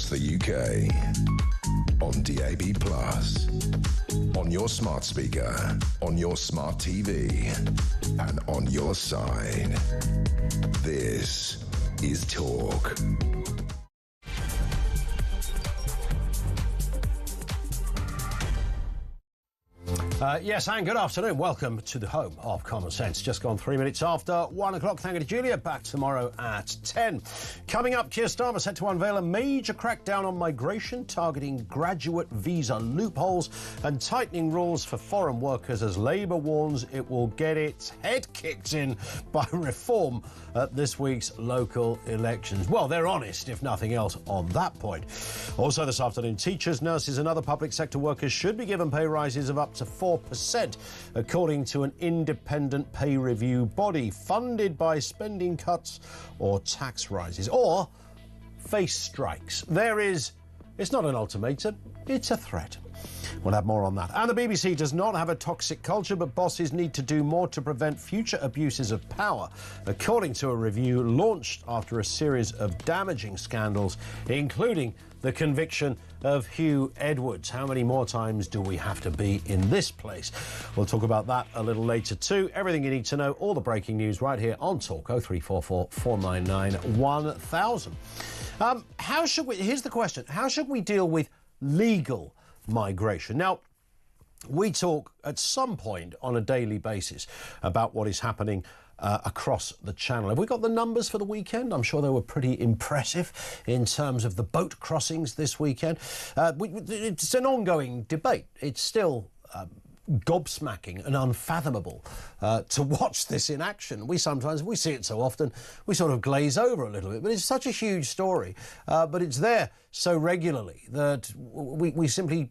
across the UK, on DAB+, on your smart speaker, on your smart TV, and on your side. This is Talk. Yes, and good afternoon. Welcome to the home of common sense. Just gone 3 minutes after 1 o'clock. Thank you to Julia. Back tomorrow at 10. Coming up, Keir Starmer set to unveil a major crackdown on migration, targeting graduate visa loopholes and tightening rules for foreign workers as Labour warns it will get its head kicked in by reform at this week's local elections. Well, they're honest, if nothing else, on that point. Also this afternoon, teachers, nurses and other public sector workers should be given pay rises of up to 4%, according to an independent pay review body funded by spending cuts or tax rises, or face strikes. It's not an ultimatum, it's a threat. We'll have more on that. And the BBC does not have a toxic culture, but bosses need to do more to prevent future abuses of power, according to a review launched after a series of damaging scandals, including the conviction of Hugh Edwards. How many more times do we have to be in this place? We'll talk about that a little later too. Everything you need to know, all the breaking news right here on Talk. 0344 499 1000. Here's the question. How should we deal with legal migration? Now, we talk at some point on a daily basis about what is happening across the channel. Have we got the numbers for the weekend? I'm sure they were pretty impressive in terms of the boat crossings this weekend. It's an ongoing debate. It's still gobsmacking and unfathomable to watch this in action. We see it so often, we sort of glaze over a little bit, but it's such a huge story, but it's there so regularly that we simply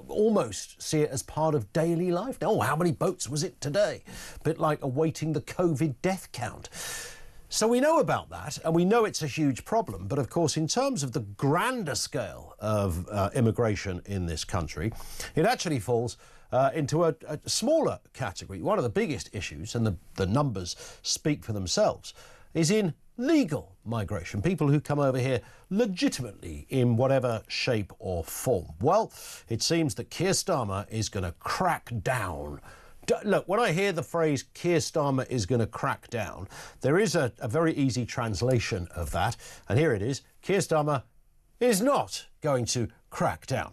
almost see it as part of daily life. Oh, how many boats was it today? A bit like awaiting the COVID death count. So we know about that, and we know it's a huge problem. But of course, in terms of the grander scale of immigration in this country, it actually falls into a smaller category. One of the biggest issues, and the numbers speak for themselves, is in legal migration, people who come over here legitimately in whatever shape or form. Well, it seems that Keir Starmer is going to crack down. Look, when I hear the phrase Keir Starmer is going to crack down, there is a very easy translation of that, and here it is. Keir Starmer is not going to crack down.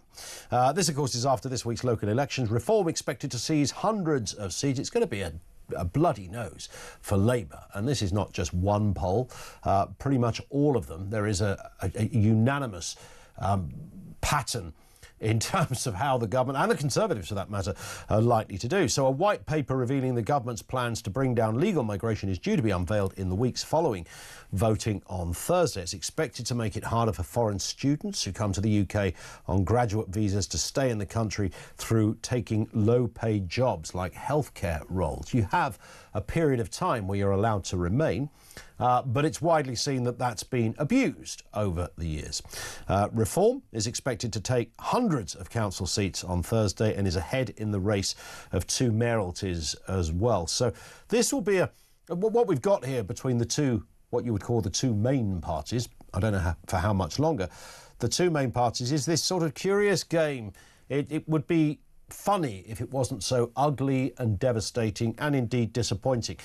This, of course, is after this week's local elections. Reform expected to seize hundreds of seats. It's going to be a bloody nose for Labour. And this is not just one poll. Pretty much all of them. There is a unanimous pattern in terms of how the government, and the Conservatives for that matter, are likely to do. So a white paper revealing the government's plans to bring down legal migration is due to be unveiled in the weeks following voting on Thursday. It's expected to make it harder for foreign students who come to the UK on graduate visas to stay in the country through taking low-paid jobs like healthcare roles. You have a period of time where you're allowed to remain, but it's widely seen that that's been abused over the years. Reform is expected to take hundreds of council seats on Thursday and is ahead in the race of two mayoralties as well. So this will be what we've got here between the two, what you would call the two main parties. I don't know for how much longer. The two main parties is this sort of curious game. It would be funny if it wasn't so ugly and devastating and indeed disappointing.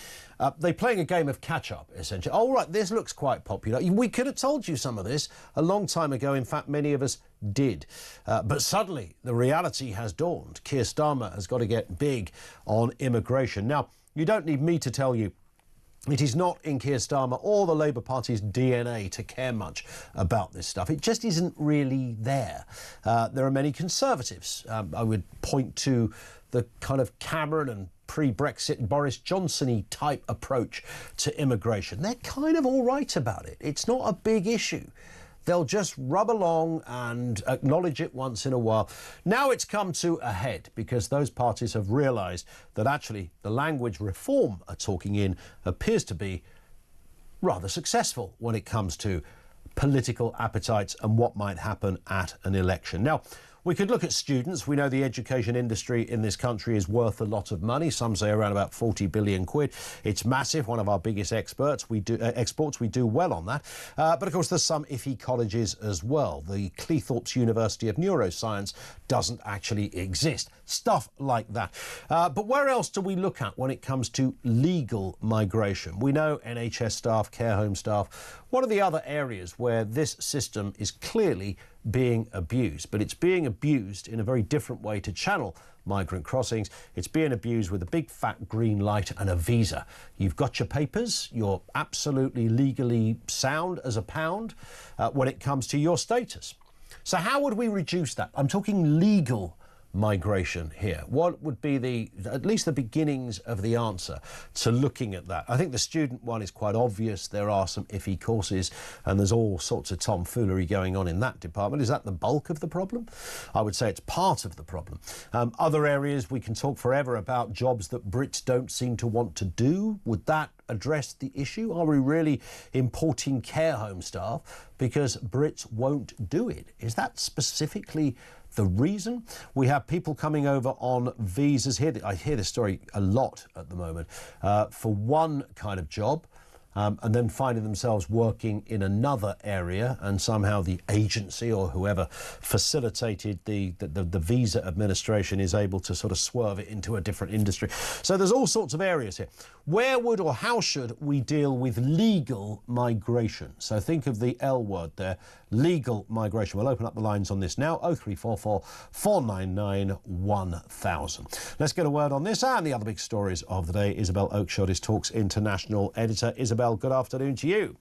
They're playing a game of catch-up, essentially. Oh, right, this looks quite popular. We could have told you some of this a long time ago. In fact, many of us did. But suddenly, the reality has dawned. Keir Starmer has got to get big on immigration. Now, you don't need me to tell you it is not in Keir Starmer or the Labour Party's DNA to care much about this stuff. It just isn't really there. There are many Conservatives. I would point to the kind of Cameron and pre-Brexit Boris Johnson-y type approach to immigration. They're kind of all right about it. It's not a big issue. They'll just rub along and acknowledge it once in a while. Now it's come to a head because those parties have realised that actually the language Reform are talking in appears to be rather successful when it comes to political appetites and what might happen at an election. Now, We could look at students. We know the education industry in this country is worth a lot of money. Some say around about 40 billion quid. It's massive, one of our biggest exports. We do well on that. But of course, there's some iffy colleges as well. The Cleethorpes University of Neuroscience doesn't actually exist. Stuff like that. But where else do we look at when it comes to legal migration? We know NHS staff, care home staff. What are the other areas where this system is clearly being abused? But it's being abused in a very different way to channel migrant crossings. It's being abused with a big fat green light and a visa. You've got your papers, you're absolutely legally sound as a pound when it comes to your status. So how would we reduce that? I'm talking legal migration here. What would be at least the beginnings of the answer to looking at that? I think the student one is quite obvious. There are some iffy courses and there's all sorts of tomfoolery going on in that department. Is that the bulk of the problem? I would say it's part of the problem. Other areas we can talk forever about jobs that Brits don't seem to want to do. Would that address the issue? Are we really importing care home staff because Brits won't do it? Is that specifically the reason? We have people coming over on visas here. I hear this story a lot at the moment for one kind of job and then finding themselves working in another area, and somehow the agency or whoever facilitated the visa administration is able to sort of swerve it into a different industry. So there's all sorts of areas here. Where would or how should we deal with legal migration? So think of the L word there, legal migration. We'll open up the lines on this now, 0344 499 1000. Let's get a word on this and the other big stories of the day. Isabel Oakeshott is Talk's international editor. Isabel, good afternoon to you.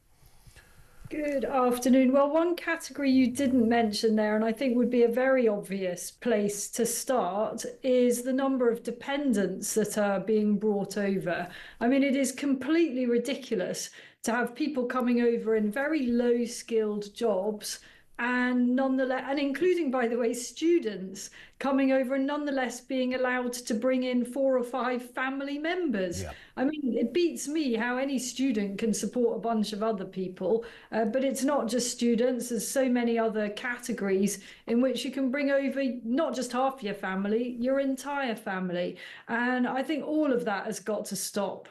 Good afternoon. Well, one category you didn't mention there, and I think would be a very obvious place to start, is the number of dependents that are being brought over. I mean, it is completely ridiculous to have people coming over in very low-skilled jobs and nonetheless, and including, by the way, students coming over and nonetheless being allowed to bring in 4 or 5 family members. Yeah. I mean, it beats me how any student can support a bunch of other people, but it's not just students. There's so many other categories in which you can bring over not just half your family, your entire family. And I think all of that has got to stop.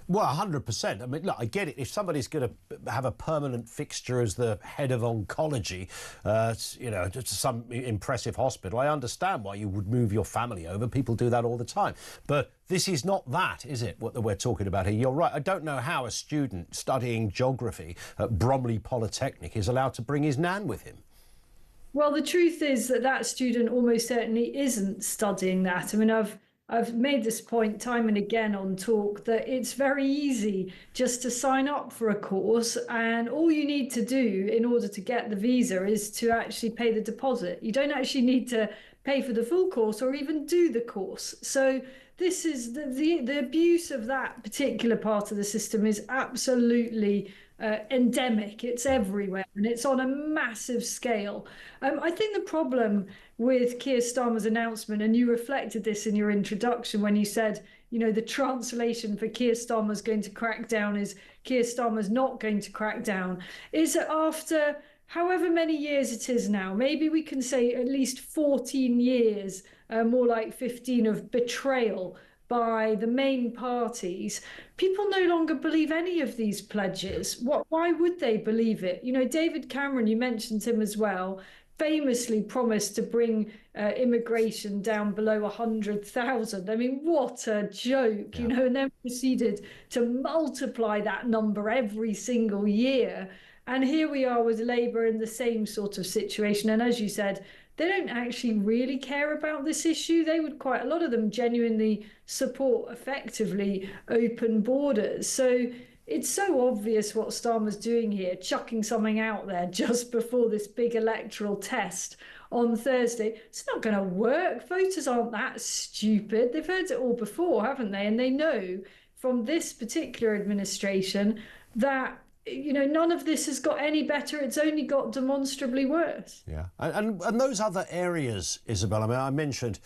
Well, 100%. I mean, look, I get it. If somebody's going to have a permanent fixture as the head of oncology, you know, to some impressive hospital, I understand why you would move your family over. People do that all the time. But this is not that, is it, what we're talking about here? You're right. I don't know how a student studying geography at Bromley Polytechnic is allowed to bring his nan with him. Well, the truth is that that student almost certainly isn't studying that. I mean, I've made this point time and again on Talk that it's very easy just to sign up for a course, and all you need to do in order to get the visa is to actually pay the deposit. You don't actually need to pay for the full course or even do the course. So this is the abuse of that particular part of the system is absolutely endemic. It's everywhere and it's on a massive scale. I think the problem with Keir Starmer's announcement, and you reflected this in your introduction when you said, you know, the translation for Keir Starmer's going to crack down is Keir Starmer's not going to crack down, is that after however many years it is now, maybe we can say at least 14 years, more like 15, of betrayal by the main parties, people no longer believe any of these pledges. Why would they believe it? You know, David Cameron, you mentioned him as well, famously promised to bring immigration down below 100,000. I mean, what a joke, you know, and then proceeded to multiply that number every single year. And here we are with Labour in the same sort of situation. And as you said, they don't actually really care about this issue. They would quite, a lot of them genuinely support effectively open borders. So it's so obvious what Starmer's doing here, chucking something out there just before this big electoral test on Thursday. It's not going to work. Voters aren't that stupid. They've heard it all before, haven't they? And they know from this particular administration that, you know, none of this has got any better. It's only got demonstrably worse. Yeah. And those other areas, Isabel, I mean, I mentioned,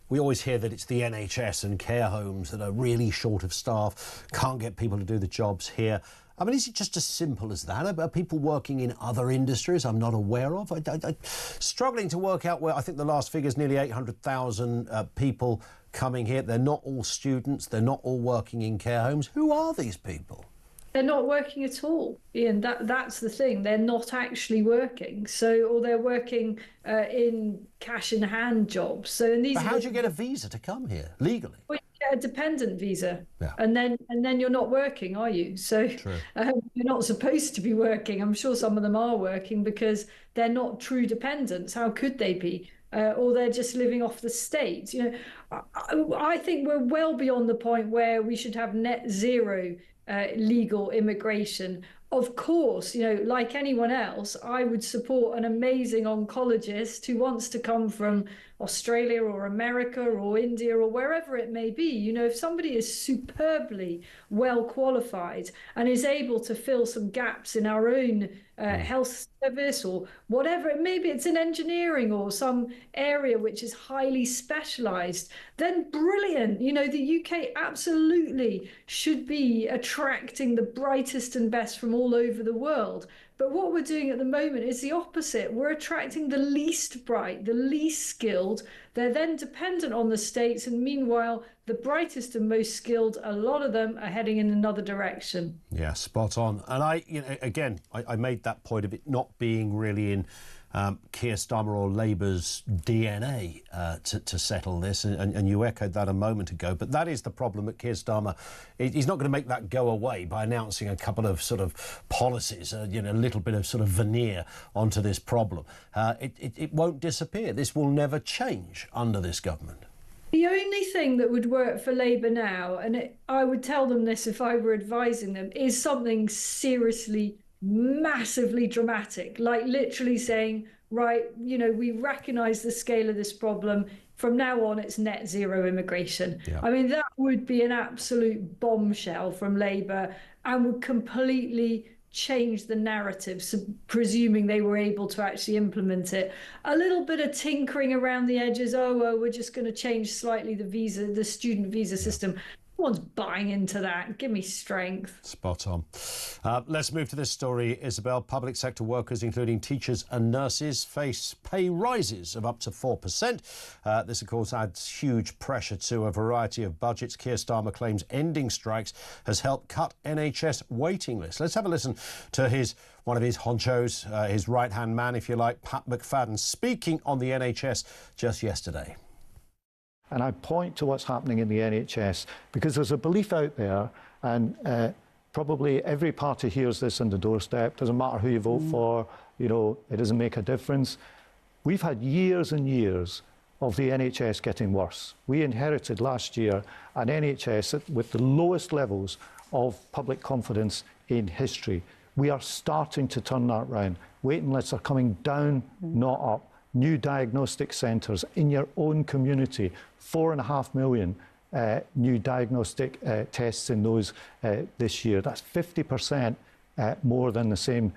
we always hear that it's the NHS and care homes that are really short of staff, can't get people to do the jobs here. I mean, is it just as simple as that? Are people working in other industries I'm not aware of? I'm struggling to work out where. I think the last figure is nearly 800,000 people coming here. They're not all students. They're not all working in care homes. Who are these people? They're not working at all, Ian. That's the thing. They're not actually working. So, or they're working in cash in hand jobs. So, and these. But how do you get a visa to come here legally? Well, you get a dependent visa, Yeah. and then you're not working, are you? So you're not supposed to be working. I'm sure some of them are working because they're not true dependents. How could they be? Or they're just living off the state. You know, I think we're well beyond the point where we should have net zero legal immigration. Of course, you know, like anyone else, I would support an amazing oncologist who wants to come from Australia or America or India or wherever it may be. You know, if somebody is superbly well qualified and is able to fill some gaps in our own health service or whatever, maybe it's in engineering or some area which is highly specialized, then brilliant. You know, the UK absolutely should be attracting the brightest and best from all over the world. But what we're doing at the moment is the opposite. We're attracting the least bright, the least skilled. They're then dependent on the states. And meanwhile, the brightest and most skilled, a lot of them are heading in another direction. Yeah, spot on. And I made that point of it not being really in Keir Starmer or Labour's DNA to settle this, and you echoed that a moment ago. But that is the problem at Keir Starmer. He's not going to make that go away by announcing a couple of sort of policies, a little bit of sort of veneer onto this problem. It won't disappear. This will never change under this government. The only thing that would work for Labour now, and I would tell them this if I were advising them, is something seriously massively dramatic, like literally saying, right, you know, we recognise the scale of this problem. From now on, it's net zero immigration. Yeah. I mean, that would be an absolute bombshell from Labour and would completely change the narrative, so presuming they were able to actually implement it. A little bit of tinkering around the edges. Oh, we're just going to change slightly the student visa system. No one's buying into that. Give me strength. Spot on. Let's move to this story, Isabel. Public sector workers, including teachers and nurses, face pay rises of up to 4%. This, of course, adds huge pressure to a variety of budgets. Keir Starmer claims ending strikes has helped cut NHS waiting lists. Let's have a listen to one of his honchos, his right-hand man, if you like, Pat McFadden, speaking on the NHS just yesterday. And I point to what's happening in the NHS because there's a belief out there, and probably every party hears this on the doorstep. Doesn't matter who you vote for, you know, it doesn't make a difference. We've had years and years of the NHS getting worse. We inherited last year an NHS with the lowest levels of public confidence in history. We are starting to turn that round. Waiting lists are coming down, not up. New diagnostic centres in your own community, 4.5 million new diagnostic tests in those this year. That's 50% more than the same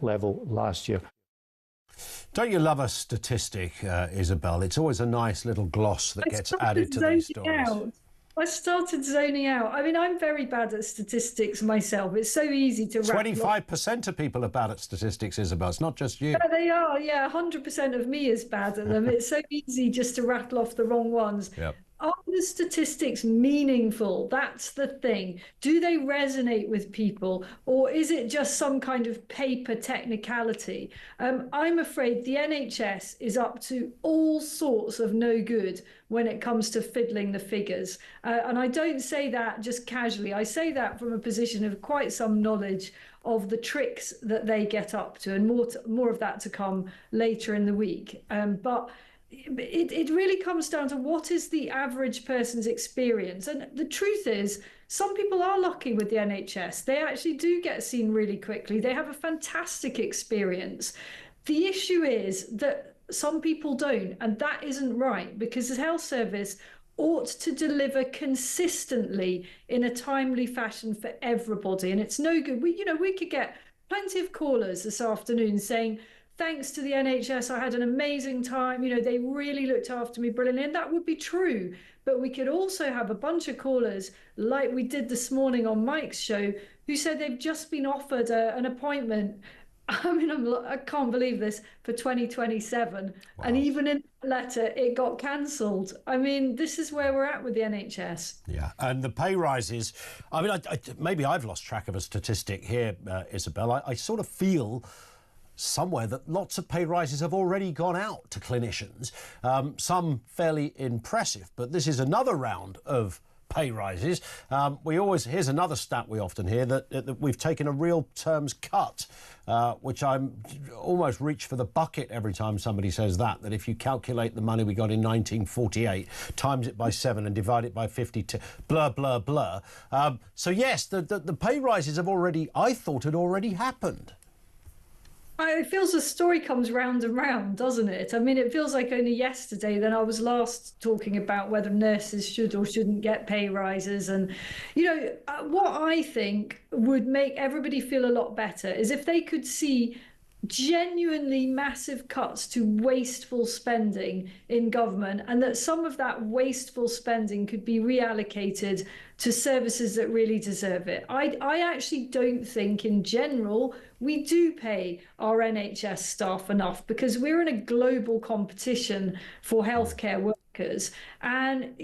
level last year. Don't you love a statistic, Isabel? It's always a nice little gloss that gets added to these stories. I started zoning out. I mean, I'm very bad at statistics myself. It's so easy to 25% of people are bad at statistics, Isabel. It's not just you. Yeah, they are. Yeah, 100% of me is bad at them. It's so easy just to rattle off the wrong ones. Yep. Are the statistics meaningful? That's the thing. Do they resonate with people, or is it just some kind of paper technicality? I'm afraid the NHS is up to all sorts of no good when it comes to fiddling the figures. And I don't say that just casually. I say that from a position of quite some knowledge of the tricks that they get up to, and more of that to come later in the week. But it really comes down to what is the average person's experience. And the truth is, some people are lucky with the NHS. They actually do get seen really quickly. They have a fantastic experience. The issue is that some people don't, and that isn't right, because the health service ought to deliver consistently in a timely fashion for everybody. And it's no good. We could get plenty of callers this afternoon saying, thanks to the NHS, I had an amazing time. You know, they really looked after me brilliantly. And that would be true. But we could also have a bunch of callers, like we did this morning on Mike's show, who said they've just been offered an appointment. I mean, I can't believe this, for 2027. Wow. And even in that letter, it got cancelled. I mean, this is where we're at with the NHS. Yeah, and the pay rises. I mean, maybe I've lost track of a statistic here, Isabel. I sort of feel somewhere that lots of pay rises have already gone out to clinicians, some fairly impressive, but this is another round of pay rises. Here's another stat we often hear, that we've taken a real terms cut, which I'm almost reach for the bucket every time somebody says that if you calculate the money we got in 1948, times it by 7 and divide it by 52, blah, blah, blah. So yes, the pay rises have already, I thought, had already happened. It feels the story comes round and round, doesn't it? I mean, it feels like only yesterday that I was last talking about whether nurses should or shouldn't get pay rises. And, you know, what I think would make everybody feel a lot better is if they could see genuinely massive cuts to wasteful spending in government, and that some of that wasteful spending could be reallocated to services that really deserve it. I actually don't think in general we do pay our NHS staff enough, because we're in a global competition for healthcare workers. And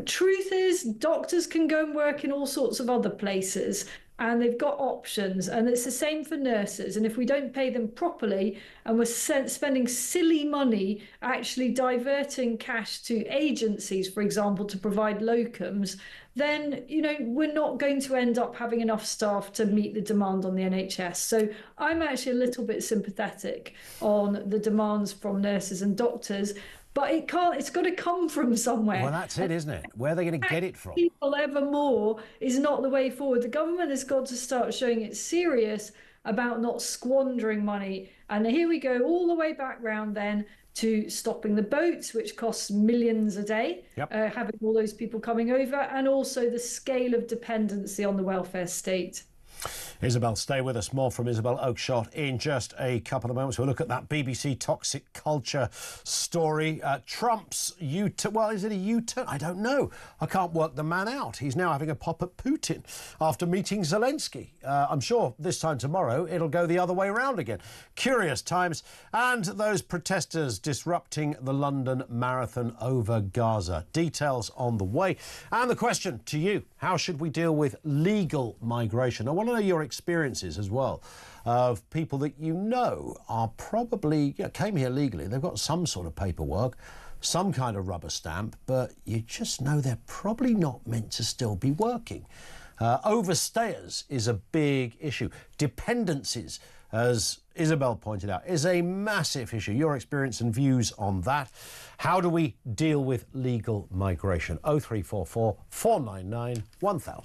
truth is, doctors can go and work in all sorts of other places, and they've got options, and it's the same for nurses. And if we don't pay them properly, and we're spending silly money actually diverting cash to agencies, for example, to provide locums, then, you know, we're not going to end up having enough staff to meet the demand on the NHS. So I'm actually a little bit sympathetic on the demands from nurses and doctors. But it's got to come from somewhere. Well, that's it, isn't it? Where are they going to get it from? People ever more is not the way forward. The government has got to start showing it's serious about not squandering money. And here we go all the way back round then to stopping the boats, which costs millions a day, having all those people coming over, and also the scale of dependency on the welfare state. Isabel, stay with us. More from Isabel Oakeshott in just a couple of moments. We'll look at that BBC toxic culture story. Trump's U-turn. Well, is it a U-turn? I don't know. I can't work the man out. He's now having a pop at Putin after meeting Zelensky. I'm sure this time tomorrow it'll go the other way around again. Curious times. And those protesters disrupting the London Marathon over Gaza. Details on the way. And the question to you, how should we deal with legal migration? I want to know your experiences as well of people that you know are probably came here legally. They've got some sort of paperwork, some kind of rubber stamp, but you just know they're probably not meant to still be working. Overstayers is a big issue. Dependencies, as Isabel pointed out, is a massive issue. Your experience and views on that. How do we deal with legal migration? 0344 499 1000.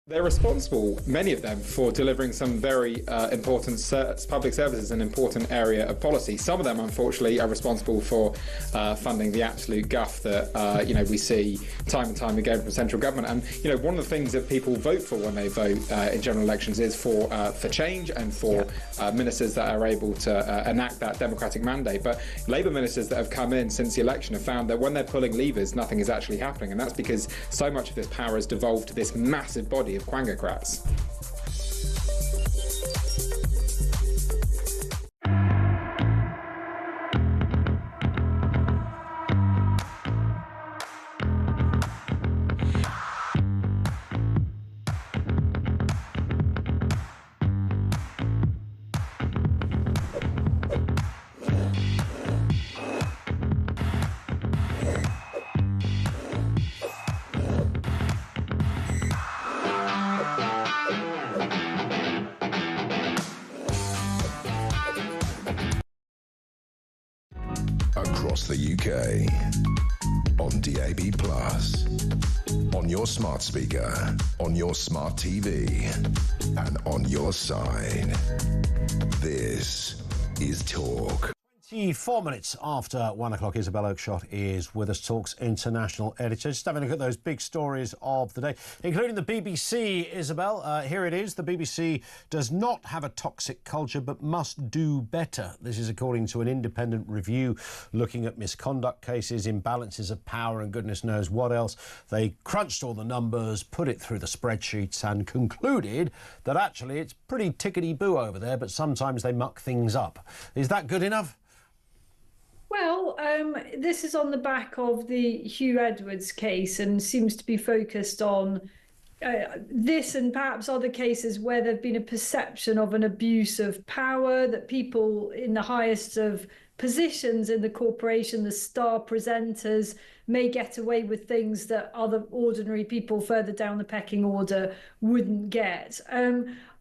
They're responsible, many of them, for delivering some very important public services, an important area of policy. Some of them, unfortunately, are responsible for funding the absolute guff that we see time and time again from central government. And one of the things that people vote for when they vote in general elections is for change and for ministers that are able to enact that democratic mandate. But Labour ministers that have come in since the election have found that when they're pulling levers, nothing is actually happening, and that's because so much of this power has devolved to this massive body of Quangocrats. Across the UK, on DAB+, on your smart speaker, on your smart TV, and on your side. This is Talk. 24 minutes after 1 o'clock, Isabel Oakeshott is with us, Talk's international editor. Just having a look at those big stories of the day, including the BBC, Isabel. Here it is. The BBC does not have a toxic culture, but must do better. This is according to an independent review looking at misconduct cases, imbalances of power, and goodness knows what else. They crunched all the numbers, put it through the spreadsheets, and concluded that actually it's pretty tickety-boo over there, but sometimes they muck things up. Is that good enough? Well, this is on the back of the Hugh Edwards case and seems to be focused on this and perhaps other cases where there's been a perception of an abuse of power, that people in the highest of positions in the corporation, the star presenters, may get away with things that other ordinary people further down the pecking order wouldn't get.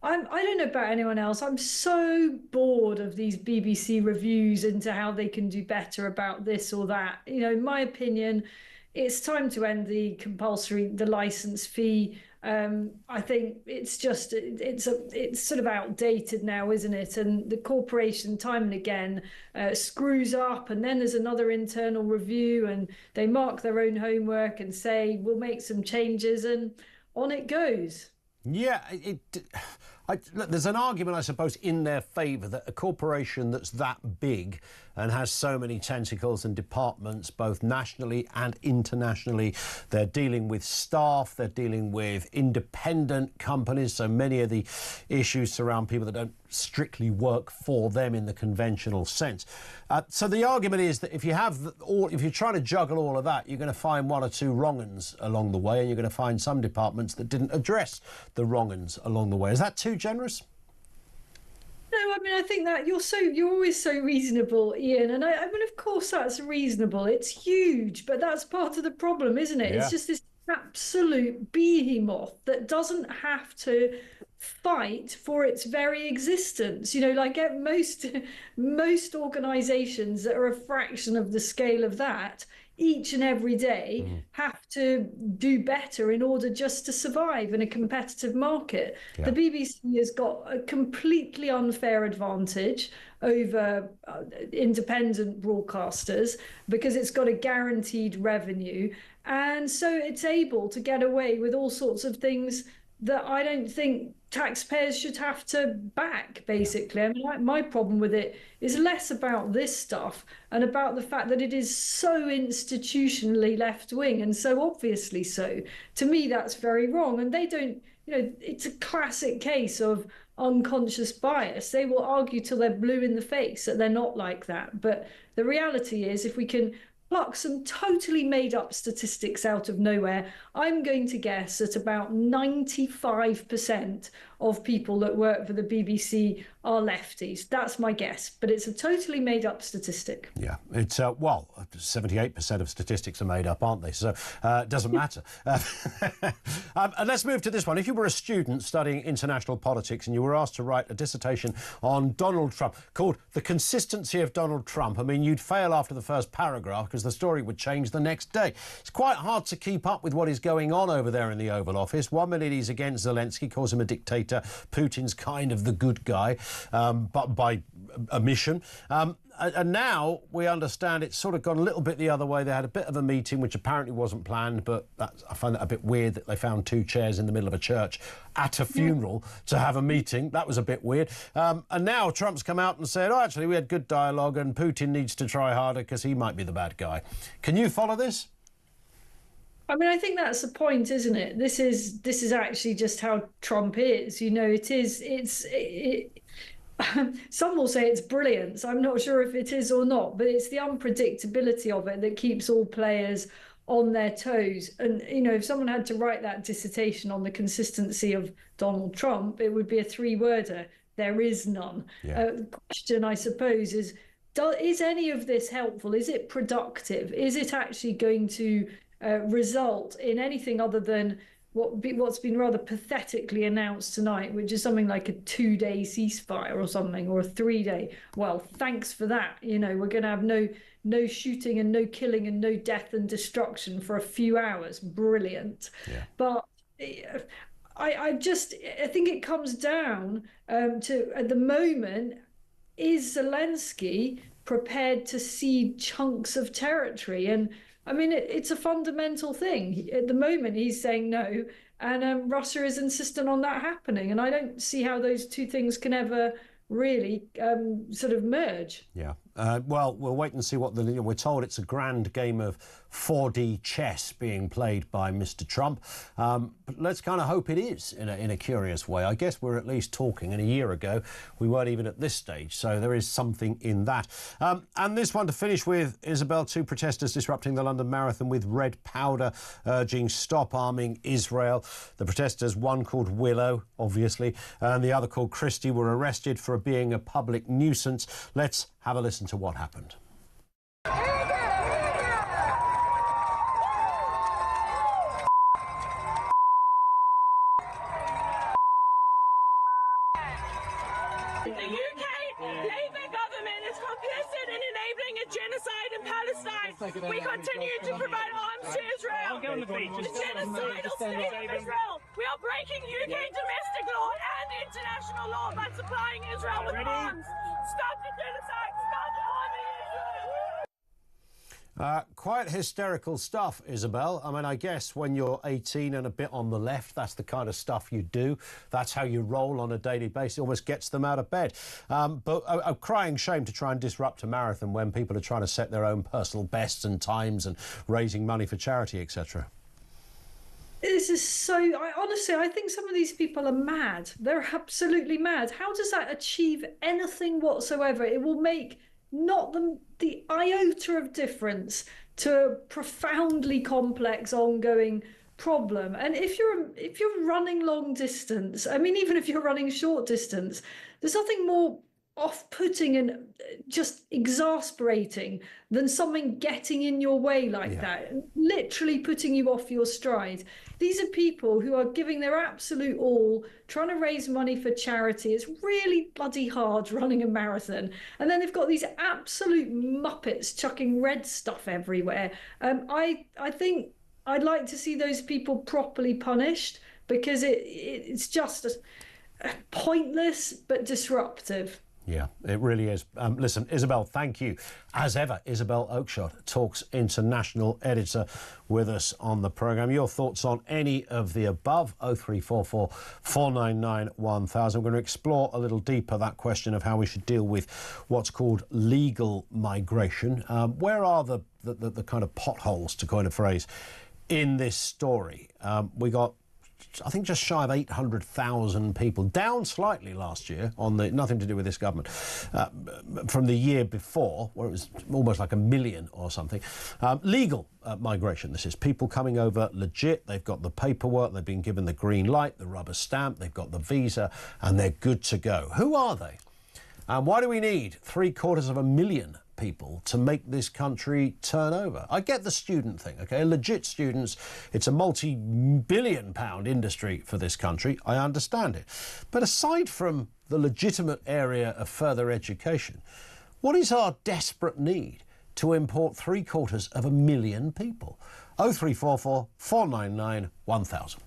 I don't know about anyone else. I'm so bored of these BBC reviews into how they can do better about this or that. In my opinion, it's time to end the license fee. I think it's sort of outdated now, isn't it? And the corporation time and again screws up, and then there's another internal review and they mark their own homework and say, we'll make some changes, and on it goes. Yeah, look, there's an argument, I suppose, in their favour that a corporation that's that big and has so many tentacles and departments, both nationally and internationally, they're dealing with staff, they're dealing with independent companies, so many of the issues surround people that don't strictly work for them in the conventional sense. So the argument is that if you're trying to juggle all of that, you're going to find one or two wrong-uns along the way, and you're going to find some departments that didn't address the wrong-uns along the way. Is that too generous? No, I mean, I think that you're always so reasonable, Ian. And I mean, of course, that's reasonable. It's huge, but that's part of the problem, isn't it? Yeah. It's just this absolute behemoth that doesn't have to fight for its very existence. Like most organizations that are a fraction of the scale of that, each and every day have to do better in order just to survive in a competitive market. Yeah. The BBC has got a completely unfair advantage over independent broadcasters because it's got a guaranteed revenue. And so it's able to get away with all sorts of things that I don't think taxpayers should have to back, basically. I mean, my problem with it is less about this stuff and about the fact that it is so institutionally left-wing and so obviously so. To me, that's very wrong. And they don't, it's a classic case of unconscious bias. They will argue till they're blue in the face that they're not like that. But the reality is, if we can pluck some totally made-up statistics out of nowhere, I'm going to guess that about 95% of people that work for the BBC are lefties. That's my guess, but it's a totally made-up statistic. Yeah, it's, well, 78% of statistics are made up, aren't they? So it doesn't matter. And let's move to this one. If you were a student studying international politics and you were asked to write a dissertation on Donald Trump called The Consistency of Donald Trump, I mean, you'd fail after the first paragraph because the story would change the next day. It's quite hard to keep up with what is going on over there in the Oval Office. 1 minute he's against Zelensky, calls him a dictator. Putin's kind of the good guy, but by omission. And now we understand it's sort of gone a little bit the other way. They had a bit of a meeting, which apparently wasn't planned, but I find that a bit weird that they found 2 chairs in the middle of a church at a funeral to have a meeting. That was a bit weird. And now Trump's come out and said, oh, actually, we had good dialogue and Putin needs to try harder because he might be the bad guy. Can you follow this? I mean, I think that's the point, isn't it? This is actually just how Trump is. You know, some will say it's brilliance. I'm not sure if it is or not, but it's the unpredictability of it that keeps all players on their toes. And, you know, if someone had to write that dissertation on the consistency of Donald Trump, it would be a 3-worder. There is none. Yeah. The question, I suppose, is any of this helpful? Is it productive? Is it actually going to result in anything other than what's been rather pathetically announced tonight, which is something like a 2-day ceasefire or something, or a 3-day. Well, thanks for that. You know, we're going to have no shooting and no killing and no death and destruction for a few hours. Brilliant. Yeah. But I think it comes down to, at the moment, is Zelensky prepared to cede chunks of territory? And I mean, it's a fundamental thing. At the moment, he's saying no, and Russia is insistent on that happening. And I don't see how those two things can ever really sort of merge. Yeah. Well, we'll wait and see what we're told it's a grand game of 4D chess being played by Mr. Trump. But let's kind of hope it is in a curious way. I guess we're at least talking, and a year ago we weren't even at this stage, so there is something in that. And this one to finish with, Isabel, 2 protesters disrupting the London Marathon with red powder, urging stop arming Israel. The protesters, one called Willow, obviously, and the other called Christie, were arrested for being a public nuisance. Let's have a listen to what happened. The UK Labour government is complicit in enabling a genocide in Palestine. We continue to provide arms to Israel. The genocidal state of Israel. We are breaking UK domestic law and international law by supplying Israel with arms. Stop the genocide. Stop arming Israel. Quite hysterical stuff, Isabel. I mean, I guess when you're 18 and a bit on the left, that's the kind of stuff you do. That's how you roll on a daily basis. It almost gets them out of bed. But a crying shame to try and disrupt a marathon when people are trying to set their own personal bests and times and raising money for charity, etc. This is honestly, I think some of these people are mad. They're absolutely mad. How does that achieve anything whatsoever? It will make not the iota of difference to a profoundly complex ongoing problem. And if you're running long distance, I mean, even if you're running short distance, there's nothing more off-putting and just exasperating than something getting in your way like that, literally putting you off your stride. These are people who are giving their absolute all, trying to raise money for charity. It's really bloody hard running a marathon. And then they've got these absolute muppets chucking red stuff everywhere. I think I'd like to see those people properly punished, because it's just pointless but disruptive. Yeah, it really is. Listen, Isabel, thank you. As ever, Isabel Oakeshott, Talks International editor, with us on the programme. Your thoughts on any of the above, 0344 499 1000. We're going to explore a little deeper that question of how we should deal with what's called legal migration. Where are the kind of potholes, to coin a phrase, in this story? We got, I think, just shy of 800,000 people, down slightly last year on nothing to do with this government, from the year before, where it was almost like 1 million or something. Legal migration, this is people coming over legit. They've got the paperwork, they've been given the green light, the rubber stamp, they've got the visa, and they're good to go. Who are they? And why do we need 750,000 people to make this country turn over. I get the student thing, okay? Legit students, it's a multi-billion-pound industry for this country. I understand it. But aside from the legitimate area of further education, what is our desperate need to import 750,000 people? 0344 499 1000.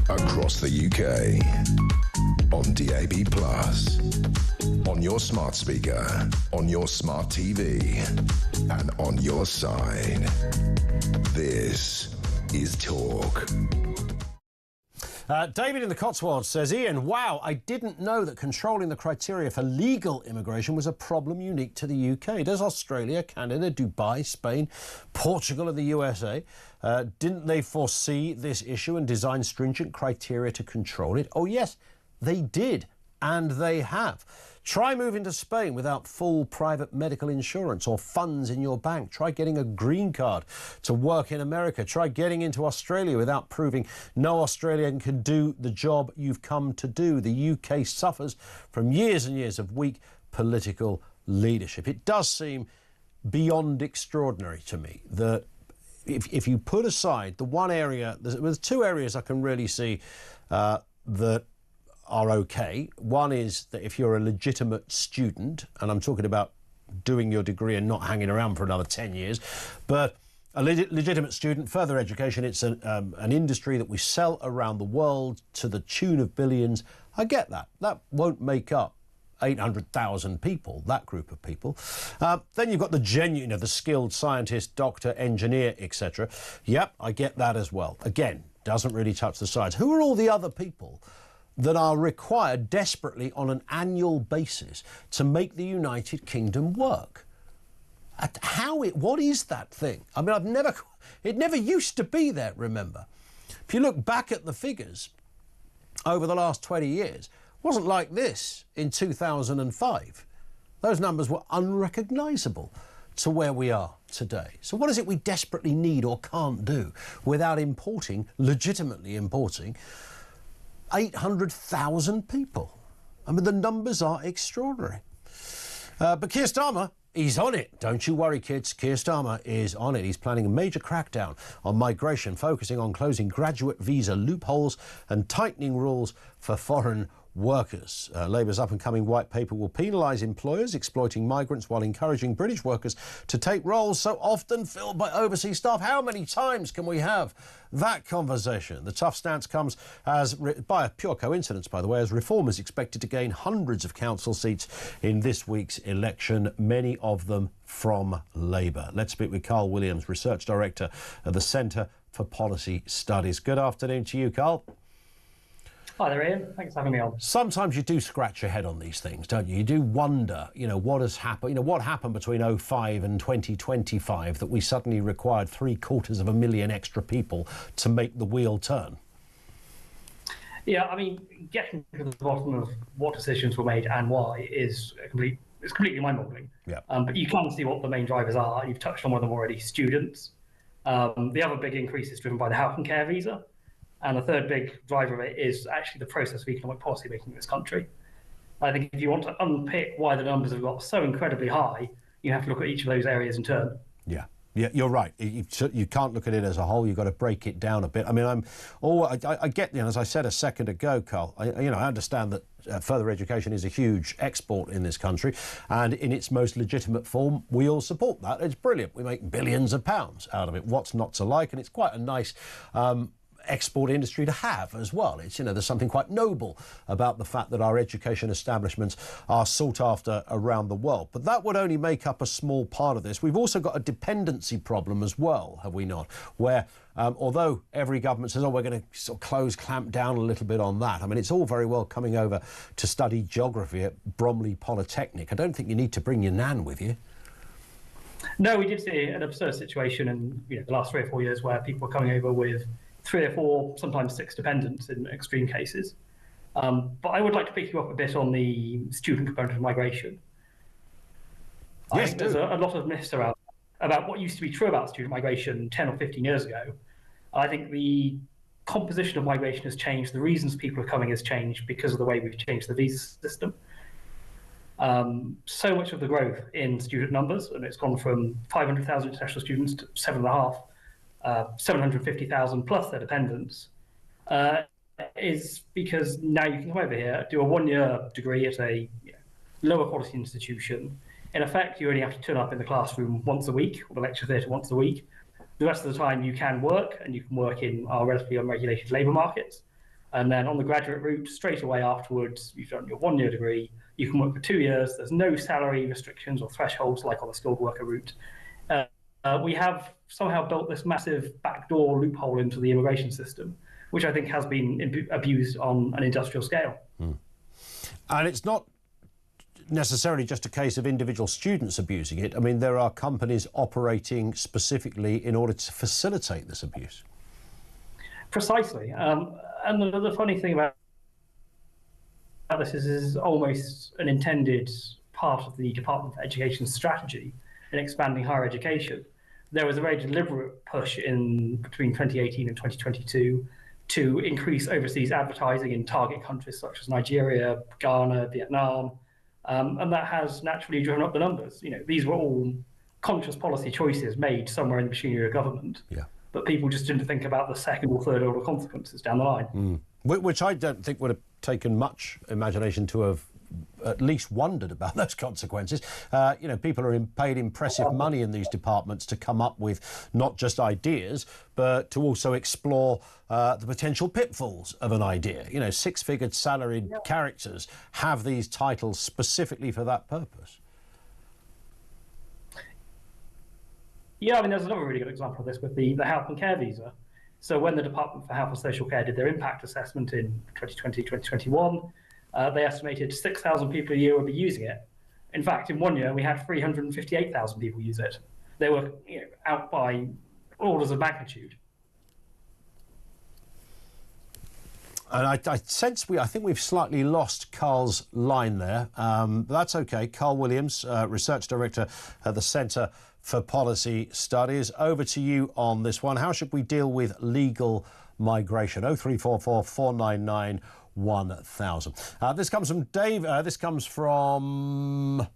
Across the UK, on DAB+, on your smart speaker, on your smart TV, and on your side. This is Talk. David in the Cotswolds says, Ian, wow, I didn't know that controlling the criteria for legal immigration was a problem unique to the UK. Does Australia, Canada, Dubai, Spain, Portugal and the USA, didn't they foresee this issue and design stringent criteria to control it? Oh, yes, they did, and they have. Try moving to Spain without full private medical insurance or funds in your bank. Try getting a green card to work in America. Try getting into Australia without proving no Australian can do the job you've come to do. The UK suffers from years and years of weak political leadership. It does seem beyond extraordinary to me that if you put aside the one area, there's two areas I can really see that are okay. One is that if you're a legitimate student, and I'm talking about doing your degree and not hanging around for another 10 years, but a legitimate student, further education, it's an industry that we sell around the world to the tune of billions. I get that. That won't make up 800,000 people, that group of people. Then you've got the genuine, the skilled scientist, doctor, engineer, etc. Yep, I get that as well. Again, doesn't really touch the sides. Who are all the other people that are required desperately on an annual basis to make the United Kingdom work? What is that thing? I mean, it never used to be there, remember. If you look back at the figures over the last 20 years, it wasn't like this in 2005. Those numbers were unrecognisable to where we are today. So what is it we desperately need or can't do without legitimately importing 800,000 people? I mean, the numbers are extraordinary. But Keir Starmer, he's on it. Don't you worry, kids. Keir Starmer is on it. He's planning a major crackdown on migration, focusing on closing graduate visa loopholes and tightening rules for foreign workers. Labour's up-and-coming white paper will penalise employers exploiting migrants while encouraging British workers to take roles so often filled by overseas staff. How many times can we have that conversation? The tough stance comes by a pure coincidence, by the way, as Reform is expected to gain hundreds of council seats in this week's election, many of them from Labour. Let's speak with Carl Williams, Research Director of the Centre for Policy Studies. Good afternoon to you, Carl. Hi there, Ian. Thanks for having me on. Sometimes you do scratch your head on these things, don't you? You do wonder, what has happened, what happened between 2005 and 2025 that we suddenly required 750,000 extra people to make the wheel turn. Yeah, I mean, getting to the bottom of what decisions were made and why is completely mind-boggling. Yeah. But you can see what the main drivers are. You've touched on one of them already, students. The other big increase is driven by the health and care visa. And the third big driver of it is actually the process of economic policy making in this country. I think if you want to unpick why the numbers have got so incredibly high, you have to look at each of those areas in turn. Yeah, you're right. You can't look at it as a whole. You've got to break it down a bit. I mean, I get, as I said a second ago, Carl, I understand that further education is a huge export in this country, and in its most legitimate form, we all support that. It's brilliant. We make billions of pounds out of it. What's not to like? And it's quite a nice export industry to have as well. It's, there's something quite noble about the fact that our education establishments are sought after around the world. But that would only make up a small part of this. We've also got a dependency problem as well, have we not? Where although every government says, we're going to sort of clamp down a little bit on that. I mean, it's all very well coming over to study geography at Bromley Polytechnic. I don't think you need to bring your nan with you. No, we did see an absurd situation in the last 3 or 4 years where people were coming over with 3 or 4, sometimes 6 dependents in extreme cases. But I would like to pick you up a bit on the student component of migration. Yes, I think there's a lot of myths about what used to be true about student migration 10 or 15 years ago. I think the composition of migration has changed. The reasons people are coming has changed because of the way we've changed the visa system. So much of the growth in student numbers, and it's gone from 500,000 international students to 7.5, 750,000 plus their dependents, is because now you can come over here, do a 1-year degree at a lower quality institution. In effect, you only have to turn up in the classroom once a week, or the lecture theatre once a week. The rest of the time you can work, and you can work in our relatively unregulated labour markets. And then on the graduate route, straight away afterwards, you've done your 1-year degree, you can work for 2 years, there's no salary restrictions or thresholds like on the skilled worker route. We have somehow built this massive backdoor loophole into the immigration system, which I think has been abused on an industrial scale. And it's not necessarily just a case of individual students abusing it. I mean, there are companies operating specifically in order to facilitate this abuse. Precisely. And the funny thing about this is almost an intended part of the Department for Education's strategy in expanding higher education. There was a very deliberate push in between 2018 and 2022 to increase overseas advertising in target countries such as Nigeria, Ghana, Vietnam, and that has naturally driven up the numbers. These were all conscious policy choices made somewhere in the machinery of government. Yeah. But people just didn't think about the second or third order consequences down the line. Which I don't think would have taken much imagination to have at least wondered about those consequences. People are paid impressive money in these departments to come up with not just ideas, but to also explore the potential pitfalls of an idea. 6-figure salaried characters have these titles specifically for that purpose. Yeah, I mean, there's another really good example of this with the health and care visa. So when the Department for Health and Social Care did their impact assessment in 2020, 2021, they estimated 6,000 people a year would be using it. In fact, in 1 year, we had 358,000 people use it. They were out by orders of magnitude. And I sense I think we've slightly lost Carl's line there. But that's OK. Carl Williams, Research Director at the Centre for Policy Studies. Over to you on this one. How should we deal with legal migration? 0344 499 1000. This comes from Dave. This comes from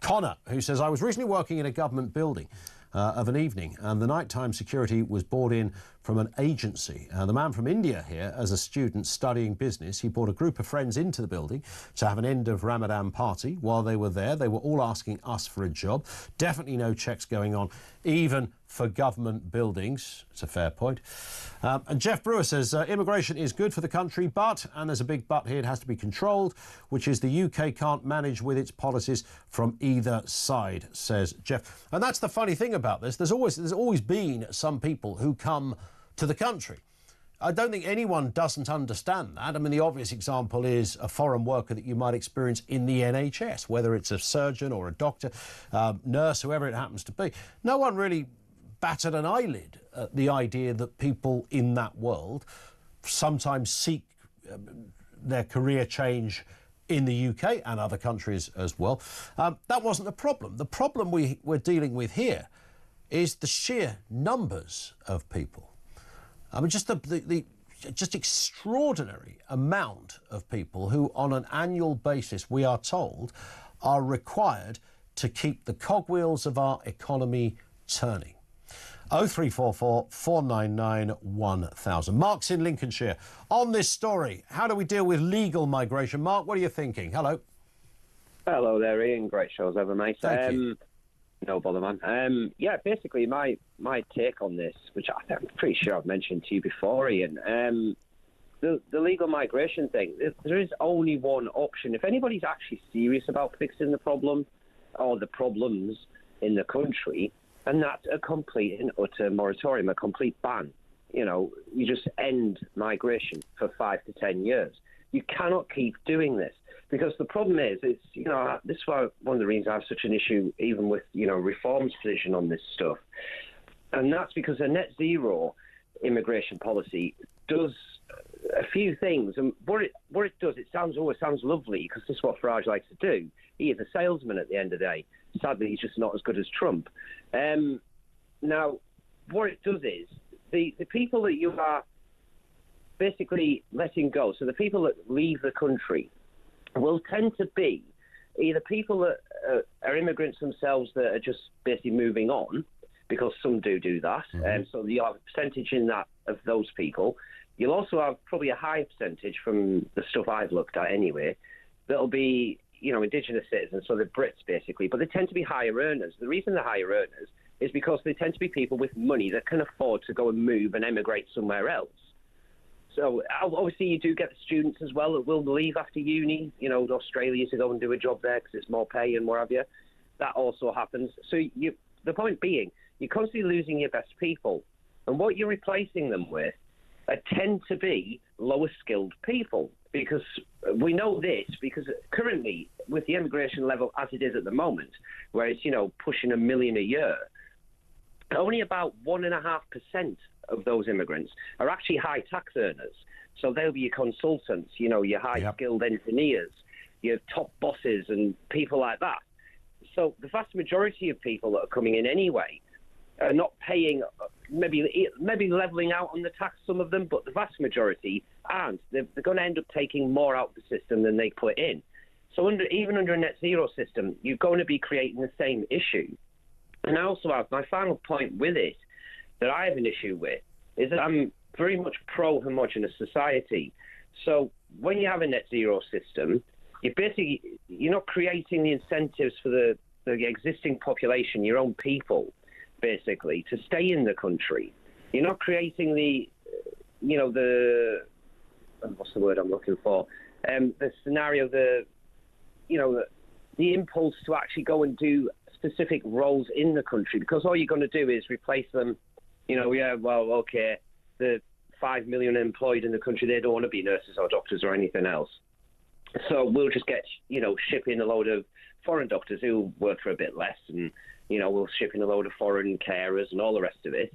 Connor, who says, I was recently working in a government building of an evening, and the nighttime security was brought in from an agency. The man from India here, as a student studying business, he brought a group of friends into the building to have an end of Ramadan party. While they were there, they were all asking us for a job. Definitely no checks going on, even for government buildings. It's a fair point. And Jeff Brewer says, immigration is good for the country, but, and there's a big but here, it has to be controlled, which is the UK can't manage with its policies from either side, says Jeff. And that's the funny thing about this. There's always been some people who come to the country. I don't think anyone doesn't understand that. I mean, the obvious example is a foreign worker that you might experience in the NHS, whether it's a surgeon or a doctor, nurse, whoever it happens to be. No one really batted an eyelid at the idea that people in that world sometimes seek their career change in the UK and other countries as well. That wasn't the problem. The problem we're dealing with here is the sheer numbers of people. I mean, just the just extraordinary amount of people who, on an annual basis, we are told, are required to keep the cogwheels of our economy turning. 0344 499 1000. Mark's in Lincolnshire. On this story, how do we deal with legal migration? Mark, what are you thinking? Hello. Hello there, Ian. Great show as ever, mate. Thank you. No bother, man. Yeah, basically, my take on this, which I'm pretty sure I've mentioned to you before, Ian, the legal migration thing, there is only one option. If anybody's actually serious about fixing the problem or the problems in the country, and that's a complete and utter moratorium, a complete ban. You know, you just end migration for 5 to 10 years. You cannot keep doing this. Because the problem is, this is why one of the reasons I have such an issue even with, Reform's position on this stuff. And that's because a net zero immigration policy does a few things. And what it does, it sounds lovely, because this is what Farage likes to do. He is a salesman at the end of the day. Sadly, he's just not as good as Trump. Now, what it does is, the people that you are basically letting go, so the people that leave the country, will tend to be either people that are immigrants themselves that are just basically moving on, because some do that. So you have a percentage in that of those people. You'll also have probably a high percentage from the stuff I've looked at anyway, that'll be, indigenous citizens, so the Brits basically, but they tend to be higher earners. The reason they're higher earners is because they tend to be people with money that can afford to go and move and emigrate somewhere else. So obviously you do get the students as well that will leave after uni, to Australia to go and do a job there because it's more pay and what have you. That also happens. So the point being, you're constantly losing your best people. And what you're replacing them with tend to be lower skilled people. Because we know this, because currently with the immigration level as it is at the moment, where it's, pushing 1 million a year, only about 1.5% of those immigrants are actually high tax earners. So they'll be your consultants, your high-skilled engineers, your top bosses and people like that. So the vast majority of people that are coming in anyway are not paying, maybe levelling out on the tax, some of them, but the vast majority aren't. They're going to end up taking more out of the system than they put in. So even under a net zero system, you're going to be creating the same issue. And I also have my final point with it that I have an issue with is that I'm very much pro-homogenous society. So when you have a net zero system, you're not creating the incentives for the existing population, your own people, basically, to stay in the country. You're not creating the what's the word I'm looking for? The scenario, the impulse to actually go and do specific roles in the country, because all you're going to do is replace them. The 5 million employed in the country, they don't want to be nurses or doctors or anything else. So we'll just get, ship in a load of foreign doctors who work for a bit less, and, we'll ship in a load of foreign carers and all the rest of it.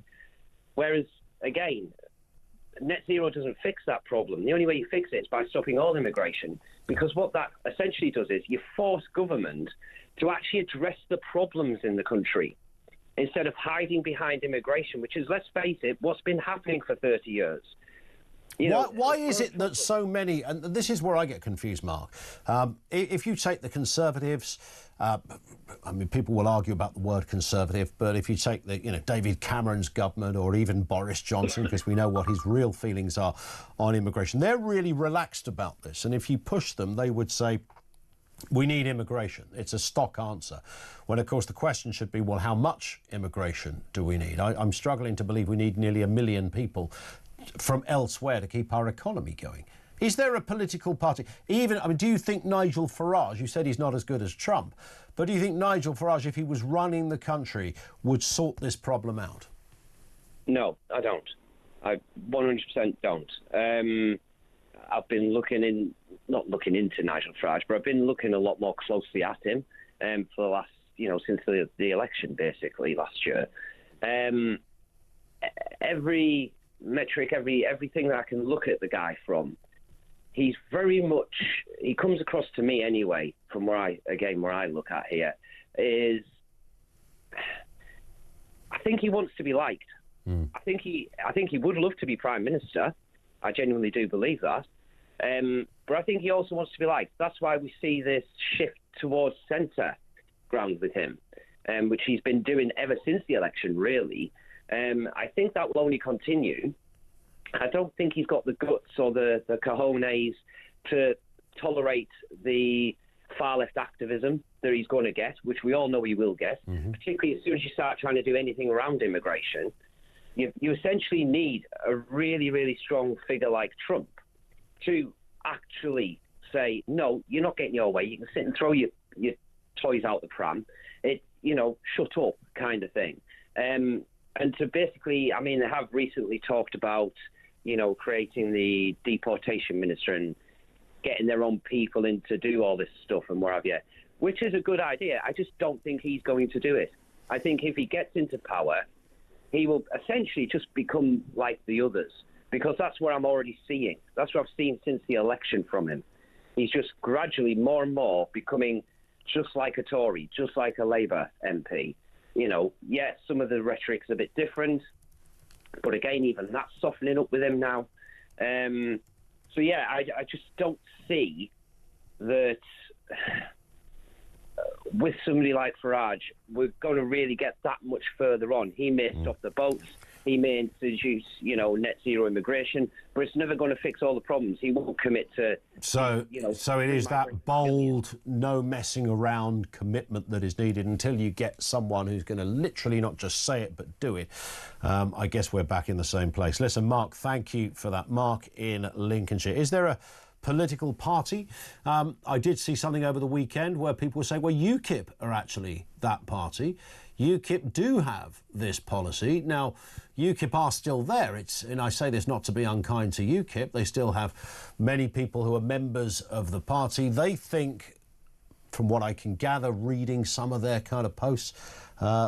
Whereas, again, net zero doesn't fix that problem. The only way you fix it is by stopping all immigration, because what that essentially does is you force government to actually address the problems in the country, instead of hiding behind immigration, which is, let's face it, what's been happening for 30 years. Why is it that so many, and this is where I get confused, Mark, if you take the Conservatives, people will argue about the word Conservative, but if you take David Cameron's government, or even Boris Johnson, because we know what his real feelings are on immigration, they're really relaxed about this. And if you push them, they would say, we need immigration. It's a stock answer. When, of course, the question should be, well, how much immigration do we need? I'm struggling to believe we need nearly 1 million people from elsewhere to keep our economy going. Is there a political party? Do you think Nigel Farage, you said he's not as good as Trump, but do you think Nigel Farage, if he was running the country, would sort this problem out? No, I don't. I 100% don't. I've been not looking into Nigel Farage, but I've been looking a lot more closely at him for the last, since the election, basically, last year. Every metric, everything that I can look at the guy from, he comes across to me anyway, from where I look at here, is I think he wants to be liked. I think he would love to be Prime Minister. I genuinely do believe that. But I think he also wants to be liked. That's why we see this shift towards centre ground with him, which he's been doing ever since the election, really. I think that will only continue. I don't think he's got the guts or the cojones to tolerate the far-left activism that he's going to get, which we all know he will get, particularly as soon as you start trying to do anything around immigration. You essentially need a really, really strong figure like Trump to actually say, no, you're not getting your way. You can sit and throw your toys out the pram. Shut up kind of thing. And to basically, they have recently talked about, creating the deportation minister and getting their own people in to do all this stuff and what have you, which is a good idea. I just don't think he's going to do it. I think if he gets into power, he will essentially just become like the others, because that's what I'm already seeing. That's what I've seen since the election from him. He's just gradually more and more becoming just like a Tory, just like a Labour MP. Yes, some of the rhetoric's a bit different, but again, even that's softening up with him now. I just don't see that with somebody like Farage, we're going to really get that much further on. He may stop the boats, he may introduce, net zero immigration, but it's never going to fix all the problems. He won't commit to... So it is that bold, no messing around commitment that is needed until you get someone who's going to literally not just say it, but do it. I guess we're back in the same place. Listen, Mark, thank you for that. Mark in Lincolnshire. Is there a political party? I did see something over the weekend where people were saying, well, UKIP are actually that party. UKIP do have this policy. Now, UKIP are still there. And I say this not to be unkind to UKIP. They still have many people who are members of the party. They think, from what I can gather, reading some of their kind of posts,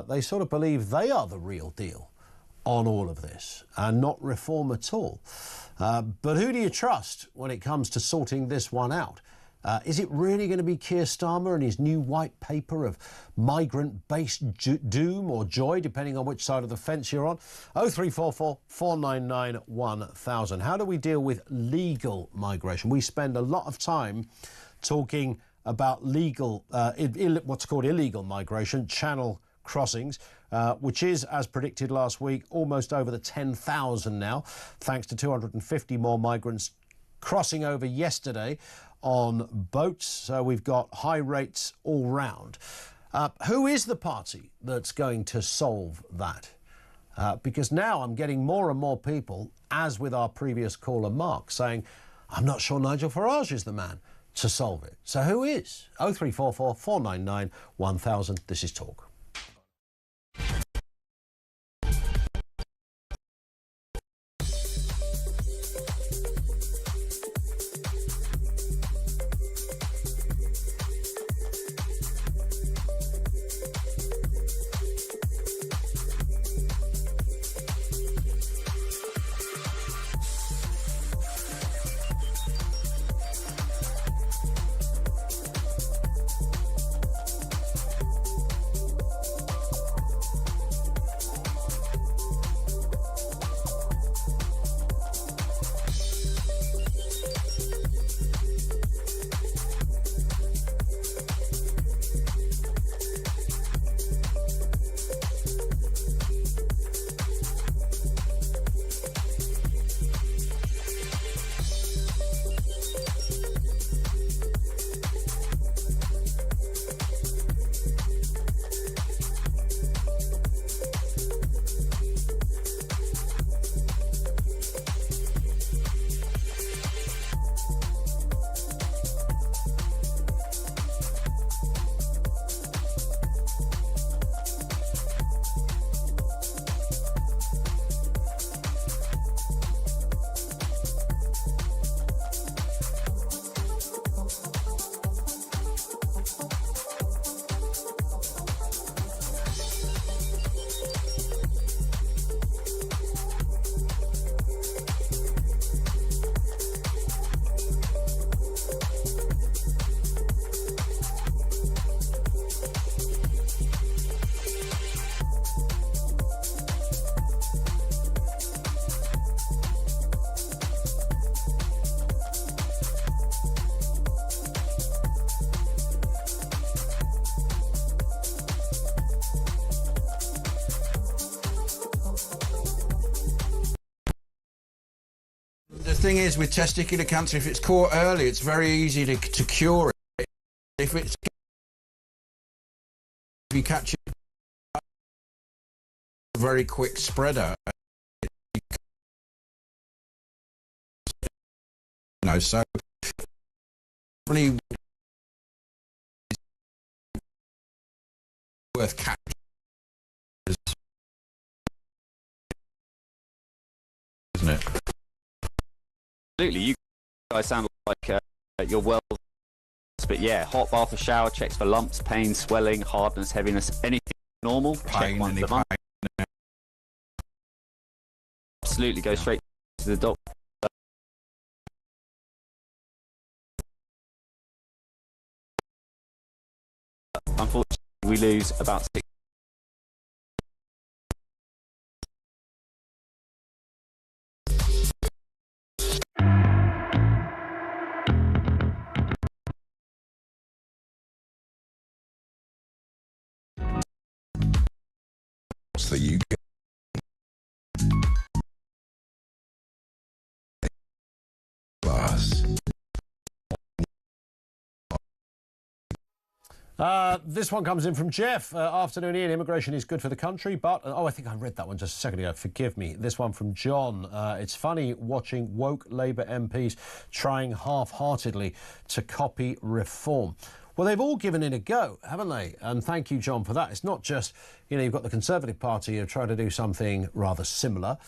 they sort of believe they are the real deal on all of this and not reform at all. But who do you trust when it comes to sorting this one out? Is it really going to be Keir Starmer and his new white paper of migrant-based doom or joy, depending on which side of the fence you're on? 0344 499 1000. How do we deal with legal migration? We spend a lot of time talking about legal, what's called illegal migration, channel crossings, which is, as predicted last week, almost over the 10,000 now, thanks to 250 more migrants crossing over yesterday on boats. So we've got high rates all round. Who is the party that's going to solve that? Because now I'm getting more and more people, as with our previous caller Mark, saying, I'm not sure Nigel Farage is the man to solve it. So who is? 0344 499 1000. This is Talk. thing is with testicular cancer, if it's caught early, it's very easy to cure it. If you catch it, a very quick spreader. So really worth catching. Isn't it? Absolutely, you guys sound like you're well. But yeah, hot bath or shower checks for lumps, pain, swelling, hardness, heaviness, anything normal. Pain, check once a month. Absolutely, go straight to the doctor. Unfortunately, we lose about 6. What's the UK? Plus. This one comes in from Jeff. Afternoon, Ian. Immigration is good for the country, but... I think I read that one just a second ago. Forgive me. This one from John. It's funny watching woke Labour MPs trying half-heartedly to copy reform. Well, they've all given it a go, haven't they? And thank you, John, for that. It's not just, you've got the Conservative Party who try to do something rather similar.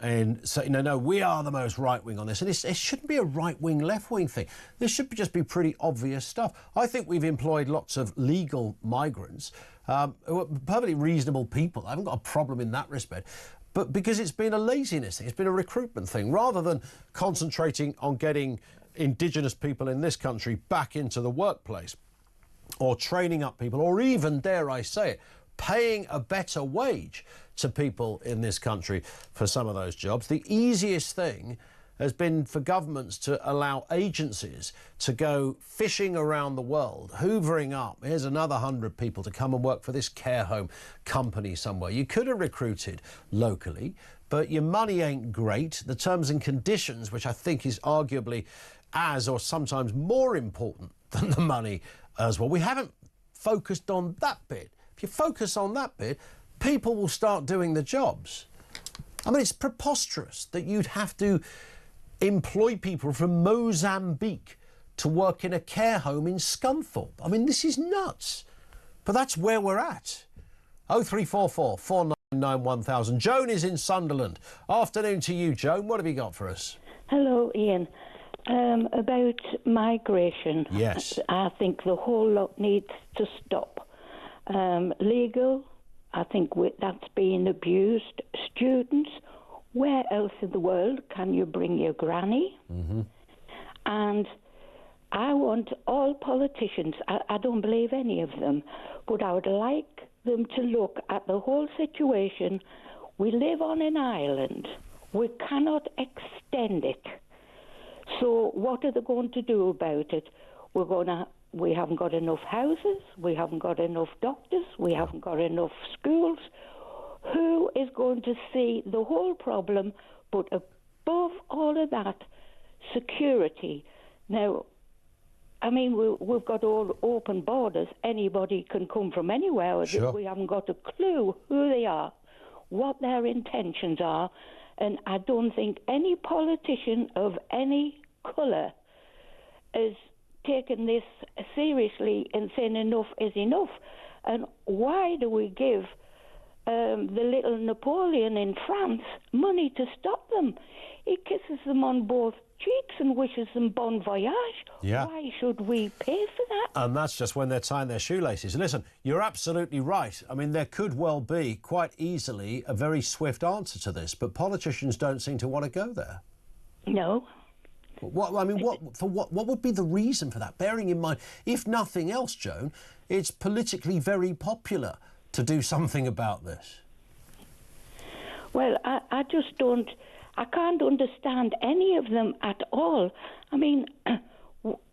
And so, no, we are the most right-wing on this. And it shouldn't be a right-wing, left-wing thing. This should just be pretty obvious stuff. I think we've employed lots of legal migrants who are perfectly reasonable people. I haven't got a problem in that respect. But because it's been a laziness thing, it's been a recruitment thing, rather than concentrating on getting Indigenous people in this country back into the workplace, or training up people, or even, dare I say it, paying a better wage to people in this country for some of those jobs. The easiest thing has been for governments to allow agencies to go fishing around the world, hoovering up, here's another 100 people to come and work for this care home company somewhere. You could have recruited locally, but your money ain't great. The terms and conditions, which I think is arguably as or sometimes more important than the money as well. We haven't focused on that bit. If you focus on that bit, people will start doing the jobs. I mean, it's preposterous that you'd have to employ people from Mozambique to work in a care home in Scunthorpe. I mean, this is nuts. But that's where we're at. 0344 499 1000. Joan is in Sunderland. Afternoon to you, Joan. What have you got for us? Hello, Ian. About migration. Yes. I think the whole lot needs to stop. Legal, I think that's being abused. Students, where else in the world can you bring your granny? Mm-hmm. And I want all politicians, I don't believe any of them, but I would like them to look at the whole situation. We live on an island. We cannot extend it. So what are they going to do about it? We haven't got enough houses, we haven't got enough doctors, we haven't got enough schools. Who is going to see the whole problem, but above all of that, security? Now, I mean, we've got all open borders. Anybody can come from anywhere. Sure. We haven't got a clue who they are, what their intentions are, and I don't think any politician of any colour is taking this seriously and saying enough is enough. And why do we give the little Napoleon in France money to stop them? He kisses them on both cheeks and wishes them bon voyage. Yeah. Why should we pay for that? And that's just when they're tying their shoelaces. Listen, you're absolutely right. I mean, there could well be, quite easily, a very swift answer to this, but politicians don't seem to want to go there. No. What would be the reason for that? Bearing in mind, if nothing else, Joan, it's politically very popular to do something about this. Well, I just don't... I can't understand any of them at all. I mean,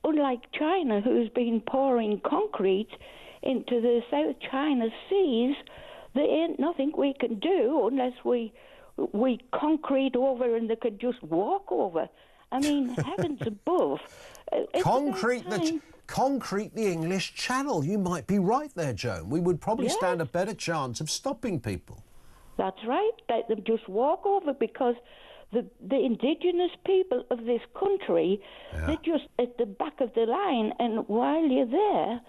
unlike China, who's been pouring concrete into the South China Seas, there ain't nothing we can do unless we we concrete over and they could just walk over. I mean, heavens above. Concrete the English Channel. You might be right there, Joan. We would probably stand a better chance of stopping people. That's right. Let them just walk over, because the indigenous people of this country, they're just at the back of the line. And while you're there,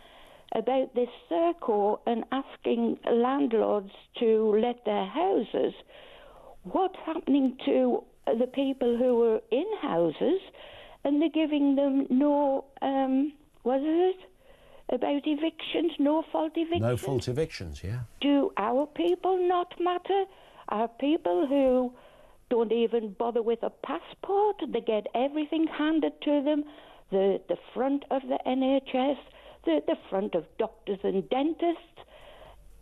about this Serco and asking landlords to let their houses, what's happening to the people who are in houses, and they're giving them no, what is it? About evictions, no-fault evictions? No-fault evictions, yeah. Do our people not matter? Our people who don't even bother with a passport, they get everything handed to them, the front of the NHS, the front of doctors and dentists,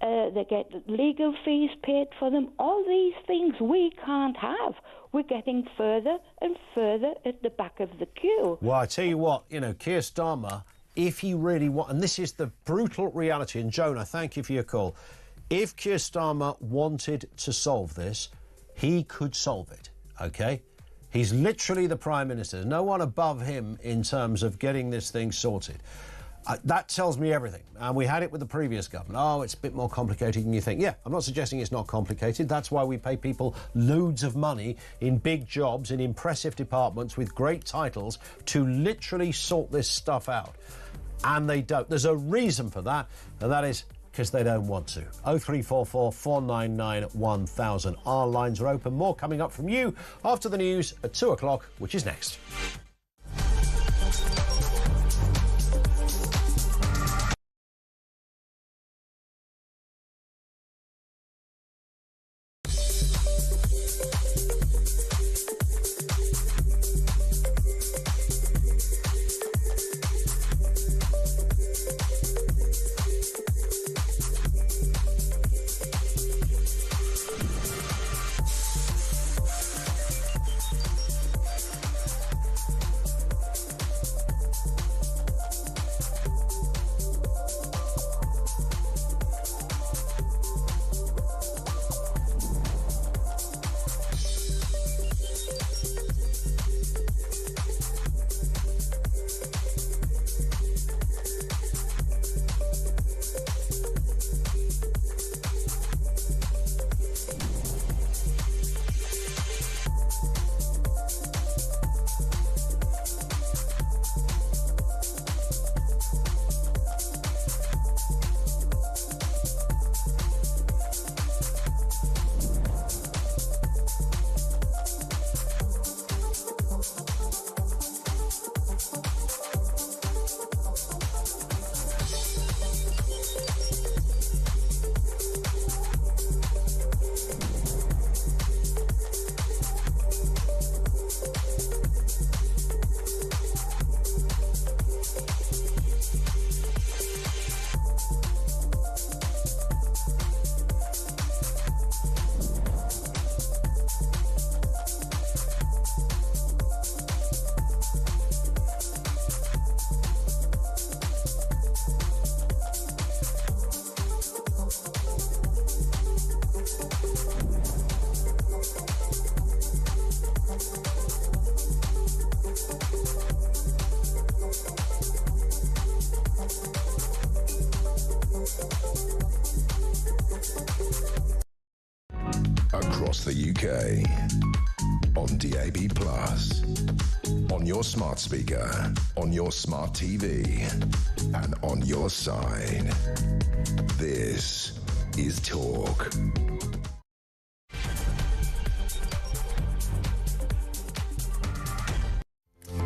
they get legal fees paid for them. All these things we can't have. We're getting further and further at the back of the queue. Well, I tell you what, you know, Keir Starmer, if he really want, and this is the brutal reality, and Joan, I thank you for your call. If Keir Starmer wanted to solve this, he could solve it, OK? He's literally the Prime Minister. There's no one above him in terms of getting this thing sorted. That tells me everything. And we had it with the previous government. Oh, it's a bit more complicated than you think. Yeah, I'm not suggesting it's not complicated. That's why we pay people loads of money in big jobs, in impressive departments with great titles to literally sort this stuff out. And they don't. There's a reason for that, and that is because they don't want to. 0344 499 1000. Our lines are open. More coming up from you after the news at 2 o'clock, which is next. Across the UK, on DAB+, on your smart speaker, on your smart TV, and on your side. This is Talk.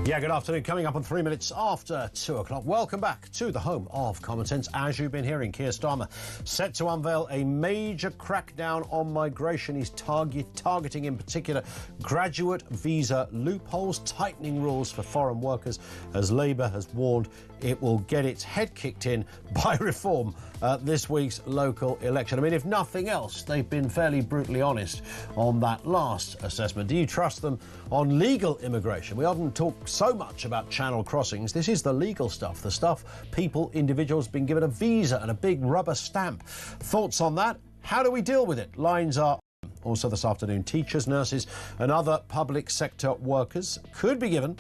Yeah, good afternoon. Coming up on 3 minutes after 2 o'clock. Welcome back to the home of common sense. As you've been hearing, Keir Starmer set to unveil a major crackdown on migration. He's targeting in particular graduate visa loopholes, tightening rules for foreign workers, as Labour has warned it will get its head kicked in by reform this week's local election. I mean, if nothing else, they've been fairly brutally honest on that last assessment. Do you trust them on legal immigration? We often talk so much about channel crossings. This is the legal stuff, the stuff people, individuals, been given a visa and a big rubber stamp. Thoughts on that? How do we deal with it? Lines are Also this afternoon, teachers, nurses and other public sector workers should be given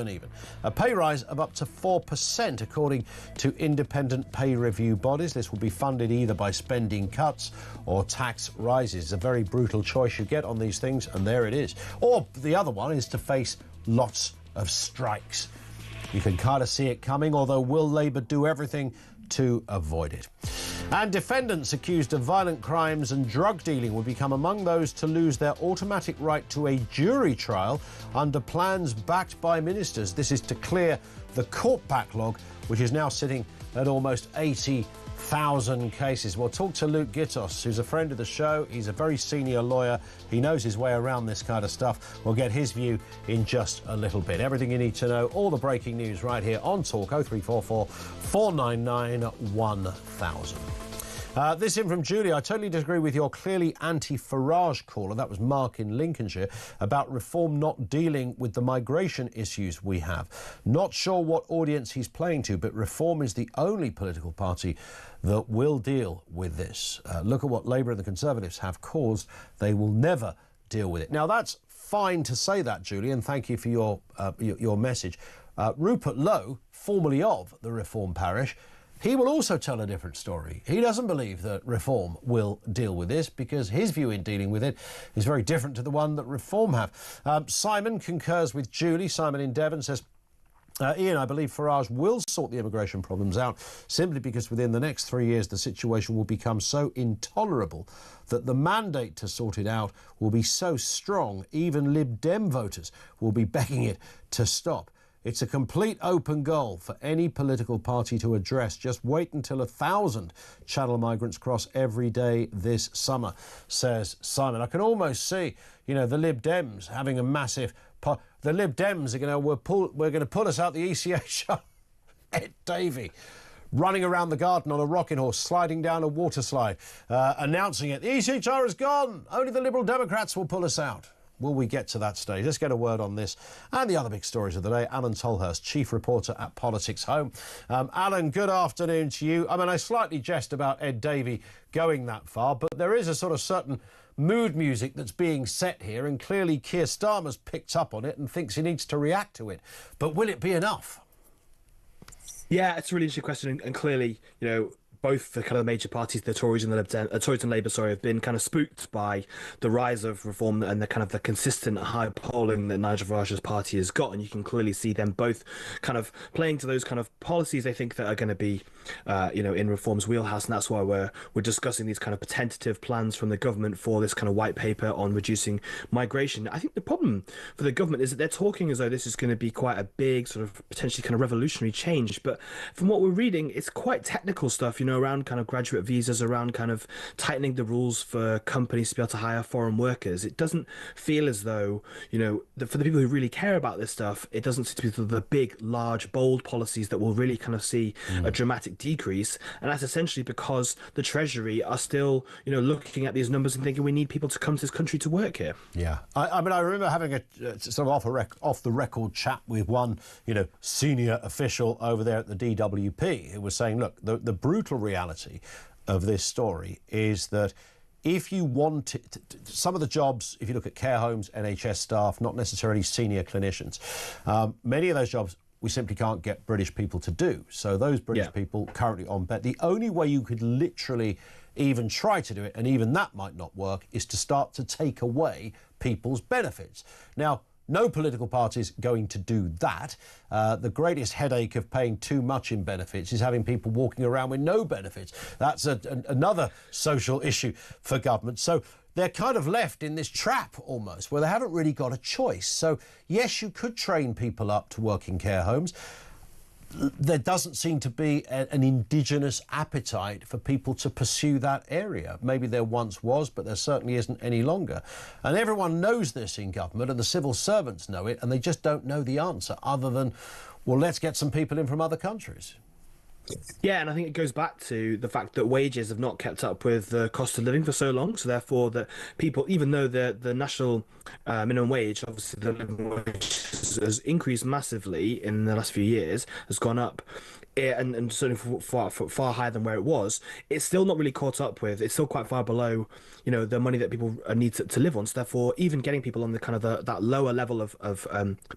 even, a pay rise of up to 4% according to independent pay review bodies. This will be funded either by spending cuts or tax rises. It's a very brutal choice you get on these things, and there it is. Or the other one is to face lots of strikes. You can kind of see it coming, although will Labour do everything to avoid it? And defendants accused of violent crimes and drug dealing will become among those to lose their automatic right to a jury trial under plans backed by ministers. This is to clear the court backlog, which is now sitting at almost 80,000 cases. We'll talk to Luke Gittos, who's a friend of the show. He's a very senior lawyer. He knows his way around this kind of stuff. We'll get his view in just a little bit. Everything you need to know, all the breaking news right here on Talk 0344 499 1000. This in from Julie. I totally disagree with your clearly anti-Farage caller, that was Mark in Lincolnshire, about Reform not dealing with the migration issues we have. Not sure what audience he's playing to, but Reform is the only political party that will deal with this. Look at what Labour and the Conservatives have caused. They will never deal with it. Now, that's fine to say that, Julie, and thank you for your message. Rupert Lowe, formerly of the Reform parish, he will also tell a different story. He doesn't believe that Reform will deal with this because his view in dealing with it is very different to the one that Reform have. Simon concurs with Julie. Simon in Devon says, Ian, I believe Farage will sort the immigration problems out simply because within the next 3 years the situation will become so intolerable that the mandate to sort it out will be so strong even Lib Dem voters will be begging it to stop. It's a complete open goal for any political party to address. Just wait until 1,000 channel migrants cross every day this summer, says Simon. I can almost see, the Lib Dems having a massive... The Lib Dems are we're going to pull us out the ECH. Ed Davey running around the garden on a rocking horse, sliding down a water slide, announcing it. The ECHR is gone. Only the Liberal Democrats will pull us out. Will we get to that stage? Let's get a word on this and the other big stories of the day. Alan Tolhurst, chief reporter at Politics Home. Alan, good afternoon to you. I mean, I slightly jest about Ed Davey going that far, but there is a sort of certain mood music that's being set here, and clearly Keir Starmer's picked up on it and thinks he needs to react to it. But will it be enough? Yeah, it's a really interesting question, and clearly, both the kind of major parties, the Tories and the Tories and Labour, have been kind of spooked by the rise of Reform and the kind of the consistent high polling that Nigel Farage's party has got, and you can clearly see them both kind of playing to those kind of policies they think that are going to be, in Reform's wheelhouse, and that's why we're discussing these kind of tentative plans from the government for this kind of white paper on reducing migration. I think the problem for the government is that they're talking as though this is going to be quite a big sort of potentially kind of revolutionary change, but from what we're reading, it's quite technical stuff, around kind of graduate visas, around kind of tightening the rules for companies to be able to hire foreign workers. It doesn't feel as though, for the people who really care about this stuff, it doesn't seem to be the big, large, bold policies that will really kind of see a dramatic decrease. And that's essentially because the Treasury are still, looking at these numbers and thinking we need people to come to this country to work here. Yeah. I mean, I remember having a sort of off-the-record chat with one, senior official over there at the DWP who was saying, look, the brutal reality of this story is that if you want some of the jobs, if you look at care homes, NHS staff, not necessarily senior clinicians, many of those jobs we simply can't get British people to do. So those British people currently on bet, the only way you could literally even try to do it, and even that might not work, is to start to take away people's benefits. Now, no political party is going to do that. The greatest headache of paying too much in benefits is having people walking around with no benefits. That's another social issue for government. So they're kind of left in this trap almost where they haven't really got a choice. So, yes, you could train people up to work in care homes. There doesn't seem to be an indigenous appetite for people to pursue that area. Maybe there once was, but there certainly isn't any longer. And everyone knows this in government, and the civil servants know it, and they just don't know the answer other than, well, let's get some people in from other countries. Yeah, and I think it goes back to the fact that wages have not kept up with the cost of living for so long. So therefore, that people, even though the national minimum wage, obviously the living wage has increased massively in the last few years, has gone up, and certainly far higher than where it was, it's still not really caught up with. It's still quite far below, the money that people need to live on. So therefore, even getting people on the kind of that lower level of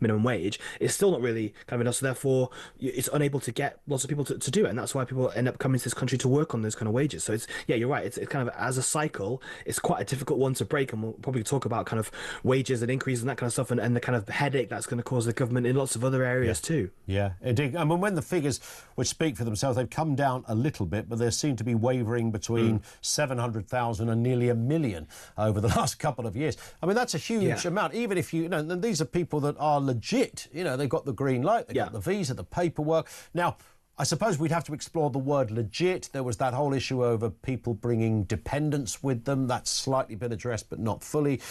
minimum wage is still not really kind of enough. So therefore, it's unable to get lots of people to do it, and that's why people end up coming to this country to work on those kind of wages. So you're right. It's kind of, as a cycle, it's quite a difficult one to break, and we'll probably talk about kind of wages and increases and that kind of stuff, and the kind of headache that's going to cause the government in lots of other areas too. Yeah, indeed. I mean, when the figures which speak for themselves, they've come down a little bit, but they seem to be wavering between 700,000 and nearly 1 million over the last couple of years. I mean, that's a huge amount. Even if and these are people that are legit. They've got the green light, they've got the visa, the paperwork. Now, I suppose we'd have to explore the word legit. There was that whole issue over people bringing dependents with them. That's slightly been addressed, but not fully.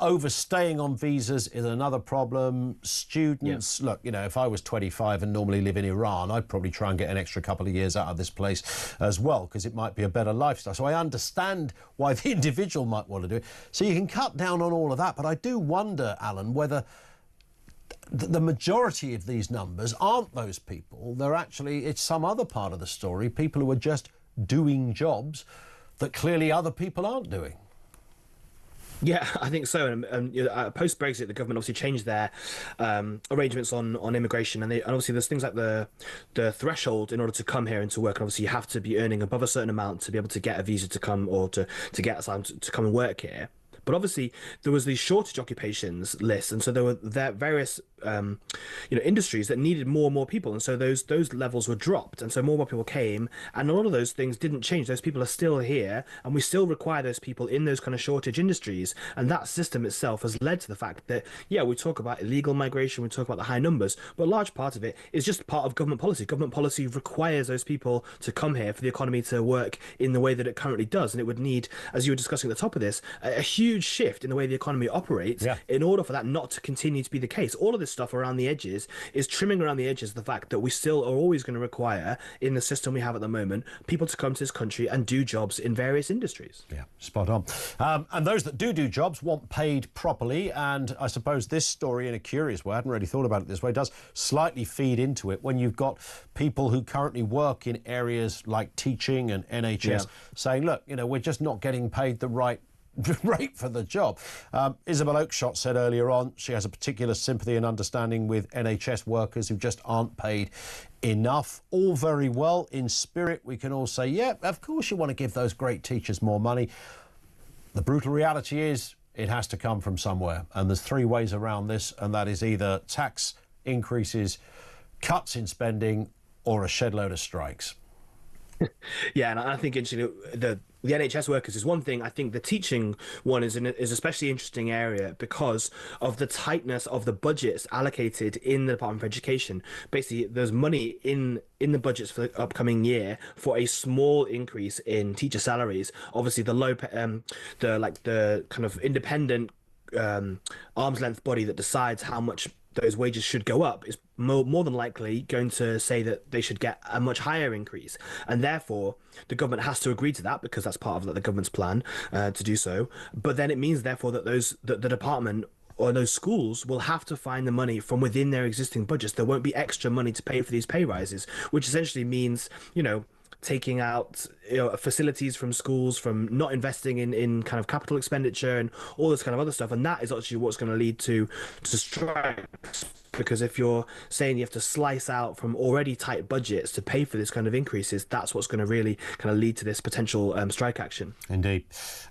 Overstaying on visas is another problem. Students, look, if I was 25 and normally live in Iran, I'd probably try and get an extra couple of years out of this place as well, because it might be a better lifestyle. So I understand why the individual might want to do it. So you can cut down on all of that. But I do wonder, Alan, whether the majority of these numbers aren't those people. They're actually, it's some other part of the story, people who are just doing jobs that clearly other people aren't doing. Yeah, I think so. And post-Brexit, the government obviously changed their arrangements on immigration, and obviously there's things like the threshold in order to come here and to work. And obviously you have to be earning above a certain amount to be able to get a visa to come, or to get asylum to come and work here. But obviously there was these shortage occupations list, and so there were various industries that needed more and more people, and so those levels were dropped, and so more and more people came, and a lot of those things didn't change. Those people are still here, and we still require those people in those kind of shortage industries, and that system itself has led to the fact that we talk about illegal migration, we talk about the high numbers, but a large part of it is just part of government policy. Government policy requires those people to come here for the economy to work in the way that it currently does, and it would need, as you were discussing at the top of this, a huge shift in the way the economy operates in order for that not to continue to be the case. All of this stuff around the edges is trimming around the edges the fact that we still are always going to require, in the system we have at the moment, people to come to this country and do jobs in various industries. Yeah, spot on. And those that do jobs want paid properly, and I suppose this story, in a curious way, I hadn't really thought about it this way, does slightly feed into it when you've got people who currently work in areas like teaching and NHS saying, look, we're just not getting paid the right rate for the job. Isabel Oakeshott said earlier on she has a particular sympathy and understanding with NHS workers who just aren't paid enough. All very well. In spirit, we can all say, yeah, of course you want to give those great teachers more money. The brutal reality is it has to come from somewhere, and there's three ways around this, and that is either tax increases, cuts in spending, or a shed load of strikes. Yeah, and I think interestingly, the NHS workers is one thing. I think the teaching one is especially interesting area because of the tightness of the budgets allocated in the Department of Education. Basically, there's money in the budgets for the upcoming year for a small increase in teacher salaries. Obviously, the kind of independent arm's length body that decides how much those wages should go up is more than likely going to say that they should get a much higher increase, and therefore the government has to agree to that because that's part of the government's plan to do so. But then it means therefore that the department or those schools will have to find the money from within their existing budgets. There won't be extra money to pay for these pay rises, which essentially means taking out facilities from schools, from not investing in kind of capital expenditure and all this kind of other stuff. And that is actually what's going to lead to strikes, because if you're saying you have to slice out from already tight budgets to pay for this kind of increases, that's what's going to really kind of lead to this potential strike action. Indeed.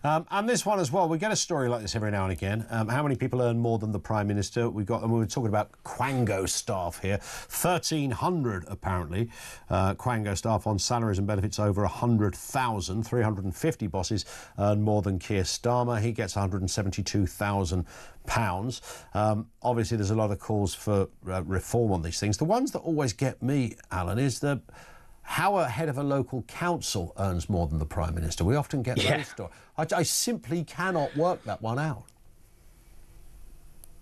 And this one as well, we get a story like this every now and again. How many people earn more than the Prime Minister? We were talking about Quangos staff here. 1,300 apparently. Quangos staff on salaries and benefits over 100,000. 350 bosses earn more than Keir Starmer. He gets £172,000. Obviously there's a lot of calls for reform on these things. The ones that always get me, Alan, is how a head of a local council earns more than the Prime Minister. We often get those stories. I simply cannot work that one out.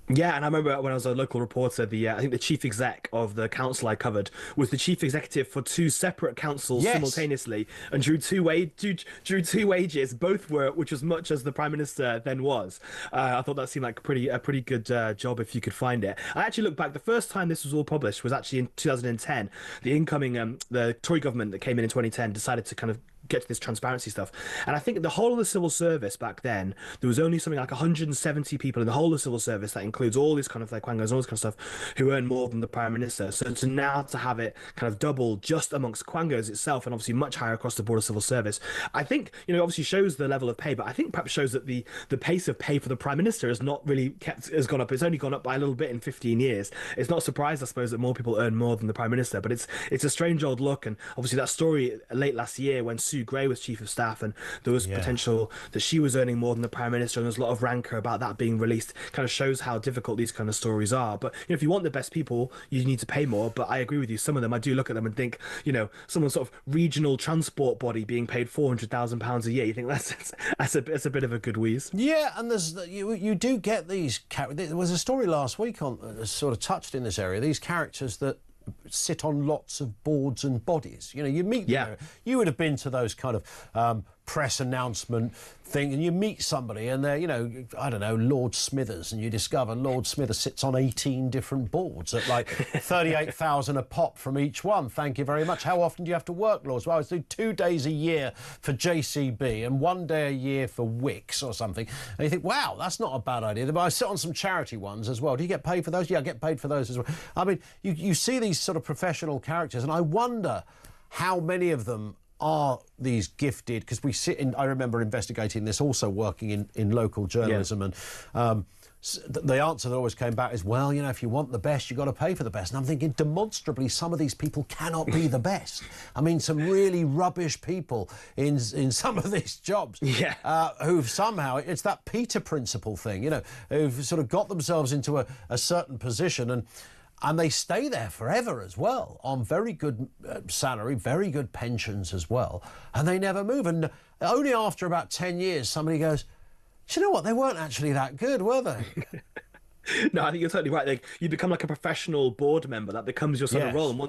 Yeah, and I remember when I was a local reporter, I think the chief exec of the council I covered was the chief executive for two separate councils simultaneously, and drew two wages. Both were which was much as the prime minister then was. I thought that seemed like a pretty good job if you could find it. I actually looked back. The first time this was all published was actually in 2010. The incoming the Tory government that came in 2010 decided to kind of get to this transparency stuff. And I think the whole of the civil service back then, there was only something like 170 people in the whole of the civil service, that includes all these kind of like Quangos and all this kind of stuff, who earn more than the prime minister. So to have it kind of double just amongst Quangos itself, and obviously much higher across the board of civil service, I think, obviously shows the level of pay, but I think perhaps shows that the pace of pay for the prime minister has not really has gone up. It's only gone up by a little bit in 15 years. It's not surprised, I suppose, that more people earn more than the prime minister, but it's a strange old look. And obviously that story late last year when Sue Gray was chief of staff, and there was potential that she was earning more than the prime minister, and there's a lot of rancor about that being released, kind of shows how difficult these kind of stories are. But if you want the best people, you need to pay more. But I agree with you, some of them, I do look at them and think, someone's sort of regional transport body being paid £400,000 a year, you think that's a bit of a good wheeze. Yeah, and you do get these characters. There was a story last week on sort of touched in this area, these characters that sit on lots of boards and bodies. You meet you would have been to those kind of press announcement thing, and you meet somebody and they're, I don't know, Lord Smithers, and you discover Lord Smithers sits on 18 different boards at like 38,000 a pop from each one. Thank you very much. How often do you have to work, Lords? Well, I do 2 days a year for JCB and 1 day a year for Wix or something. And you think, wow, that's not a bad idea. But I sit on some charity ones as well. Do you get paid for those? Yeah, I get paid for those as well. I mean, you see these sort of professional characters, and I wonder how many of them are these gifted, because we sit in, I remember investigating this, also working in local journalism, and the answer that always came back is, well, if you want the best, you've got to pay for the best. And I'm thinking, demonstrably, some of these people cannot be the best. I mean, some really rubbish people in some of these jobs, who've somehow, it's that Peter principle thing, who've sort of got themselves into a certain position, and they stay there forever as well, on very good salary, very good pensions as well, and they never move. And only after about 10 years, somebody goes, do you know what, they weren't actually that good, were they? No, I think you're totally right. Like, you become like a professional board member. That becomes your sort of role. And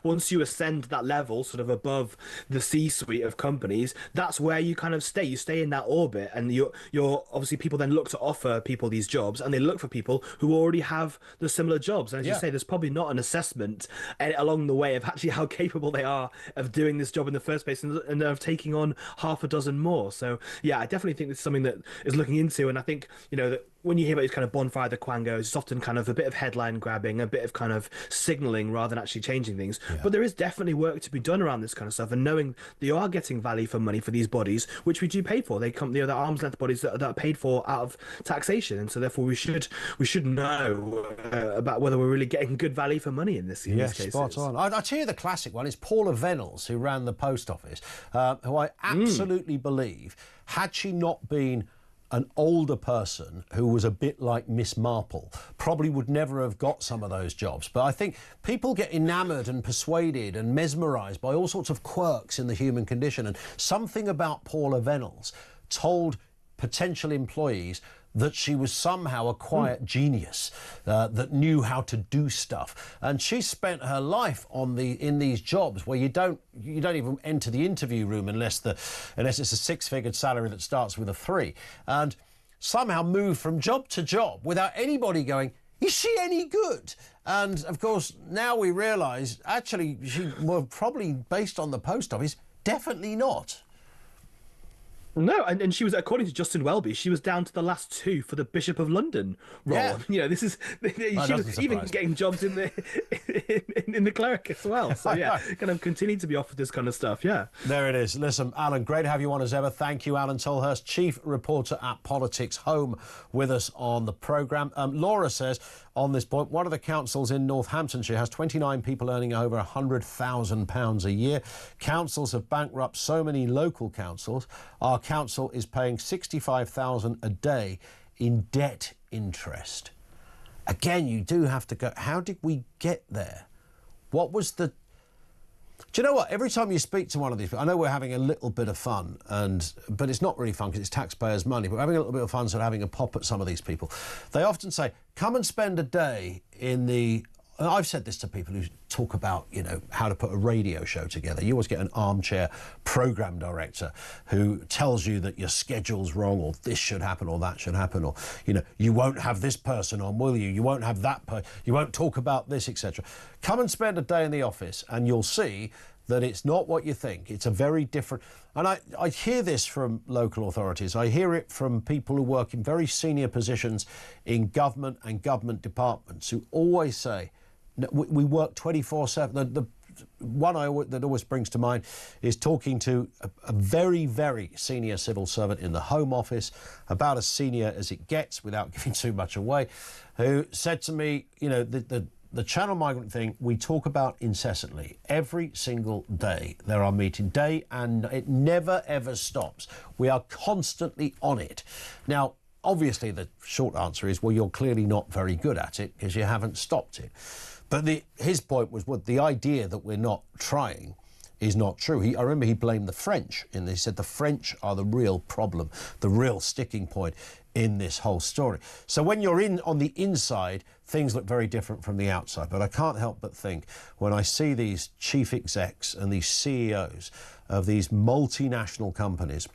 once you ascend that level, sort of above the C-suite of companies, that's where you kind of stay. You stay in that orbit, and you're obviously, people then look to offer people these jobs, and they look for people who already have the similar jobs. And as you say, there's probably not an assessment along the way of actually how capable they are of doing this job in the first place, and of taking on half a dozen more. So yeah, I definitely think this is something that is looking into. And I think that when you hear about these kind of bonfire the Quangos, it's often kind of a bit of headline grabbing, a bit of kind of signalling rather than actually changing things. But there is definitely work to be done around this kind of stuff, and knowing that you are getting value for money for these bodies, which we do pay for. They come, they're arm's length bodies that are paid for out of taxation, and so therefore we should know about whether we're really getting good value for money in these cases. Spot on. I'll tell you the classic one is Paula Venables, who ran the post office, who I absolutely believe, had she not been an older person who was a bit like Miss Marple, probably would never have got some of those jobs. But I think people get enamoured and persuaded and mesmerised by all sorts of quirks in the human condition. And something about Paula Venables told potential employees that she was somehow a quiet genius that knew how to do stuff, and she spent her life in these jobs where you don't even enter the interview room unless it's a 6-figure salary that starts with a 3, and somehow moved from job to job without anybody going, is she any good? And of course now we realise actually she was probably, based on the post office, definitely not. No, and she was, according to Justin Welby, she was down to the last 2 for the Bishop of London role. Yeah. This is she was even getting jobs in the cleric as well. So kind of continue to be offered this kind of stuff. Yeah, there it is. Listen, Alan, great to have you on as ever. Thank you, Alan Tolhurst, chief reporter at Politics Home, with us on the programme. Laura says on this point, one of the councils in Northamptonshire has 29 people earning over £100,000 a year. Councils have bankrupted so many local councils. Our council is paying £65,000 a day in debt interest. Again, you do have to go, how did we get there? What was the Do you know what? Every time you speak to one of these people, I know we're having a little bit of fun, but it's not really fun because it's taxpayers' money, but we're having a little bit of fun sort of having a pop at some of these people. They often say, come and spend a day in the... I've said this to people who talk about, you know, how to put a radio show together. You always get an armchair programme director who tells you that your schedule's wrong, or this should happen, or that should happen, or, you know, you won't have this person on, will you? You won't have that person, you won't talk about this, etc. Come and spend a day in the office and you'll see that it's not what you think. It's a very different... And I hear this from local authorities. I hear it from people who work in very senior positions in government and government departments who always say, we work 24/7. The one that always springs to mind is talking to a very, very senior civil servant in the Home Office, about as senior as it gets without giving too much away, who said to me, you know, the channel migrant thing we talk about incessantly. Every single day there are meetings, day and it never ever stops. We are constantly on it. Now, obviously the short answer is, well, you're clearly not very good at it because you haven't stopped it. But his point was, well, the idea that we're not trying is not true. I remember he blamed the French, and he said the French are the real problem, the real sticking point in this whole story. So when you're on the inside, things look very different from the outside. But I can't help but think, when I see these chief execs and these CEOs of these multinational companies,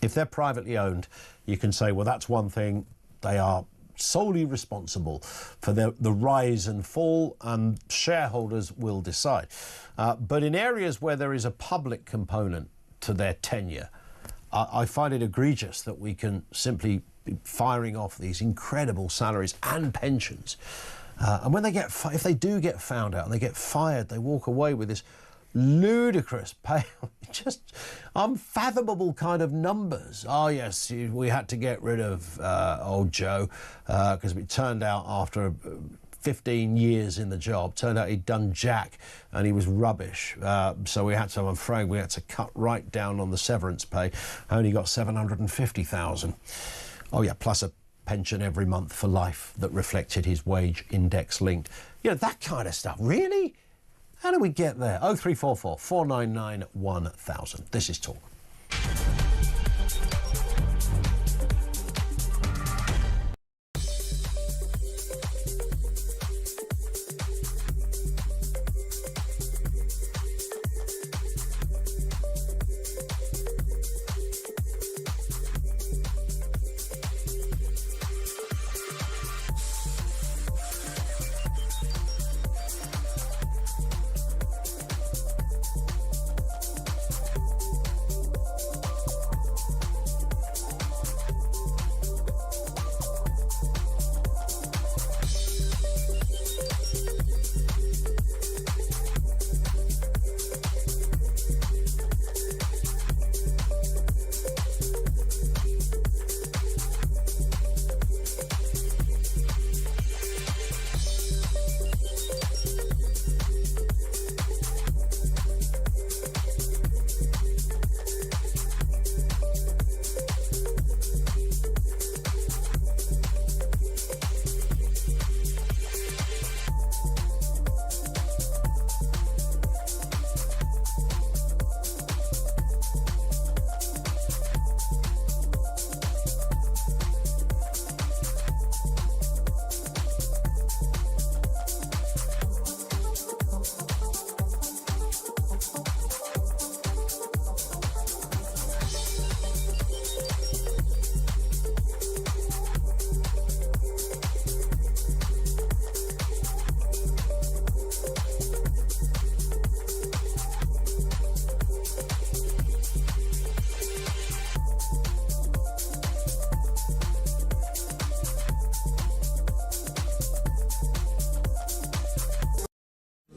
if they're privately owned, you can say, well, that's one thing. They are solely responsible for the rise and fall, and shareholders will decide. But in areas where there is a public component to their tenure, I find it egregious that we can simply be firing off these incredible salaries and pensions. And when if they do get found out and they get fired, they walk away with this ludicrous pay, just unfathomable kind of numbers. Oh yes, we had to get rid of old Joe because it turned out after 15 years in the job, turned out he'd done jack and he was rubbish. So I'm afraid we had to cut right down on the severance pay. Only got 750,000. Oh yeah, plus a pension every month for life that reflected his wage index linked. You know, that kind of stuff. Really? How do we get there? 0344 499 1000. This is Talk.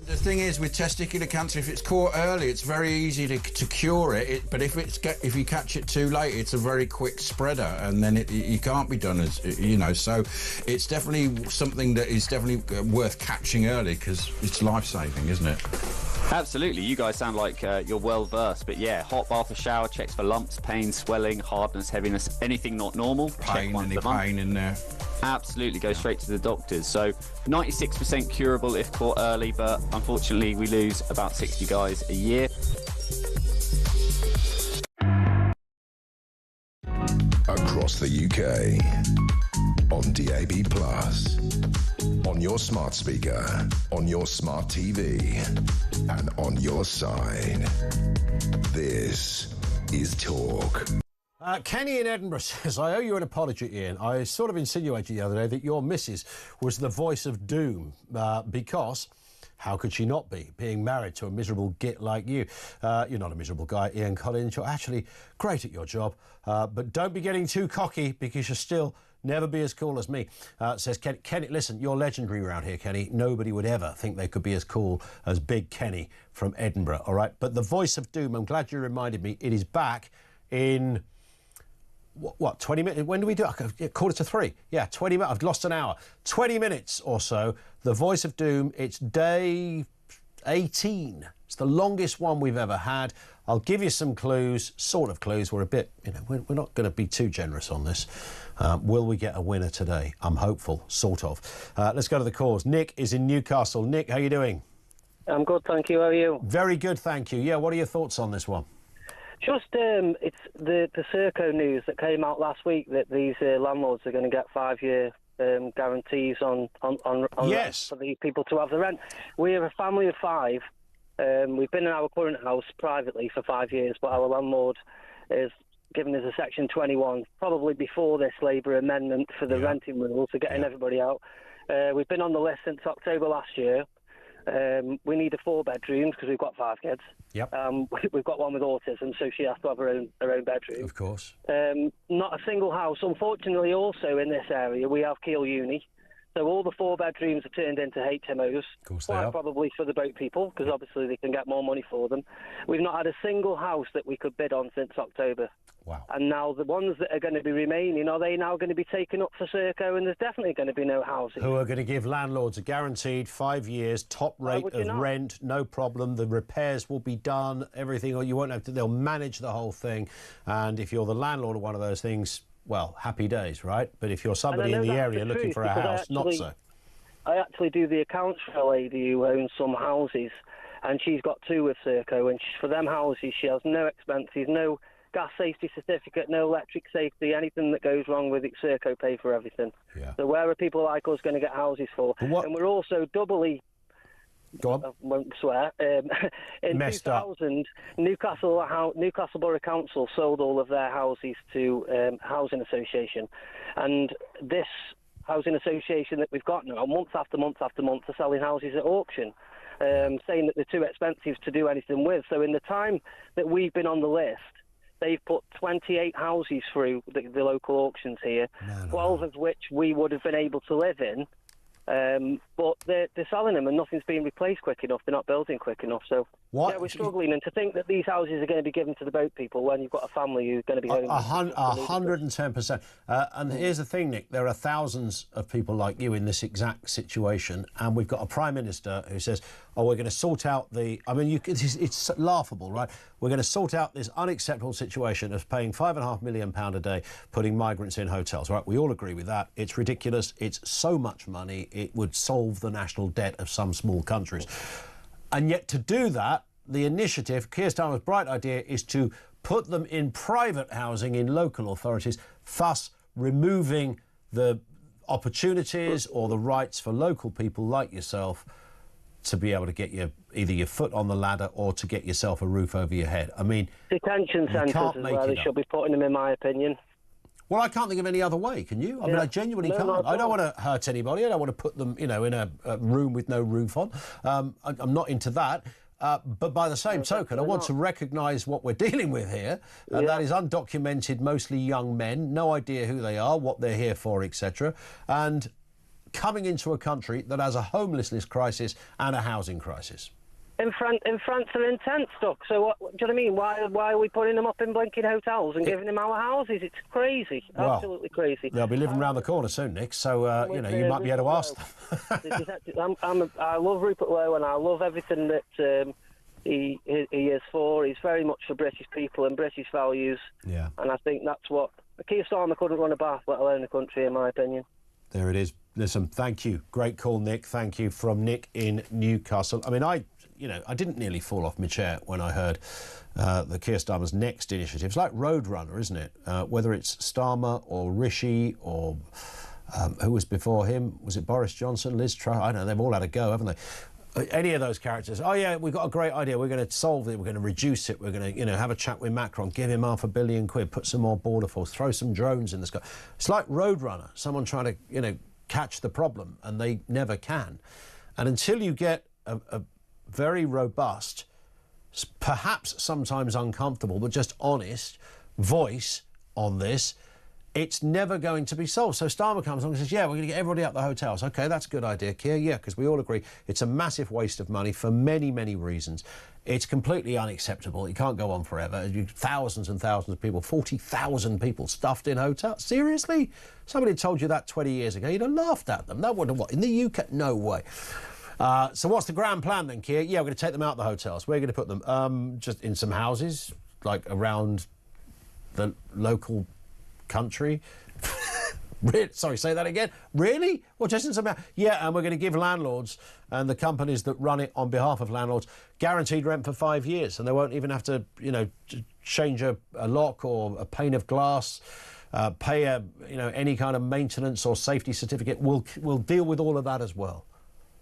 The thing is, with testicular cancer, if it's caught early, it's very easy to cure it. But if you catch it too late, it's a very quick spreader, and then you can't be done as you know. So it's definitely something that is definitely worth catching early because it's life-saving, isn't it? Absolutely. You guys sound like you're well versed, but yeah, hot bath or shower checks for lumps, pain, swelling, hardness, heaviness, anything not normal. Pain, any pain in there. absolutely go straight to the doctors. So 96% curable if caught early, but unfortunately we lose about 60 guys a year. Across the UK, on DAB+, on your smart speaker, on your smart TV, and on your side. This is Talk. Kenny in Edinburgh says, I owe you an apology, Ian. I sort of insinuated the other day that your missus was the voice of doom because how could she not be, being married to a miserable git like you? You're not a miserable guy, Ian Collins. You're actually great at your job, but don't be getting too cocky because you'll still never be as cool as me. Says Kenny, listen, you're legendary around here, Kenny. Nobody would ever think they could be as cool as Big Kenny from Edinburgh, all right? But the voice of doom, I'm glad you reminded me, it is back in... What, 20 minutes? When do we do it? 2:45. Yeah, 20 minutes. I've lost an hour. 20 minutes or so. The Voice of Doom. It's day 18. It's the longest one we've ever had. I'll give you some clues, sort of clues. We're a bit, we're not going to be too generous on this. Will we get a winner today? I'm hopeful, sort of. Let's go to the calls. Nick is in Newcastle. Nick, how are you doing? I'm good, thank you. How are you? Very good, thank you. Yeah, what are your thoughts on this one? Just it's the Serco news that came out last week that these landlords are going to get 5-year guarantees on rent for the people to have the rent. We're a family of 5. We've been in our current house privately for 5 years, but our landlord is giving us a Section 21, probably before this Labour amendment for the renting rules, to getting everybody out. We've been on the list since October last year. We need a 4-bedroom because we've got 5 kids. Yep. We've got one with autism, so she has to have her own bedroom. Of course. Not a single house. Unfortunately, also in this area, we have Keele Uni. So all the 4 bedrooms are turned into HMOs. Of course quite probably for the boat people, because obviously they can get more money for them. We've not had a single house that we could bid on since October. Wow. And now the ones that are going to be remaining, are they now going to be taken up for Serco? And there's definitely going to be no housing. Who are going to give landlords a guaranteed 5 years, top rate of rent, no problem. The repairs will be done, everything, or you won't have to, they'll manage the whole thing. And if you're the landlord of one of those things, well, happy days, right? But if you're somebody in the area looking for a house, not so. I actually do the accounts for a lady who owns some houses, and she's got 2 with Serco, and for them houses she has no expenses, no gas safety certificate, no electric safety, anything that goes wrong with it, Serco pay for everything. Yeah. So where are people like us going to get houses for? And we're also doubly... Go on. I won't swear. In 2000, Newcastle Borough Council sold all of their houses to Housing Association. And this Housing Association that we've got now, month after month after month, are selling houses at auction, saying that they're too expensive to do anything with. So in the time that we've been on the list, they've put 28 houses through the local auctions here, 12 of which we would have been able to live in. But they're selling them and nothing's being replaced quick enough. They're not building quick enough. So yeah, we're struggling. And to think that these houses are going to be given to the boat people when you've got a family who's going to be home. 110%. And here's the thing, Nick. There are thousands of people like you in this exact situation. And we've got a Prime Minister who says, oh, we're going to sort out the... I mean, it's laughable, right? We're going to sort out this unacceptable situation of paying £5.5 million a day, putting migrants in hotels, right? We all agree with that. It's ridiculous. It's so much money. It would solve the national debt of some small countries. And yet to do that, the initiative, Keir Starmer's bright idea, is to put them in private housing in local authorities, thus removing the opportunities or the rights for local people like yourself to be able to get either your foot on the ladder or to get yourself a roof over your head. I mean, detention centres is where they should be putting them, in my opinion. Well, I can't think of any other way, can you? I mean, I genuinely can't. I don't want to hurt anybody. I don't want to put them, in a room with no roof on. I'm not into that. But by the same token, I want to recognise what we're dealing with here. That is undocumented, mostly young men, no idea who they are, what they're here for, etc. And coming into a country that has a homelessness crisis and a housing crisis. In France, they're in tent stuck. So do you know what I mean? Why are we putting them up in blinking hotels and giving them our houses? It's crazy, absolutely crazy. They'll be living round the corner soon, Nick. So you might be able to ask them. I love Rupert Lowe and I love everything that he is for. He's very much for British people and British values. Yeah. And I think that's what Keir Starmer couldn't run a bath, let alone a country, in my opinion. There it is. Listen, thank you. Great call, Nick. Thank you from Nick in Newcastle. I mean, I didn't nearly fall off my chair when I heard the Keir Starmer's next initiative. It's like Roadrunner, isn't it? Whether it's Starmer or Rishi or who was before him? Was it Boris Johnson, Liz Truss? I don't know. They've all had a go, haven't they? Any of those characters. Oh, yeah, we've got a great idea. We're going to solve it. We're going to reduce it. We're going to, have a chat with Macron, give him £500 million, put some more border force, throw some drones in the sky. It's like Roadrunner, someone trying to, catch the problem, and they never can. And until you get a very robust, perhaps sometimes uncomfortable, but just honest voice on this, it's never going to be solved. So Starmer comes along and says, yeah, we're going to get everybody out the hotels. OK, that's a good idea, Keir. Yeah, because we all agree it's a massive waste of money for many, many reasons. It's completely unacceptable. It can't go on forever. Thousands and thousands of people, 40,000 people stuffed in hotels. Seriously? Somebody told you that 20 years ago. You'd have laughed at them. No wonder what. In the UK? No way. So what's the grand plan then, Keir? Yeah, we're going to take them out of the hotels. Where are you going to put them? Just in some houses, like around the local country. Sorry, say that again. Really? Well, just in some... Yeah, and we're going to give landlords and the companies that run it on behalf of landlords guaranteed rent for 5 years, and they won't even have to, change a lock or a pane of glass, pay any kind of maintenance or safety certificate. We'll deal with all of that as well.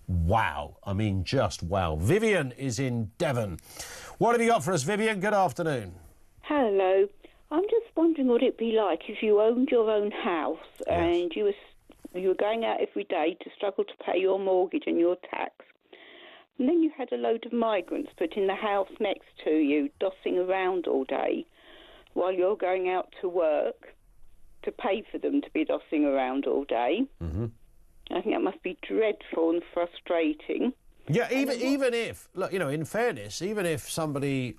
Wow. I mean, just wow. Vivian is in Devon. What have you got for us, Vivian? Good afternoon. Hello. I'm just wondering what it'd be like if you owned your own house and you were going out every day to struggle to pay your mortgage and your tax. And then you had a load of migrants put in the house next to you, dossing around all day while you're going out to work to pay for them to be dossing around all day. Mm-hmm. I think that must be dreadful and frustrating. Yeah, even if, look, in fairness, even if somebody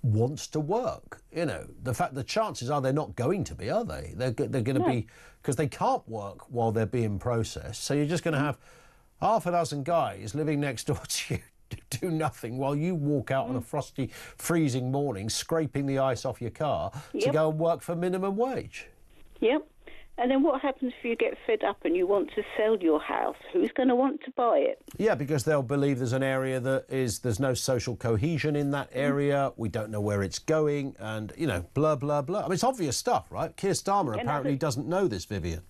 wants to work, the chances are they're not going to be, are they? They're going to be, because they can't work while they're being processed. So you're just going to have half a dozen guys living next door to you do nothing while you walk out on a frosty, freezing morning, scraping the ice off your car to go and work for minimum wage. Yep. And then what happens if you get fed up and you want to sell your house? Who's going to want to buy it? Yeah, because they'll believe there's an area there's no social cohesion in that area. We don't know where it's going and, blah, blah, blah. I mean, it's obvious stuff, right? Keir Starmer apparently doesn't know this, Vivian.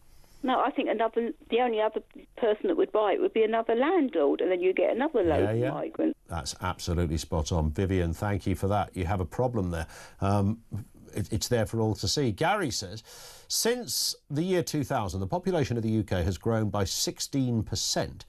No, I think the only other person that would buy it would be another landlord, and then you get another load of migrants. That's absolutely spot on. Vivian, thank you for that. You have a problem there. It's there for all to see. Gary says, since the year 2000, the population of the UK has grown by 16%,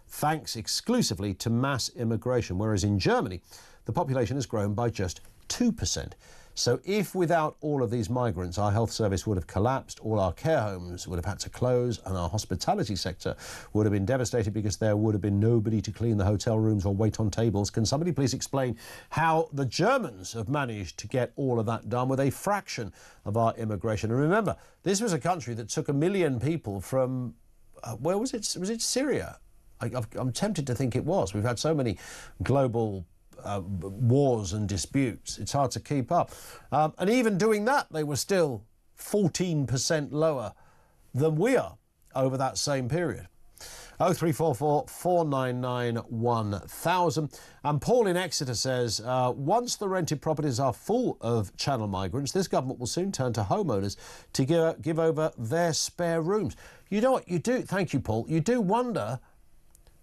thanks exclusively to mass immigration, whereas in Germany, the population has grown by just 2%. So if without all of these migrants, our health service would have collapsed, all our care homes would have had to close, and our hospitality sector would have been devastated because there would have been nobody to clean the hotel rooms or wait on tables. Can somebody please explain how the Germans have managed to get all of that done with a fraction of our immigration? And remember, this was a country that took 1 million people from, where was it? Was it Syria? I'm tempted to think it was. We've had so many global wars and disputes, it's hard to keep up. And even doing that, they were still 14% lower than we are over that same period. 0344 499 1000. And Paul in Exeter says, once the rented properties are full of channel migrants, this government will soon turn to homeowners to give over their spare rooms. You know what you do? Thank you, Paul. You do wonder,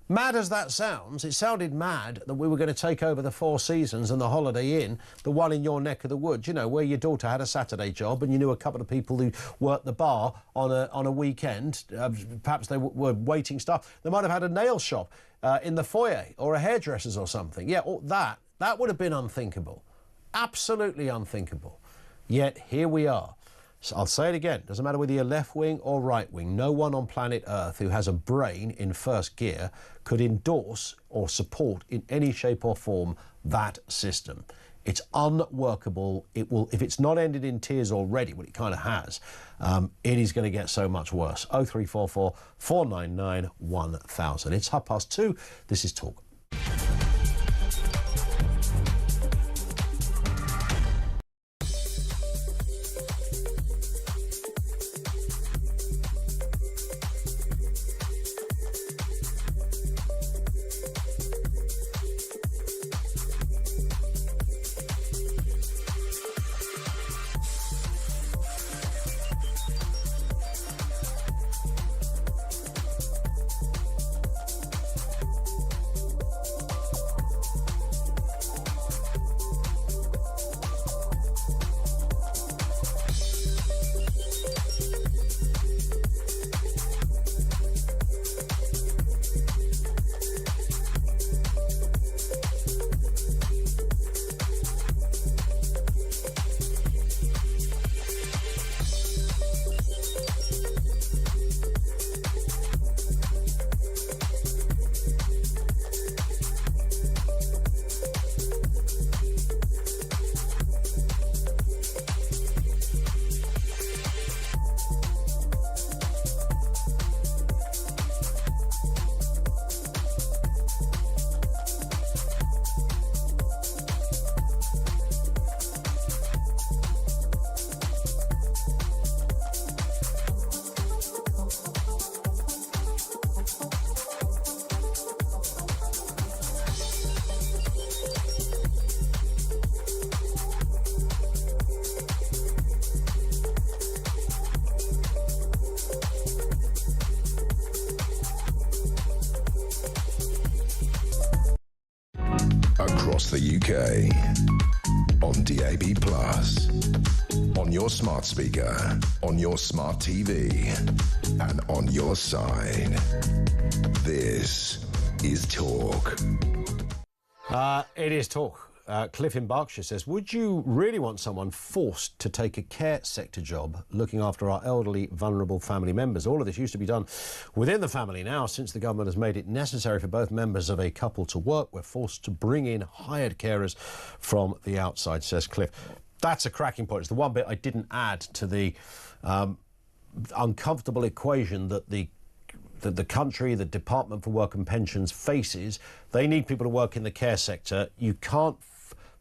mad as that sounds, it sounded mad that we were going to take over the Four Seasons and the Holiday Inn, the one in your neck of the woods, where your daughter had a Saturday job and you knew a couple of people who worked the bar on a weekend. Perhaps they were waiting staff. They might have had a nail shop in the foyer or a hairdresser's or something. Yeah, that would have been unthinkable. Absolutely unthinkable. Yet here we are. So I'll say it again, doesn't matter whether you're left wing or right wing, no one on planet Earth who has a brain in first gear could endorse or support in any shape or form that system. It's unworkable. It will, if it's not ended in tears already, what it kind of has, it is going to get so much worse. 0344 499 1000. It's 2:30. This is Talk. across the UK. On DAB+, on your smart speaker, on your smart TV, and on your side. This is Talk. It is Talk. Cliff in Berkshire says, would you really want someone forced to take a care sector job looking after our elderly, vulnerable family members? All of this used to be done within the family. Now, since the government has made it necessary for both members of a couple to work, we're forced to bring in hired carers from the outside, says Cliff. That's a cracking point. It's the one bit I didn't add to the uncomfortable equation that the country, the Department for Work and Pensions faces. They need people to work in the care sector. You can't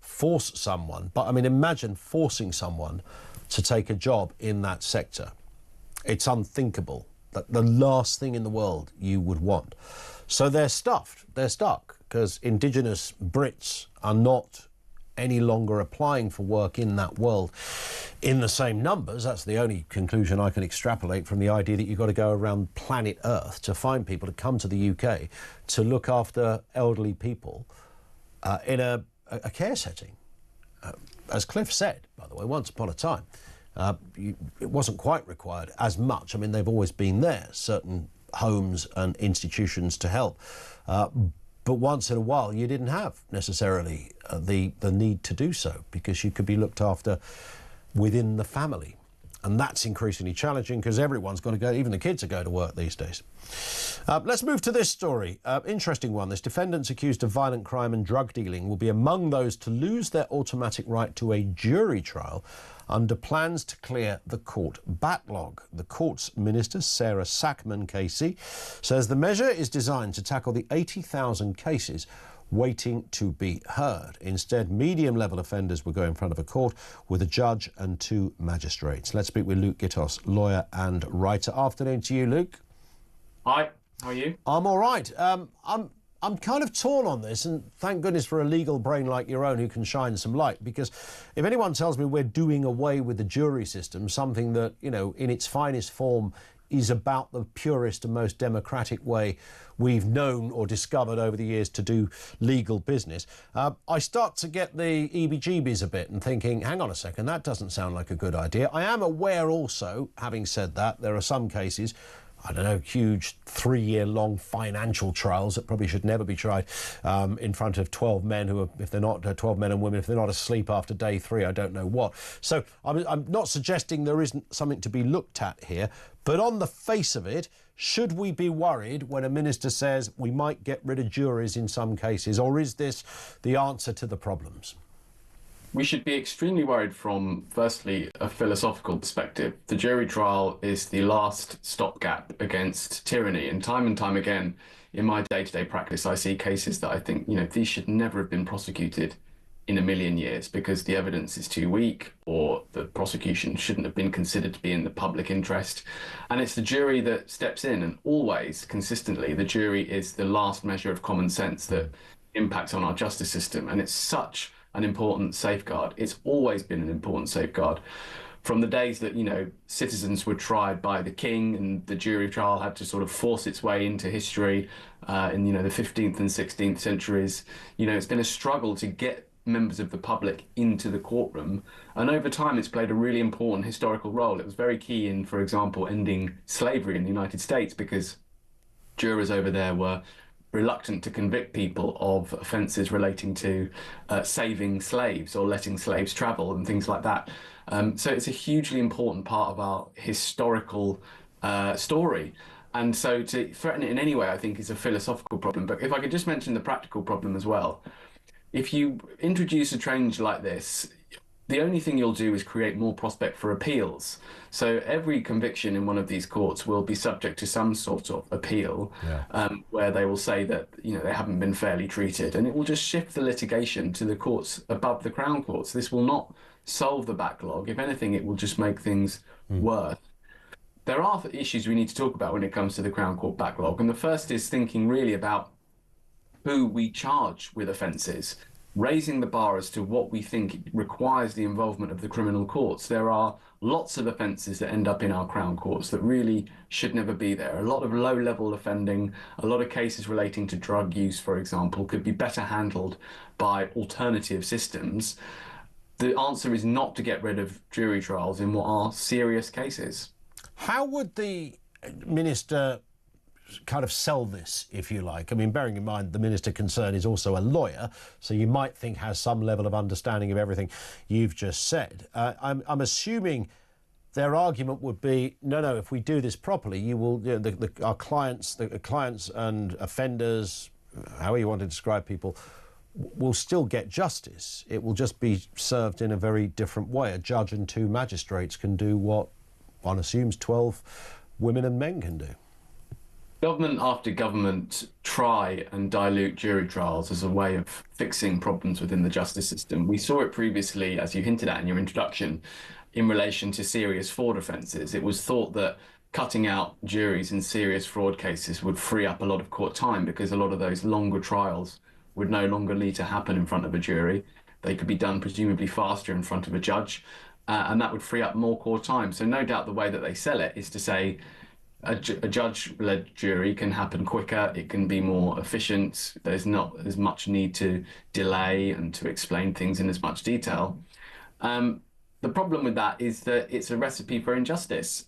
force someone, but I mean, imagine forcing someone to take a job in that sector. It's unthinkable. That the last thing in the world you would want. So they're stuffed. They're stuck because Indigenous Brits are not any longer applying for work in that world in the same numbers. That's the only conclusion I can extrapolate from the idea that you've got to go around planet Earth to find people to come to the UK to look after elderly people in a care setting. As Cliff said, by the way, once upon a time, it wasn't quite required as much. I mean, they've always been there, certain homes and institutions to help. But once in a while, you didn't have necessarily the need to do so because you could be looked after within the family. And that's increasingly challenging because everyone's got to go, even the kids are going to work these days. Let's move to this story. Interesting one. This defendants accused of violent crime and drug dealing will be among those to lose their automatic right to a jury trial under plans to clear the court backlog. The court's minister, Sarah Sackman-Casey, says the measure is designed to tackle the 80,000 cases waiting to be heard. Instead, medium-level offenders will go in front of a court with a judge and 2 magistrates. Let's speak with Luke Gittos, lawyer and writer. Afternoon to you, Luke. Hi, how are you? I'm all right. I'm kind of torn on this, and thank goodness for a legal brain like your own who can shine some light, because if anyone tells me we're doing away with the jury system, something that, you know, in its finest form is about the purest and most democratic way we've known or discovered over the years to do legal business, I start to get the EBGBs a bit and thinking, hang on a second, that doesn't sound like a good idea. I am aware also, having said that, there are some cases, I don't know, huge 3-year-long financial trials that probably should never be tried in front of 12 men who are, if they're not 12 men and women, if they're not asleep after day 3, I don't know what. So I'm not suggesting there isn't something to be looked at here, but on the face of it, should we be worried when a minister says we might get rid of juries in some cases, or is this the answer to the problems? We should be extremely worried from, firstly, a philosophical perspective. The jury trial is the last stopgap against tyranny. And time again, in my day-to-day practice, I see cases that I think, you know, these should never have been prosecuted in a million years because the evidence is too weak or the prosecution shouldn't have been considered to be in the public interest. And it's the jury that steps in, and always, consistently, the jury is the last measure of common sense that impacts on our justice system. And it's such an important safeguard. It's always been an important safeguard. From the days that, you know, citizens were tried by the king and the jury trial had to sort of force its way into history in, you know, the 15th and 16th centuries, you know, it's been a struggle to get members of the public into the courtroom. And over time, it's played a really important historical role. It was very key in, for example, ending slavery in the United States because jurors over there were reluctant to convict people of offences relating to saving slaves or letting slaves travel and things like that. So it's a hugely important part of our historical story. And so to threaten it in any way, I think, is a philosophical problem. But if I could just mention the practical problem as well. If you introduce a change like this, the only thing you'll do is create more prospect for appeals. So every conviction in one of these courts will be subject to some sort of appeal, where they will say that, you know, they haven't been fairly treated, and it will just shift the litigation to the courts above the Crown Courts. This will not solve the backlog. If anything, it will just make things worse. There are issues we need to talk about when it comes to the Crown Court backlog, and the first is thinking really about who we charge with offences. raising the bar as to what we think requires the involvement of the criminal courts. There are lots of offences that end up in our Crown courts that really should never be there. A lot of low-level offending, a lot of cases relating to drug use, for example, could be better handled by alternative systems. The answer is not to get rid of jury trials in what are serious cases. How would the minister kind of sell this, if you like? I mean, bearing in mind the minister concerned is also a lawyer, so you might think has some level of understanding of everything you've just said. I'm assuming their argument would be, no, if we do this properly, you will, our clients, the clients and offenders, however you want to describe people, will still get justice. It will just be served in a very different way. A judge and 2 magistrates can do what one assumes 12 women and men can do. Government after government try and dilute jury trials as a way of fixing problems within the justice system. We saw it previously, as you hinted at in your introduction, in relation to serious fraud offences. It was thought that cutting out juries in serious fraud cases would free up a lot of court time, because a lot of those longer trials would no longer need to happen in front of a jury. They could be done presumably faster in front of a judge, and that would free up more court time. So no doubt the way that they sell it is to say, a judge-led jury can happen quicker, it can be more efficient, there's not as much need to delay and to explain things in as much detail. The problem with that is that it's a recipe for injustice.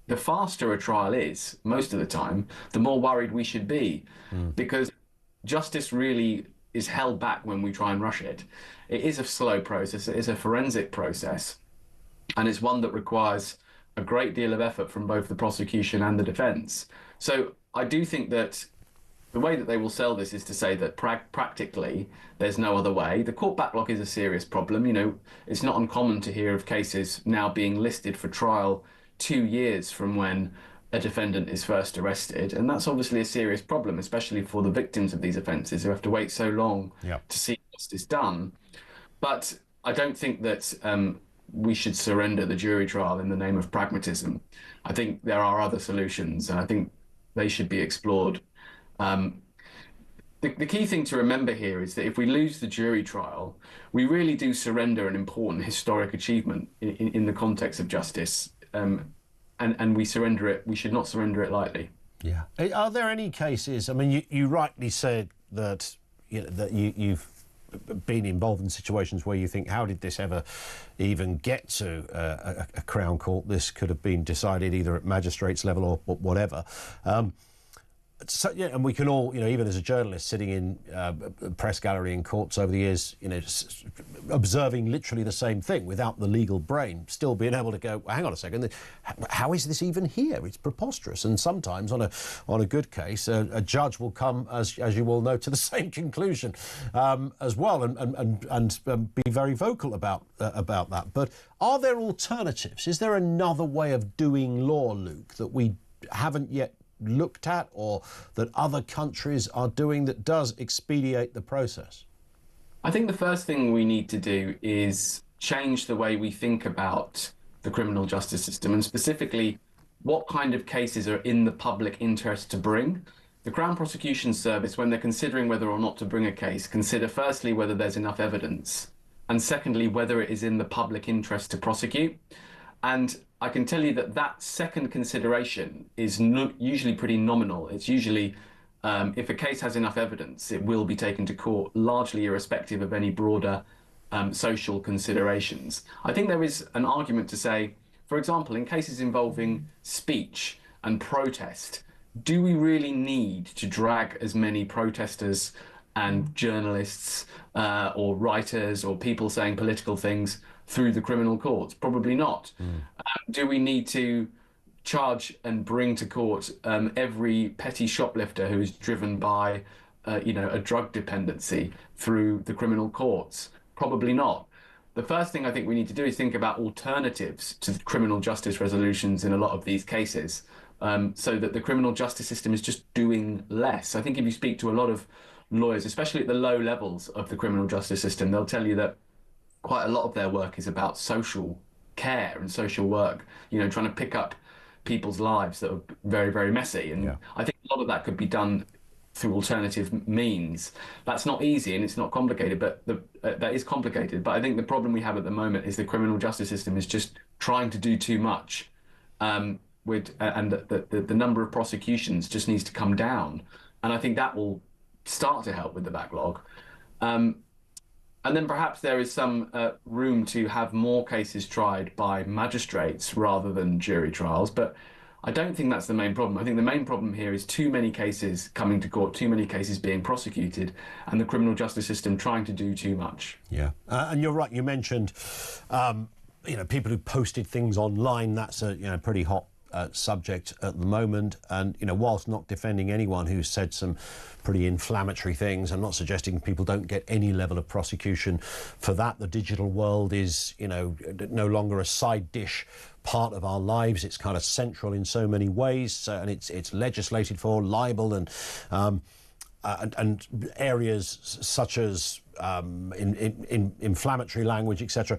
The faster a trial is, most of the time, the more worried we should be, because justice really is held back when we try and rush it. It is a slow process, it is a forensic process, and it's one that requires a great deal of effort from both the prosecution and the defence. So I do think that the way that they will sell this is to say that practically there's no other way. The court backlog is a serious problem. You know, it's not uncommon to hear of cases now being listed for trial 2 years from when a defendant is first arrested. And that's obviously a serious problem, especially for the victims of these offences who have to wait so long to see justice done. But I don't think that we should surrender the jury trial in the name of pragmatism. I think there are other solutions, and I think they should be explored. The key thing to remember here is that if we lose the jury trial, we really do surrender an important historic achievement in the context of justice, and we surrender it. We should not surrender it lightly. Yeah. Are there any cases? I mean, you rightly said that you've been involved in situations where you think, how did this ever even get to a Crown Court? This could have been decided either at magistrates level or whatever. So, yeah, and we can all, even as a journalist sitting in a press gallery in courts over the years, observing literally the same thing without the legal brain, still being able to go, well, hang on a second, how is this even here? It's preposterous. And sometimes on a good case, a judge will come, as you all know, to the same conclusion as well, and be very vocal about that. But are there alternatives? Is there another way of doing law, Luke, that we haven't yet looked at, or that other countries are doing that does expedite the process? I think the first thing we need to do is change the way we think about the criminal justice system, and specifically what kind of cases are in the public interest to bring. The Crown Prosecution Service, when they're considering whether or not to bring a case, consider firstly whether there's enough evidence, and secondly whether it is in the public interest to prosecute. And I can tell you that second consideration is usually pretty nominal. It's usually, if a case has enough evidence, it will be taken to court, largely irrespective of any broader social considerations. I think there is an argument to say, for example, in cases involving speech and protest, do we really need to drag as many protesters and journalists or writers or people saying political things through the criminal courts? Probably not. Do we need to charge and bring to court every petty shoplifter who is driven by a drug dependency through the criminal courts? Probably not. The first thing I think we need to do is think about alternatives to criminal justice resolutions in a lot of these cases, so that the criminal justice system is just doing less. I think if you speak to a lot of lawyers, especially at the low levels of the criminal justice system, they'll tell you that quite a lot of their work is about social care and social work, trying to pick up people's lives that are very, very messy. And I think a lot of that could be done through alternative means. That's not easy and it's not complicated, but that is complicated. But I think the problem we have at the moment is the criminal justice system is just trying to do too much, and the number of prosecutions just needs to come down. And I think that will start to help with the backlog. And then perhaps there is some room to have more cases tried by magistrates rather than jury trials. But I don't think that's the main problem. I think the main problem here is too many cases coming to court, too many cases being prosecuted, and the criminal justice system trying to do too much. Yeah, and you're right. You mentioned, people who posted things online. That's a pretty hot subject at the moment. And whilst not defending anyone who said some pretty inflammatory things, I'm not suggesting people don't get any level of prosecution for that. The digital world is, no longer a side dish part of our lives. It's kind of central in so many ways, and it's legislated for, libel and areas such as in inflammatory language, etc.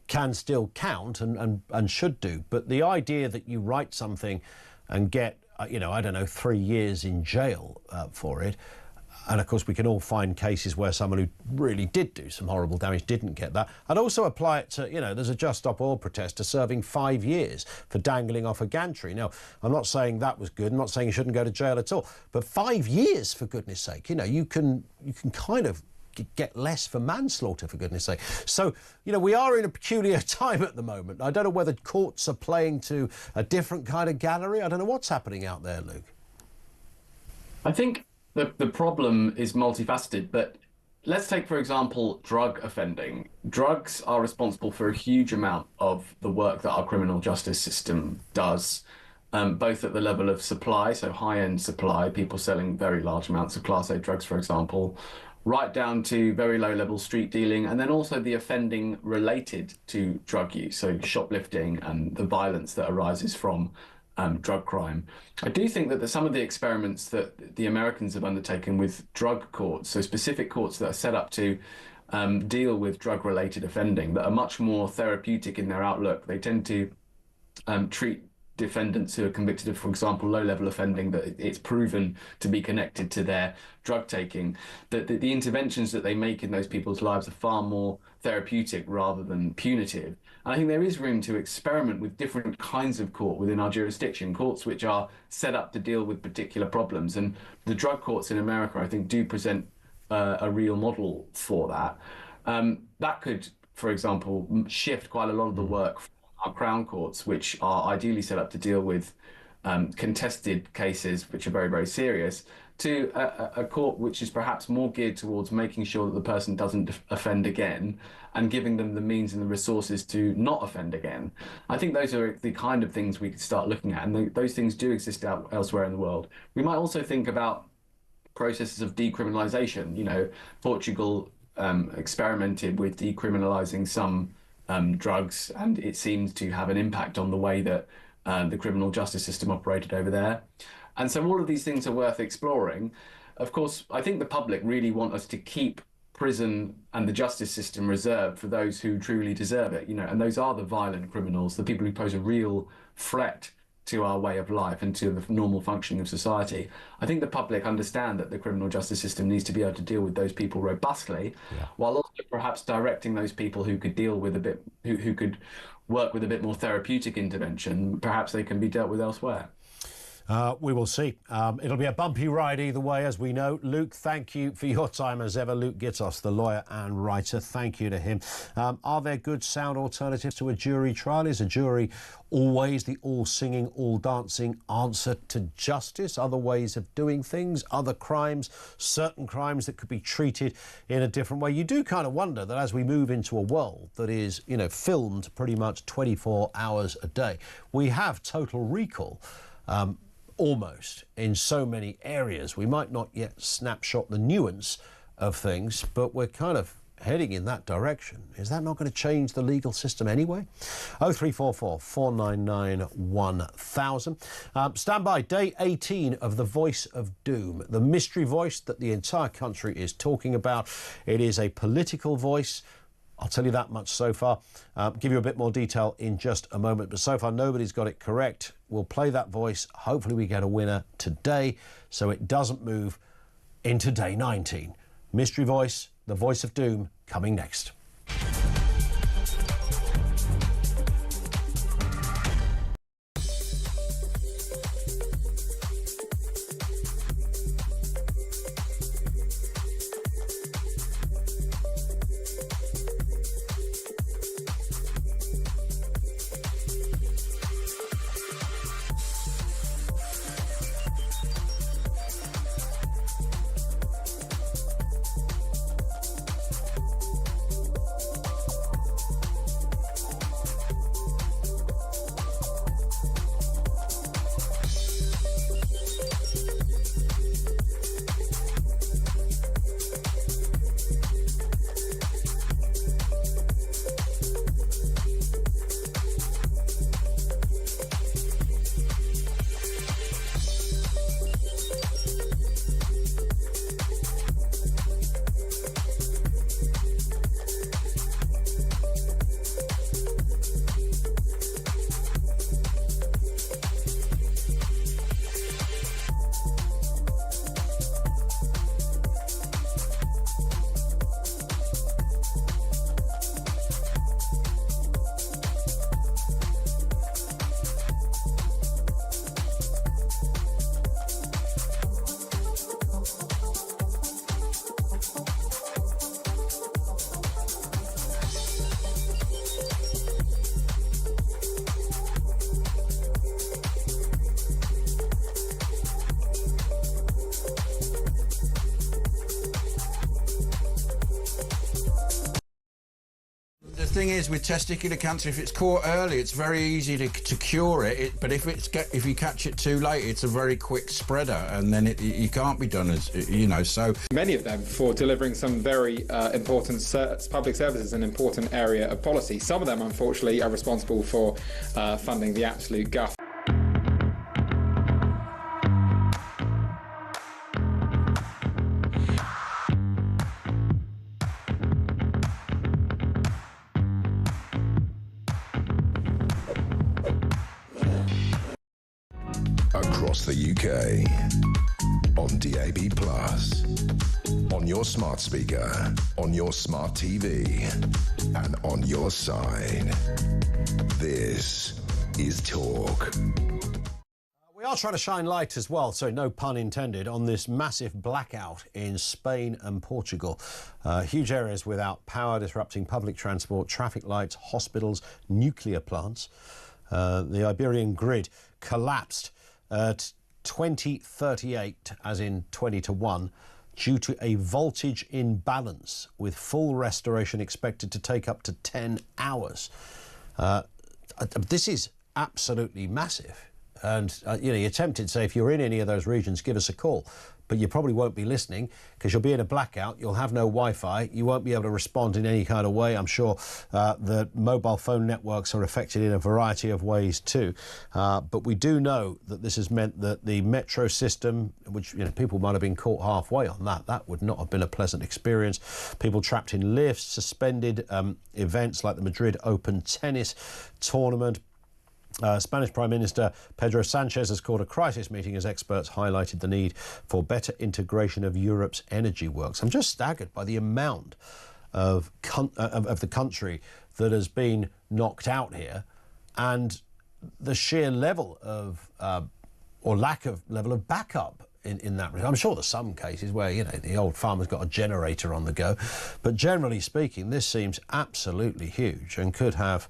Can still count and should do. But the idea that you write something and get, 3 years in jail for it, and of course we can all find cases where someone who really did do some horrible damage didn't get that. I'd also apply it to, there's a Just Stop Oil protester serving 5 years for dangling off a gantry. Now, I'm not saying that was good. I'm not saying you shouldn't go to jail at all. But 5 years, for goodness sake, you can kind of get less for manslaughter, for goodness sake. So, we are in a peculiar time at the moment. I don't know whether courts are playing to a different kind of gallery. I don't know what's happening out there, Luke. I think the problem is multifaceted, but let's take, for example, drug offending. Drugs are responsible for a huge amount of the work that our criminal justice system does, both at the level of supply, so high-end supply, people selling very large amounts of Class A drugs, for example, right down to very low-level street dealing, and then also the offending related to drug use, so shoplifting and the violence that arises from drug crime. I do think that some of the experiments that the Americans have undertaken with drug courts, so specific courts that are set up to deal with drug-related offending, that are much more therapeutic in their outlook. They tend to treat defendants who are convicted of, for example, low-level offending, that it's proven to be connected to their drug taking, that the interventions that they make in those people's lives are far more therapeutic rather than punitive. And I think there is room to experiment with different kinds of court within our jurisdiction, courts which are set up to deal with particular problems. And the drug courts in America, I think, do present a real model for that. That could, for example, shift quite a lot of the work from our Crown courts, which are ideally set up to deal with contested cases, which are very, very serious, to a court which is perhaps more geared towards making sure that the person doesn't offend again and giving them the means and the resources to not offend again. I think those are the kind of things we could start looking at, and those things do exist elsewhere in the world. We might also think about processes of decriminalisation. Portugal experimented with decriminalising some drugs, and it seems to have an impact on the way that the criminal justice system operated over there. And so all of these things are worth exploring. Of course, I think the public really want us to keep prison and the justice system reserved for those who truly deserve it, and those are the violent criminals, the people who pose a real threat to our way of life and to the normal functioning of society. I think the public understand that the criminal justice system needs to be able to deal with those people robustly, while also perhaps directing those people who could deal with who could work with a bit more therapeutic intervention. Perhaps they can be dealt with elsewhere. We will see. It'll be a bumpy ride either way, as we know. Luke, thank you for your time as ever. Luke Gittos, the lawyer and writer, thank you to him. Are there good, sound alternatives to a jury trial? Is a jury always the all-singing, all-dancing answer to justice? Other ways of doing things, other crimes, certain crimes that could be treated in a different way? You do kind of wonder that as we move into a world that is, filmed pretty much 24 hours a day, we have total recall. Almost in so many areas. We might not yet snapshot the nuance of things, but we're kind of heading in that direction. Is that not going to change the legal system anyway? 0344 499 1000. Stand by. Day 18 of The Voice of Doom, the mystery voice that the entire country is talking about. It is a political voice, I'll tell you that much so far. Give you a bit more detail in just a moment. But so far, nobody's got it correct. We'll play that voice. Hopefully we get a winner today so it doesn't move into day 19. Mystery voice, the voice of doom, coming next. The thing is, with testicular cancer, if it's caught early, it's very easy to cure it. But if you catch it too late, it's a very quick spreader, and then you can't be done as So many of them for delivering some very important public services, an important area of policy. Some of them, unfortunately, are responsible for funding the absolute guff. Across the UK, on DAB+, on your smart speaker, on your smart TV, and on your side. This is Talk. We are trying to shine light as well, so no pun intended, on this massive blackout in Spain and Portugal. Huge areas without power, disrupting public transport, traffic lights, hospitals, nuclear plants. The Iberian grid collapsed at 2038, as in 20 to 1, due to a voltage imbalance, with full restoration expected to take up to 10 hours. This is absolutely massive. And, you're tempted to say, if you're in any of those regions, give us a call. But you probably won't be listening because you'll be in a blackout, you'll have no Wi-Fi, you won't be able to respond in any kind of way. I'm sure the mobile phone networks are affected in a variety of ways too. But we do know that this has meant that the metro system, which people might have been caught halfway on that would not have been a pleasant experience. People trapped in lifts, suspended events like the Madrid Open tennis tournament. Spanish Prime Minister Pedro Sanchez has called a crisis meeting as experts highlighted the need for better integration of Europe's energy works. I'm just staggered by the amount of the country that has been knocked out here, and the sheer level of or lack of level of backup in that. I'm sure there's some cases where the old farmer's got a generator on the go, but generally speaking, this seems absolutely huge and could have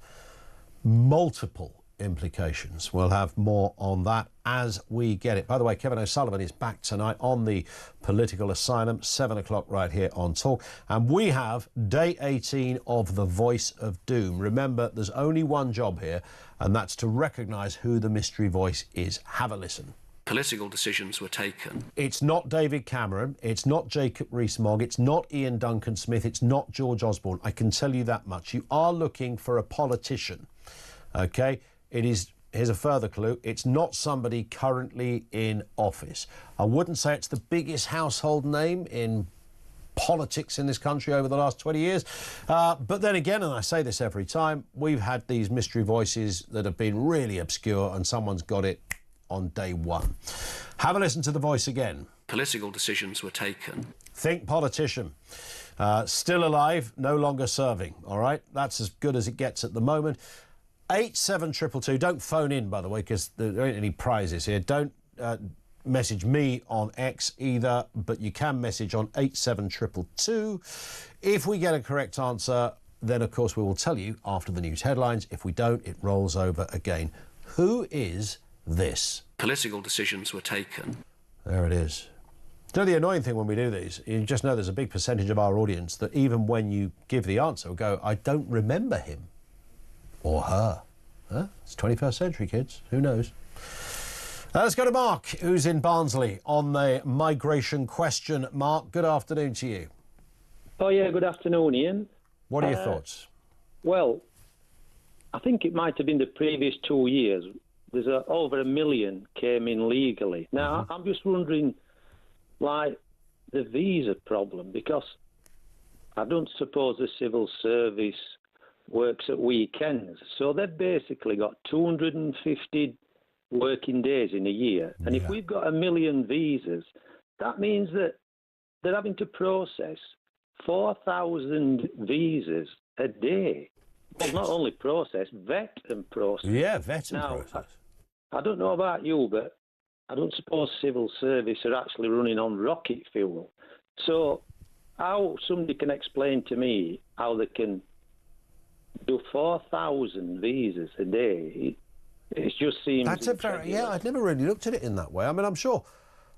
multiple implications. We'll have more on that as we get it. By the way, Kevin O'Sullivan is back tonight on the political asylum, 7 o'clock right here on Talk. And we have day 18 of the Voice of Doom. Remember, there's only one job here, and that's to recognise who the mystery voice is. Have a listen. Political decisions were taken. It's not David Cameron, it's not Jacob Rees-Mogg, it's not Ian Duncan Smith, it's not George Osborne. I can tell you that much. You are looking for a politician, OK? It is, here's a further clue, it's not somebody currently in office. I wouldn't say it's the biggest household name in politics in this country over the last 20 years. But then again, and I say this every time, we've had these mystery voices that have been really obscure and someone's got it on day one. Have a listen to the voice again. Political decisions were taken. Think politician. Still alive, no longer serving, all right? That's as good as it gets at the moment. 87222, don't phone in, by the way, because there ain't any prizes here. Don't message me on X either, but you can message on 87222. If we get a correct answer, then, of course, we will tell you after the news headlines. If we don't, it rolls over again. Who is this? Political decisions were taken. There it is. You know, the annoying thing when we do these, you just know there's a big percentage of our audience that even when you give the answer, will go, I don't remember him or her. Huh? It's 21st century, kids. Who knows? Let's go to Mark, who's in Barnsley on the migration question. Mark, good afternoon to you. Oh, yeah, good afternoon, Ian. What are your thoughts? Well, I think it might have been the previous 2 years. There's over 1 million came in legally. Now, I'm just wondering, like, the visa problem, because I don't suppose the civil service works at weekends. So they've basically got 250 working days in a year. And if we've got 1 million visas, that means that they're having to process 4,000 visas a day. Well, not only process, vet and process. Yeah, vet and process. I don't know about you, but I don't suppose civil service are actually running on rocket fuel. So how somebody can explain to me how they can do 4,000 visas a day, it just seems... That's a very... Yeah, I'd never really looked at it in that way. I mean, I'm sure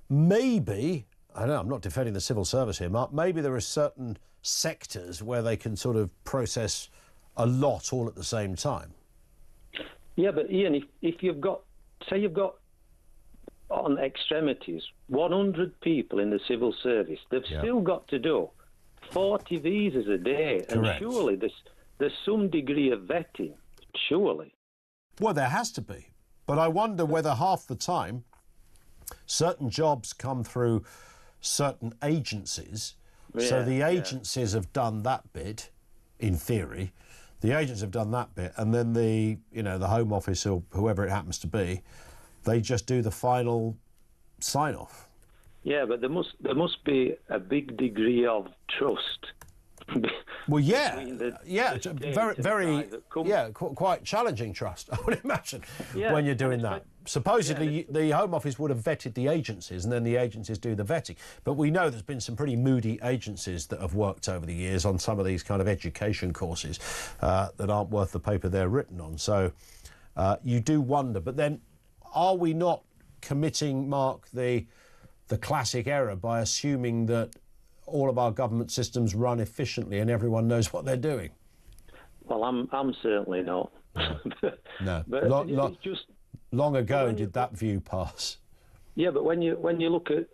maybe... I know I'm not defending the civil service here, Mark. Maybe there are certain sectors where they can sort of process a lot all at the same time. Yeah, but Ian, if you've got... Say you've got on extremities 100 people in the civil service, they've still got to do 40 visas a day. Correct. And surely there's some degree of vetting, surely. Well, there has to be. But I wonder whether half the time certain jobs come through certain agencies. So the agencies have done that bit, in theory. The agents have done that bit, and then the Home Office or whoever it happens to be, they just do the final sign-off. Yeah, but there must be a big degree of trust. Well, quite challenging trust, I would imagine, when you're doing that. Supposedly, the Home Office would have vetted the agencies, and then the agencies do the vetting. But we know there's been some pretty moody agencies that have worked over the years on some of these kind of education courses that aren't worth the paper they're written on. So you do wonder. But then, are we not committing, Mark, the classic error by assuming that all of our government systems run efficiently and everyone knows what they're doing? Well, I'm certainly not. No. But long ago did that view pass. Yeah, but when you look at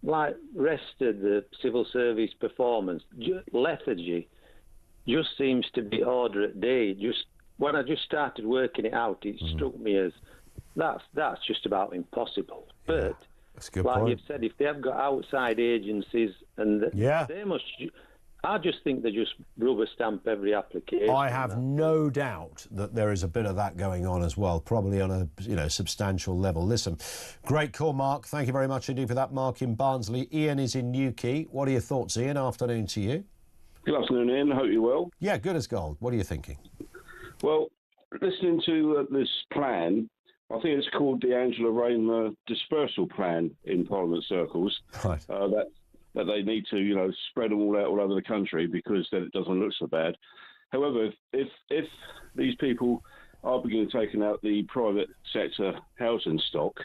like rest of the civil service performance, lethargy just seems to be order at day. Just when I just started working it out, it struck me as that's just about impossible. But that's a good like point. you've said, if they've got outside agencies and they must, I just think they just rubber stamp every application. I have no doubt that there is a bit of that going on as well, probably on a substantial level. Listen, great call, Mark. Thank you very much indeed for that. Mark in Barnsley. Ian is in Newquay. What are your thoughts, Ian? Afternoon to you. Good afternoon, Ian. I hope you're well. Yeah, good as gold. What are you thinking? Well, listening to this plan, I think it's called the Angela Rayner dispersal plan in Parliament circles. Right. That they need to, spread them all out all over the country because then it doesn't look so bad. However, if these people are beginning taking out the private sector housing stock,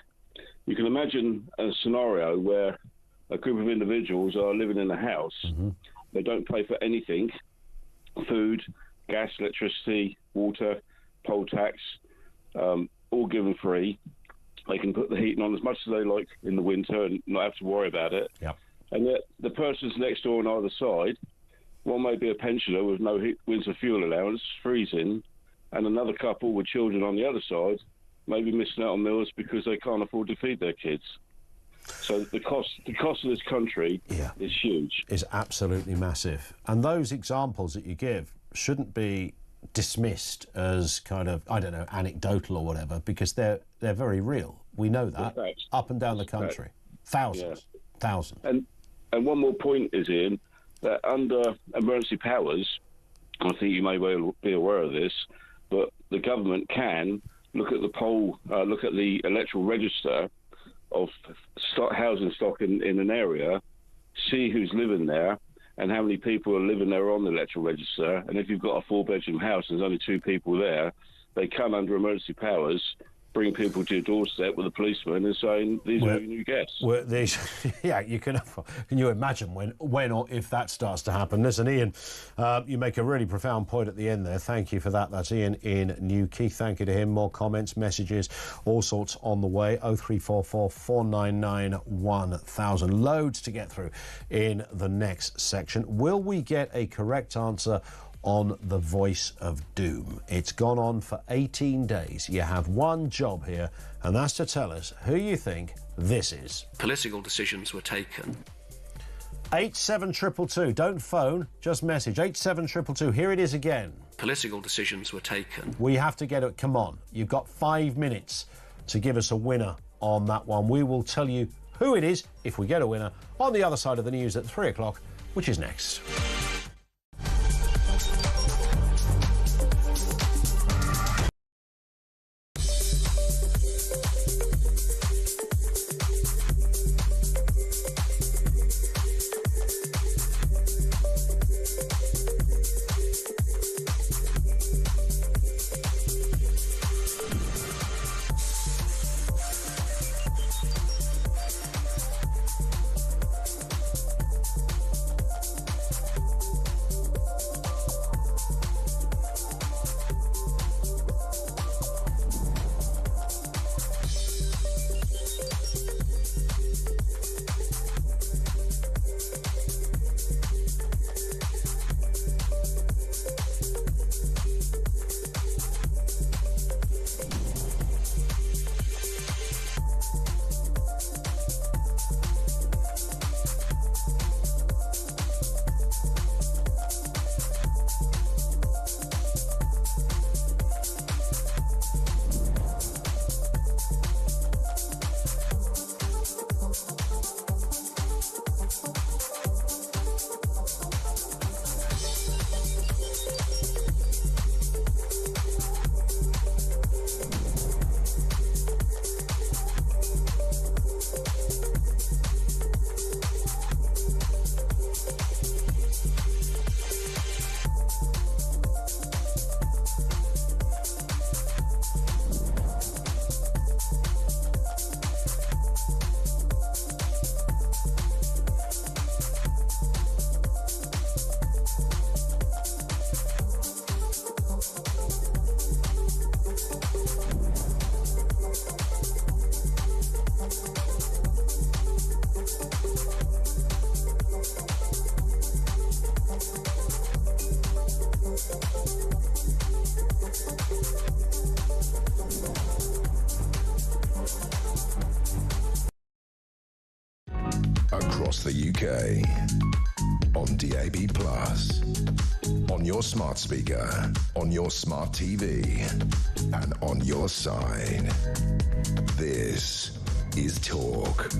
you can imagine a scenario where a group of individuals are living in a house. Mm-hmm. They don't pay for anything: food, gas, electricity, water, poll tax, all given free. They can put the heating on as much as they like in the winter and not have to worry about it. Yep. And yet the persons next door on either side, one may be a pensioner with no winter fuel allowance, freezing, and another couple with children on the other side may be missing out on meals because they can't afford to feed their kids. So the cost of this country is huge. Is absolutely massive. And those examples that you give shouldn't be dismissed as kind of, I don't know, anecdotal or whatever, because they're very real. We know that up and down the country. Thousands. And one more point is, Ian, that under emergency powers, I think you may well be aware of this, but the government can look at the electoral register of housing stock in an area, see who's living there and how many people are living there on the electoral register. And if you've got a 4-bedroom house and there's only 2 people there, they come under emergency powers, bring people to your doorstep with a policeman and saying, these are your new guests. Yeah, can you imagine when or if that starts to happen? Listen, Ian, you make a really profound point at the end there. Thank you for that. That's Ian in Newquay. Thank you to him. More comments, messages, all sorts on the way. 0344 499 1000. Loads to get through in the next section. Will we get a correct answer on the voice of doom? It's gone on for 18 days. You have one job here, and that's to tell us who you think this is. Political decisions were taken. 87222. Don't phone, just message. 87222. Here it is again. Political decisions were taken. We have to get it. Come on. You've got 5 minutes to give us a winner on that one. We will tell you who it is if we get a winner on the other side of the news at 3 o'clock, which is next. Across the UK, on DAB+, on your smart speaker, on your smart TV, and on your side. This is Talk.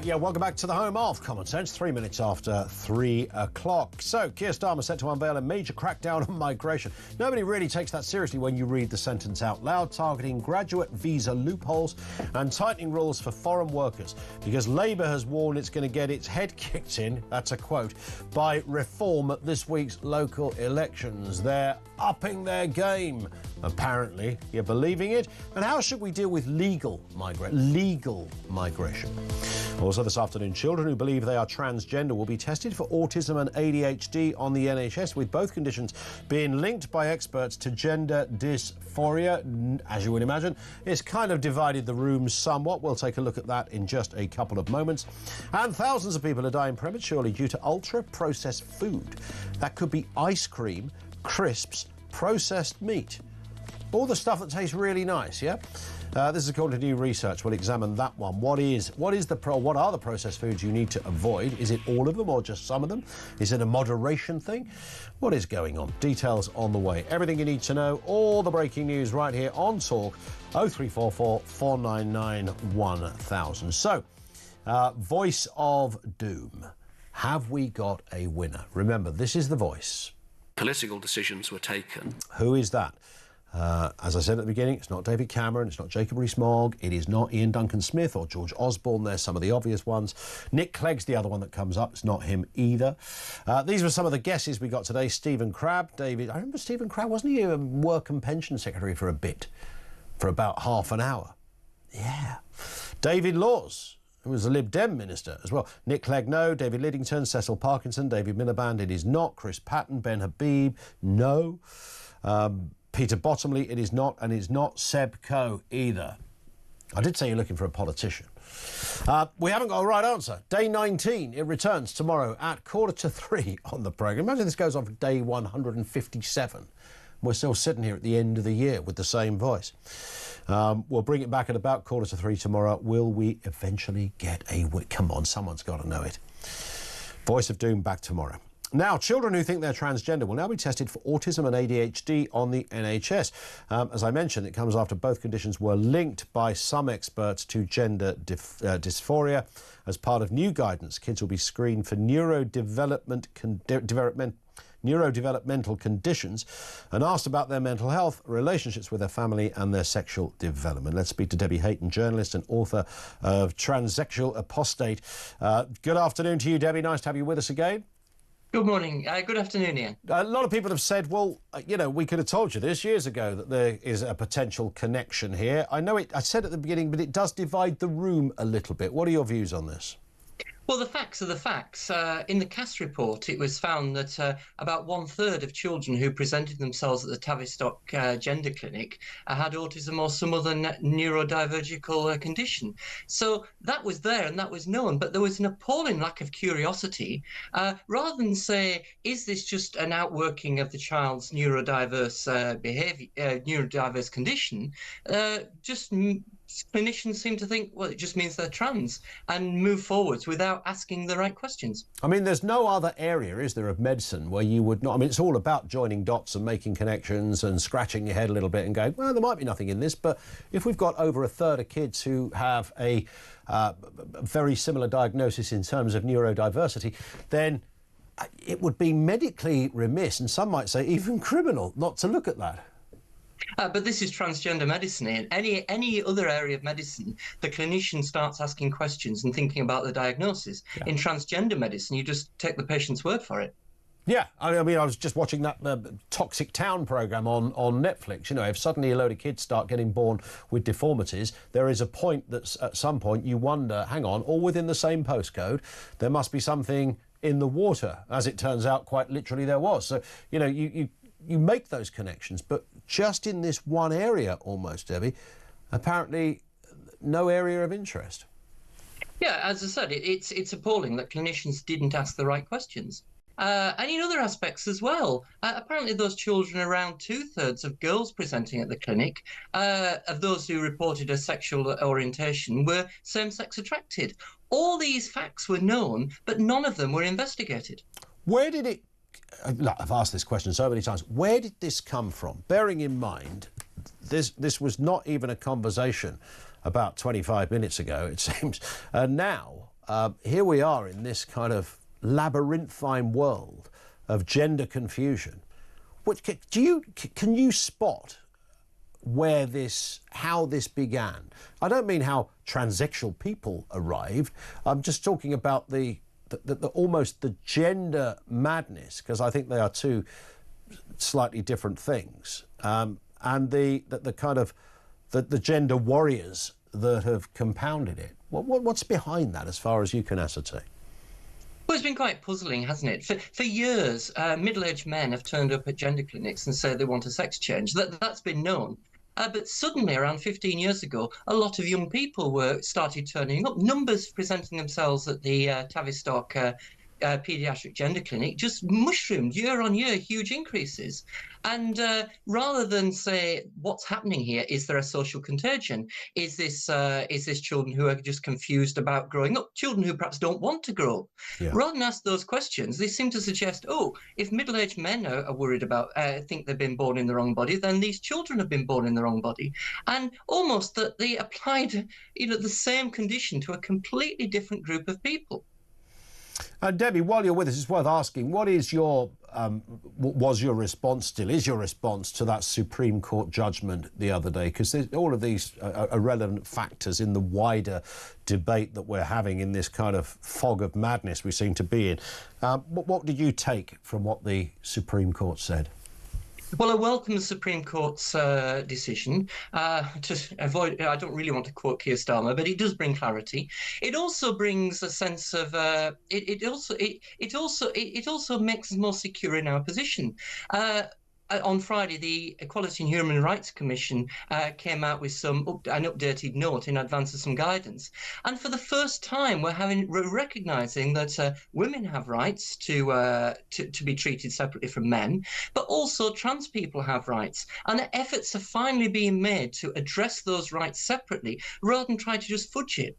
Welcome back to the home of Common Sense, 3 minutes after 3 o'clock. So, Keir Starmer set to unveil a major crackdown on migration. Nobody really takes that seriously when you read the sentence out loud, targeting graduate visa loopholes and tightening rules for foreign workers, because Labour has warned it's going to get its head kicked in, that's a quote, by reform at this week's local elections. They're upping their game, apparently. You're believing it? And how should we deal with legal migration? Also this afternoon, children who believe they are transgender will be tested for autism and ADHD on the NHS, with both conditions being linked by experts to gender dysphoria. As you would imagine, it's kind of divided the room somewhat. We'll take a look at that in just a couple of moments. And thousands of people are dying prematurely due to ultra-processed food. That could be ice cream, crisps, processed meat. All the stuff that tastes really nice, yeah? This is according to new research. We'll examine that one. What are the processed foods you need to avoid? Is it all of them or just some of them? Is it a moderation thing? What is going on? Details on the way. Everything you need to know, all the breaking news right here on Talk, 0344 499 1000. So, Voice of Doom. Have we got a winner? Remember, this is The Voice. Political decisions were taken. Who is that? As I said at the beginning, it's not David Cameron, it's not Jacob Rees-Mogg, it is not Ian Duncan Smith or George Osborne. There's some of the obvious ones. Nick Clegg's the other one that comes up. It's not him either. These were some of the guesses we got today. Stephen Crabb, David... I remember Stephen Crabb, wasn't he a Work and Pension Secretary for a bit? For about half an hour. Yeah. David Laws, who was a Lib Dem minister as well. Nick Clegg, no. David Liddington, Cecil Parkinson, David Miliband, it is not. Chris Patton, Ben Habib, no. Peter Bottomley, it is not. And it's not Seb Coe either. I did say you're looking for a politician. We haven't got a right answer. Day 19, it returns tomorrow at 2:45 on the programme. Imagine this goes on for day 157. We're still sitting here at the end of the year with the same voice. We'll bring it back at about 2:45 tomorrow. Will we eventually get a... Come on, someone's got to know it. Voice of Doom back tomorrow. Now, children who think they're transgender will now be tested for autism and ADHD on the NHS. As I mentioned, it comes after both conditions were linked by some experts to gender dysphoria. As part of new guidance, kids will be screened for neurodevelopmental conditions and asked about their mental health, relationships with their family and their sexual development. Let's speak to Debbie Hayton, journalist and author of Transsexual Apostate. Good afternoon to you, Debbie. Nice to have you with us again. Good morning. Good afternoon, Ian. A lot of people have said, well, you know, we could have told you this years ago that there is a potential connection here. I know I said at the beginning, but it does divide the room a little bit. What are your views on this? Well, the facts are the facts. In the Cass report, it was found that about 1/3 of children who presented themselves at the Tavistock Gender Clinic had autism or some other neurodivergent condition. So that was there and that was known, but there was an appalling lack of curiosity. Rather than say, is this just an outworking of the child's neurodiverse behaviour, neurodiverse condition, clinicians seem to think, well, it just means they're trans, and move forwards without asking the right questions. I mean, there's no other area, is there, of medicine where you would not... I mean, it's all about joining dots and making connections and scratching your head a little bit and going, well, there might be nothing in this, but if we've got over 1/3 of kids who have a very similar diagnosis in terms of neurodiversity, then it would be medically remiss, and some might say even criminal, not to look at that. But this is transgender medicine. In any other area of medicine, the clinician starts asking questions and thinking about the diagnosis. Yeah. In transgender medicine, you just take the patient's word for it. Yeah, I mean, I was just watching that Toxic Town programme on Netflix. You know, if suddenly a load of kids start getting born with deformities, there is a point that at some point you wonder, hang on, all within the same postcode, there must be something in the water. As it turns out, quite literally there was. So, you know, you make those connections, but just in this one area almost, Debbie, apparently no area of interest. Yeah, as I said, it's appalling that clinicians didn't ask the right questions. And in other aspects as well, apparently those children, around 2/3 of girls presenting at the clinic, of those who reported a sexual orientation, were same-sex attracted. All these facts were known, but none of them were investigated. Where did it... I've asked this question so many times. Where did this come from? Bearing in mind, this was not even a conversation about 25 minutes ago, it seems. And now, here we are in this kind of labyrinthine world of gender confusion. Can you spot how this began? I don't mean how transsexual people arrived. I'm just talking about almost the gender madness, because I think they are two slightly different things, and the kind of the gender warriors that have compounded it. What's behind that, as far as you can ascertain? Well, it's been quite puzzling, hasn't it? For years, middle-aged men have turned up at gender clinics and said they want a sex change. That's been known. But suddenly, around 15 years ago, a lot of young people started turning up. Numbers presenting themselves at the Tavistock paediatric gender clinic just mushroomed year on year, huge increases. And rather than say what's happening here, is there a social contagion? Is this children who are just confused about growing up? Children who perhaps don't want to grow up? Yeah. Rather than ask those questions, they seem to suggest, oh, if middle-aged men are worried about, think they've been born in the wrong body, then these children have been born in the wrong body. And almost that they applied, the same condition to a completely different group of people. Debbie, while you're with us, it's worth asking, what is your was your response, still is your response to that Supreme Court judgment the other day? Because all of these are relevant factors in the wider debate that we're having in this kind of fog of madness we seem to be in. What did you take from what the Supreme Court said? Well, I welcome the Supreme Court's decision. To avoid, I don't really want to quote Keir Starmer, but it does bring clarity. It also brings a sense of. It also makes us more secure in our position. On Friday, the Equality and Human Rights Commission came out with an updated note in advance of some guidance. And for the first time, we're recognising that women have rights to be treated separately from men, but also trans people have rights. And efforts are finally being made to address those rights separately, rather than try to just fudge it.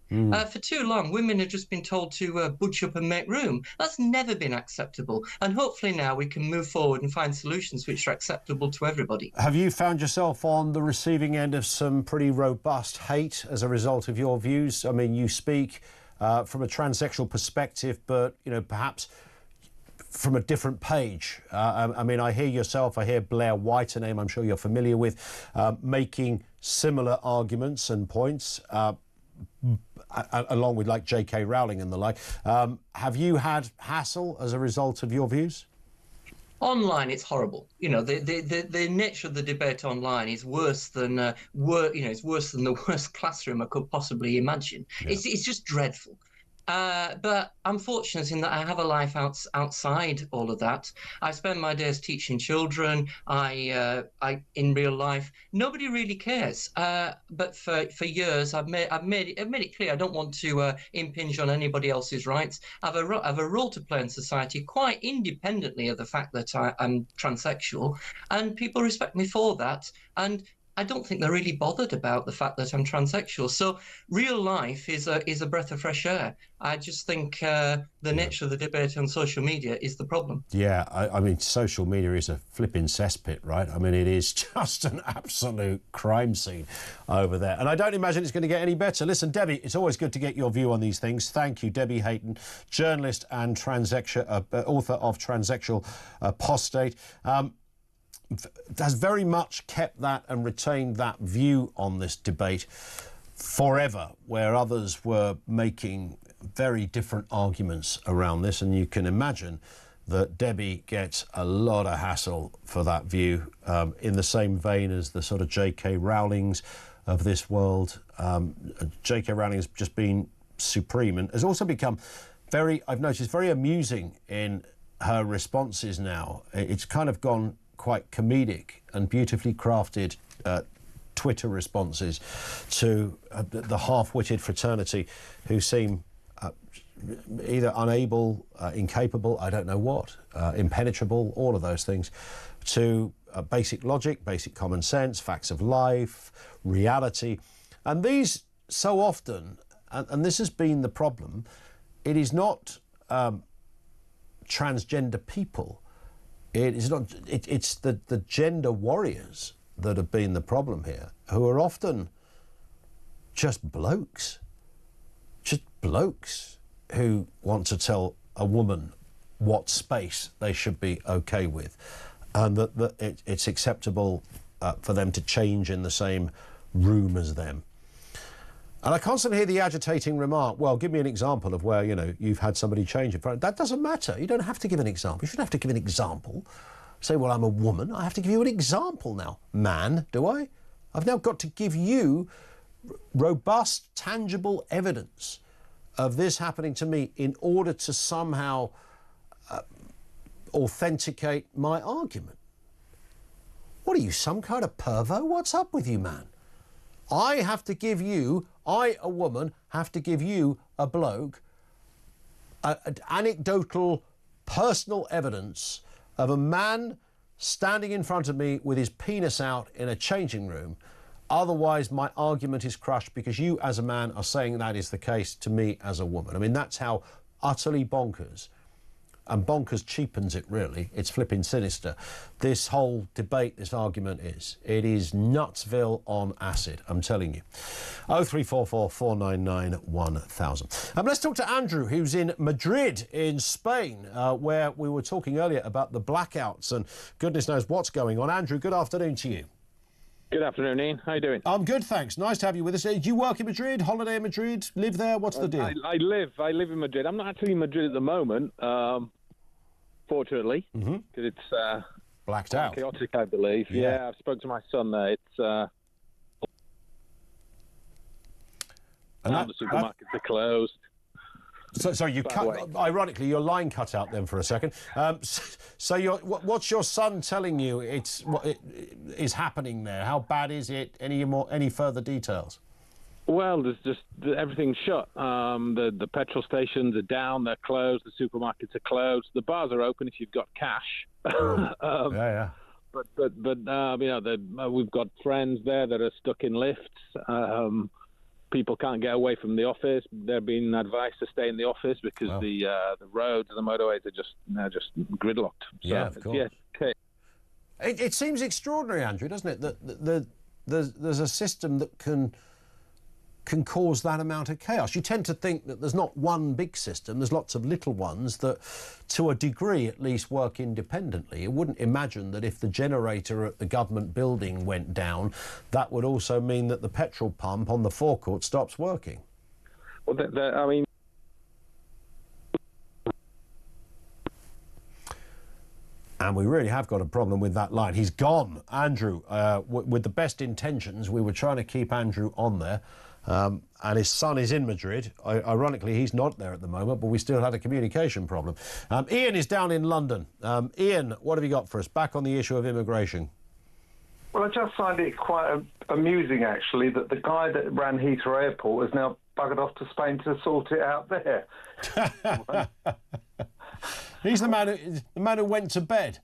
For too long, women have just been told to budge up and make room. That's never been acceptable. And hopefully now we can move forward and find solutions which are acceptable to everybody. Have you found yourself on the receiving end of some pretty robust hate as a result of your views? I mean, you speak from a transsexual perspective, but, perhaps from a different page. I mean, I hear yourself, I hear Blair White, a name I'm sure you're familiar with, making similar arguments and points, along with like J.K. Rowling and the like. Have you had hassle as a result of your views? Online, it's horrible. The nature of the debate online is worse than it's worse than the worst classroom I could possibly imagine. Yeah. It's just dreadful. But I'm fortunate in that I have a life outside all of that. I spend my days teaching children. I in real life, nobody really cares. But for years, I've made it clear I don't want to impinge on anybody else's rights. I have a role to play in society, quite independently of the fact that I'm transsexual, and people respect me for that. And I don't think they're really bothered about the fact that I'm transsexual. So real life is a breath of fresh air. I just think the nature of the debate on social media is the problem. Yeah, I mean, social media is a flipping cesspit, right? I mean, it is just an absolute crime scene over there. And I don't imagine it's going to get any better. Listen, Debbie, it's always good to get your view on these things. Thank you, Debbie Hayton, journalist and author of Transsexual Apostate. Has very much kept that and retained that view on this debate forever, where others were making very different arguments around this. And you can imagine that Debbie gets a lot of hassle for that view, in the same vein as the sort of J.K. Rowlings of this world. J.K. Rowling has just been supreme and has also become I've noticed, very amusing in her responses now. It's kind of gone quite comedic and beautifully crafted Twitter responses to the half-witted fraternity who seem either unable, incapable, I don't know what, impenetrable, all of those things, to basic logic, basic common sense, facts of life, reality. And these so often, and this has been the problem, it is not transgender people. It's the gender warriors that have been the problem here, who are often just blokes who want to tell a woman what space they should be okay with, and that it's acceptable for them to change in the same room as them. And I constantly hear the agitating remark, well, give me an example of where, you've had somebody change in front. That doesn't matter. You don't have to give an example. You shouldn't have to give an example. Say, well, I'm a woman. I have to give you an example now. Man, do I? I've now got to give you robust, tangible evidence of this happening to me in order to somehow authenticate my argument. What are you, some kind of pervo? What's up with you, man? I have to give you, a woman, have to give you, a bloke, anecdotal, personal evidence of a man standing in front of me with his penis out in a changing room. Otherwise, my argument is crushed because you, as a man, are saying that is the case to me as a woman. I mean, that's how utterly bonkers, and bonkers cheapens it, really. It's flipping sinister. This whole debate, this argument is. It is Nutsville on acid, I'm telling you. 0344 499 1000. Let's talk to Andrew, who's in Madrid in Spain, where we were talking earlier about the blackouts and goodness knows what's going on. Andrew, good afternoon to you. Good afternoon, Ian. How you doing? I'm good, thanks. Nice to have you with us. Do you work in Madrid, holiday in Madrid, live there? What's the deal? I live in Madrid. I'm not actually in Madrid at the moment, fortunately, because it's blacked out. Chaotic, I believe. Yeah, I've spoken to my son there. It's now the supermarkets are closed. So you cut. Ironically, your line cut out then for a second. So what's your son telling you? What is happening there? How bad is it? Any further details? Well, there's just everything's shut. The petrol stations are down. They're closed. The supermarkets are closed. The bars are open if you've got cash. Yeah. But you know, we've got friends there that are stuck in lifts. People can't get away from the office. They're being advised to stay in the office because the roads and the motorways are just gridlocked. Yeah, of course. It seems extraordinary, Andrew, doesn't it, that there's a system that can cause that amount of chaos. You tend to think that there's not one big system, there's lots of little ones that, to a degree at least, work independently. You wouldn't imagine that if the generator at the government building went down, that would also mean that the petrol pump on the forecourt stops working. Well, I mean... And we really have got a problem with that line. He's gone, Andrew. With the best intentions, we were trying to keep Andrew on there. And his son is in Madrid. Ironically, he's not there at the moment, but we still had a communication problem. Ian is down in London. Ian, what have you got for us? Back on the issue of immigration. Well, I just find it quite amusing, actually, that the guy that ran Heathrow Airport has now buggered off to Spain to sort it out there. He's the man who went to bed.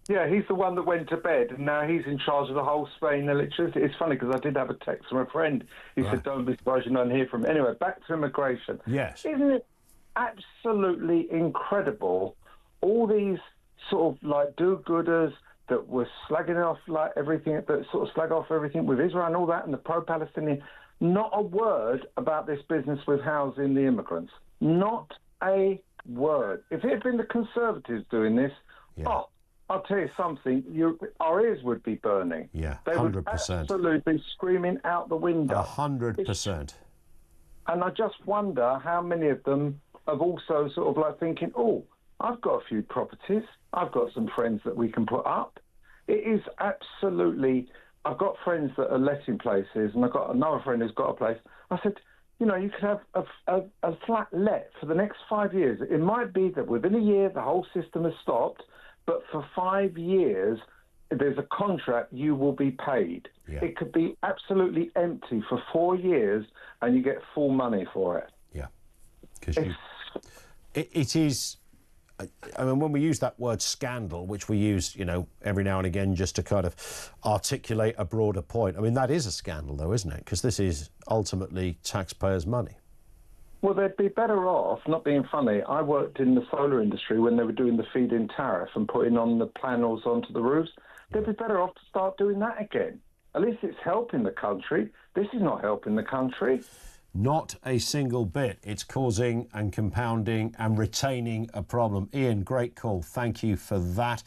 Yeah, he's the one that went to bed, and now he's in charge of the whole Spain electricity. It's funny because I did have a text from a friend. He said, "Don't be surprised you don't hear from him." Anyway, back to immigration. Yes. Isn't it absolutely incredible? All these sort of like do-gooders that were slagging off like everything, that sort of slag off everything with Israel and all that, and the pro-Palestinian. Not a word about this business with housing the immigrants. Not a word. If it had been the Conservatives doing this, I'll tell you something, our ears would be burning. Yeah, 100%. They would absolutely screaming out the window. 100%. And I just wonder how many of them have also sort of like thinking, oh, I've got a few properties. I've got some friends that we can put up. It is absolutely... I've got friends that are letting places, and I've got another friend who's got a place. I said, you know, you could have a flat let for the next 5 years. It might be that within a year the whole system has stopped, but for 5 years, there's a contract, you will be paid. Yeah. It could be absolutely empty for 4 years, and you get full money for it. Yeah. Because it is... I mean, when we use that word scandal, which we use, you know, every now and again just to kind of articulate a broader point, I mean, that is a scandal, though, isn't it? Because this is ultimately taxpayers' money. Well, they'd be better off, not being funny. I worked in the solar industry when they were doing the feed-in tariff and putting on the panels onto the roofs. They'd be better off to start doing that again. At least it's helping the country. This is not helping the country. Not a single bit. It's causing and compounding and retaining a problem. Ian, great call. Thank you for that.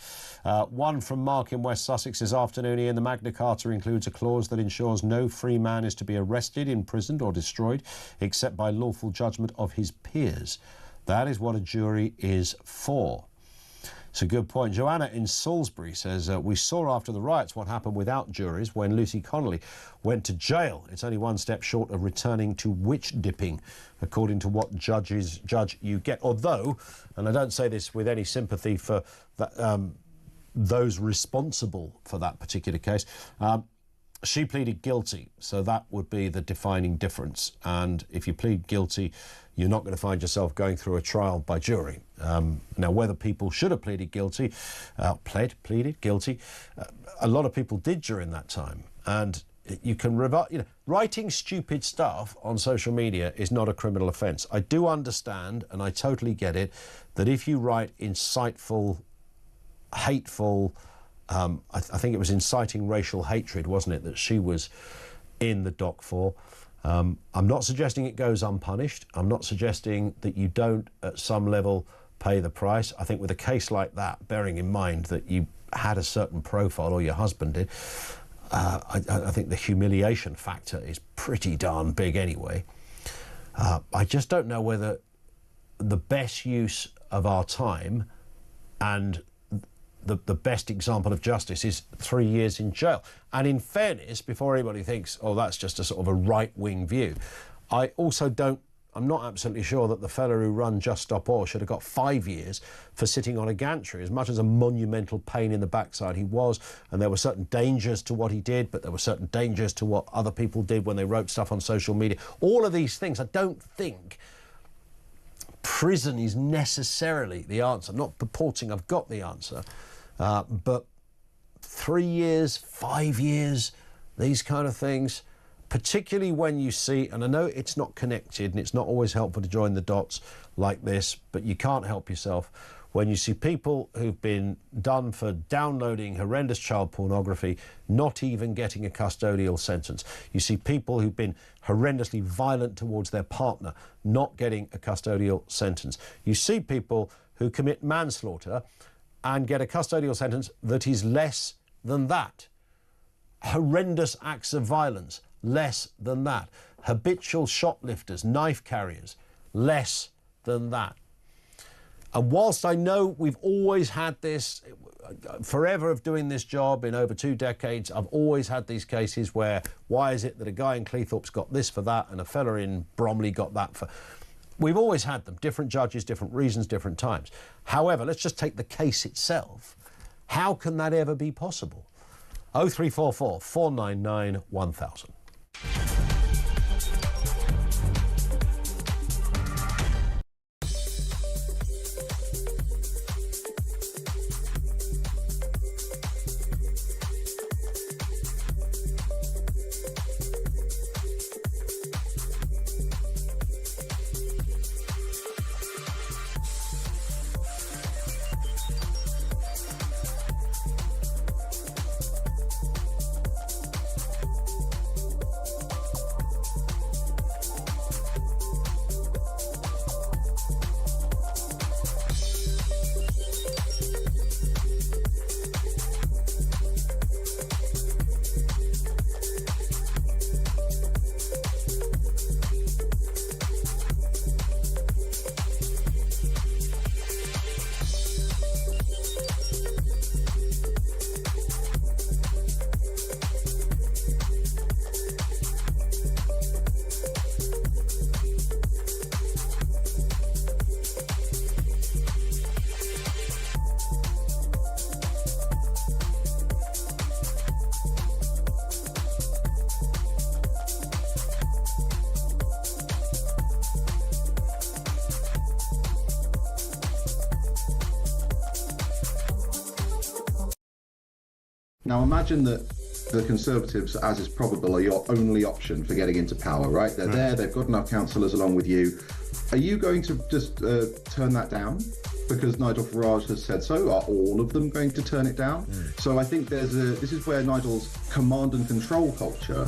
One from Mark in West Sussex this afternoon. Ian, the Magna Carta includes a clause that ensures no free man is to be arrested, imprisoned or destroyed except by lawful judgment of his peers. That is what a jury is for. It's a good point. Joanna in Salisbury says, we saw after the riots what happened without juries when Lucy Connolly went to jail. It's only one step short of returning to witch dipping, according to what judge you get. Although, and I don't say this with any sympathy for those responsible for that particular case, she pleaded guilty, so that would be the defining difference. And if you plead guilty you're not going to find yourself going through a trial by jury. Now, whether people should have pleaded guilty, pleaded guilty, a lot of people did during that time. And you can writing stupid stuff on social media is not a criminal offence. I do understand, and I totally get it, that if you write insightful, hateful, I think it was inciting racial hatred, wasn't it, that she was in the dock for. I'm not suggesting it goes unpunished. I'm not suggesting that you don't, at some level, pay the price. I think with a case like that, bearing in mind that you had a certain profile, or your husband did, I think the humiliation factor is pretty darn big anyway. I just don't know whether the best use of our time and the best example of justice is 3 years in jail. And in fairness, before anybody thinks, oh, that's just a sort of a right-wing view, I'm not absolutely sure that the fellow who run Just Stop Oil should have got 5 years for sitting on a gantry, as much as a monumental pain in the backside he was. And there were certain dangers to what he did, but there were certain dangers to what other people did when they wrote stuff on social media. All of these things, I don't think prison is necessarily the answer. I'm not purporting I've got the answer, but 3 years, 5 years, these kind of things, particularly when you see, and I know it's not connected and it's not always helpful to join the dots like this, but you can't help yourself when you see people who've been done for downloading horrendous child pornography not even getting a custodial sentence. You see people who've been horrendously violent towards their partner not getting a custodial sentence. You see people who commit manslaughter and get a custodial sentence that is less than that. Horrendous acts of violence, less than that. Habitual shoplifters, knife carriers, less than that. And whilst I know we've always had this, forever of doing this job in over 2 decades, I've always had these cases where, why is it that a guy in Cleethorpes got this for that and a fella in Bromley got that for... We've always had them, different judges, different reasons, different times. However, let's just take the case itself. How can that ever be possible? 0344 499 1000. Now imagine that the Conservatives, as is probable, are your only option for getting into power, right? They're there, they've got enough councillors along with you. Are you going to just turn that down because Nigel Farage has said so? Are all of them going to turn it down? So I think this is where Nigel's command and control culture,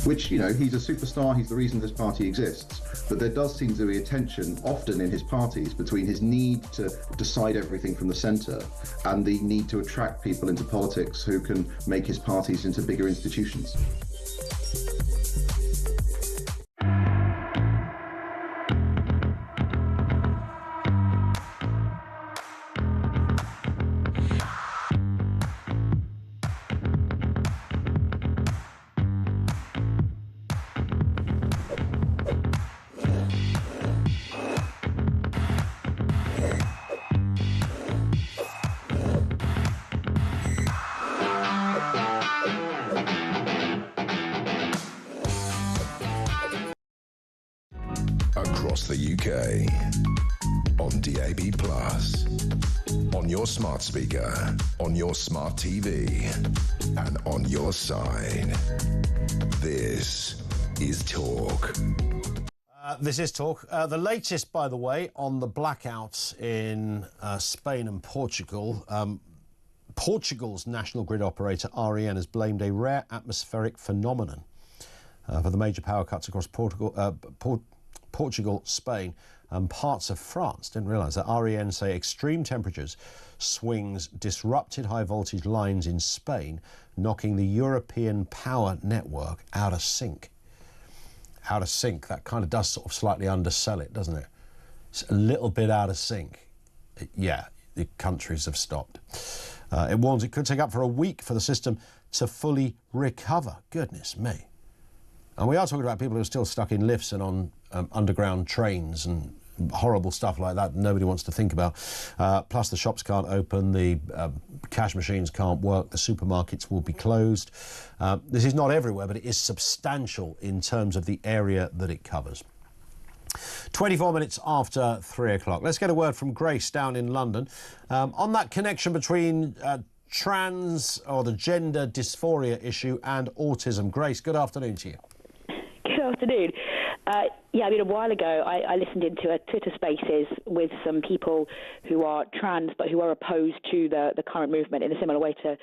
which, you know, he's a superstar, he's the reason this party exists, but there does seem to be a tension often in his parties between his need to decide everything from the centre and the need to attract people into politics who can make his parties into bigger institutions. UK. On DAB+. On your smart speaker. On your smart TV. And on your side. This is Talk. This is Talk. The latest, by the way, on the blackouts in Spain and Portugal. Portugal's national grid operator, REN, has blamed a rare atmospheric phenomenon for the major power cuts across Portugal, Spain and parts of France. Didn't realise that. REN say extreme temperatures swings disrupted high voltage lines in Spain, knocking the European power network out of sync. Out of sync, that kind of does sort of slightly undersell it, doesn't it? It's a little bit out of sync. Yeah, the countries have stopped. It warns it could take up for a week for the system to fully recover. Goodness me. And we are talking about people who are still stuck in lifts and on underground trains and horrible stuff like that nobody wants to think about. Plus the shops can't open, the cash machines can't work, the supermarkets will be closed. This is not everywhere, but it is substantial in terms of the area that it covers. 24 minutes after 3 o'clock. Let's get a word from Grace down in London on that connection between trans or the gender dysphoria issue and autism. Grace, good afternoon to you. Good afternoon. Yeah, I mean, a while ago, I listened into a Twitter Spaces with some people who are trans but who are opposed to the current movement in a similar way to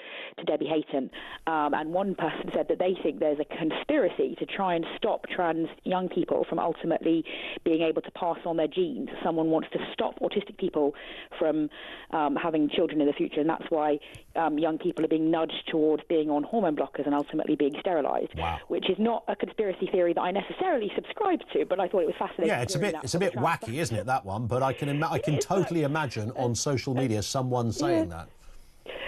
Debbie Hayton. And one person said that they think there's a conspiracy to try and stop trans young people from ultimately being able to pass on their genes. Someone wants to stop autistic people from having children in the future, and that's why young people are being nudged towards being on hormone blockers and ultimately being sterilised, which is not a conspiracy theory that I necessarily subscribe to, but I thought it was fascinating. Yeah, it's a bit wacky, isn't it, that one? But I can totally imagine on social media someone saying that.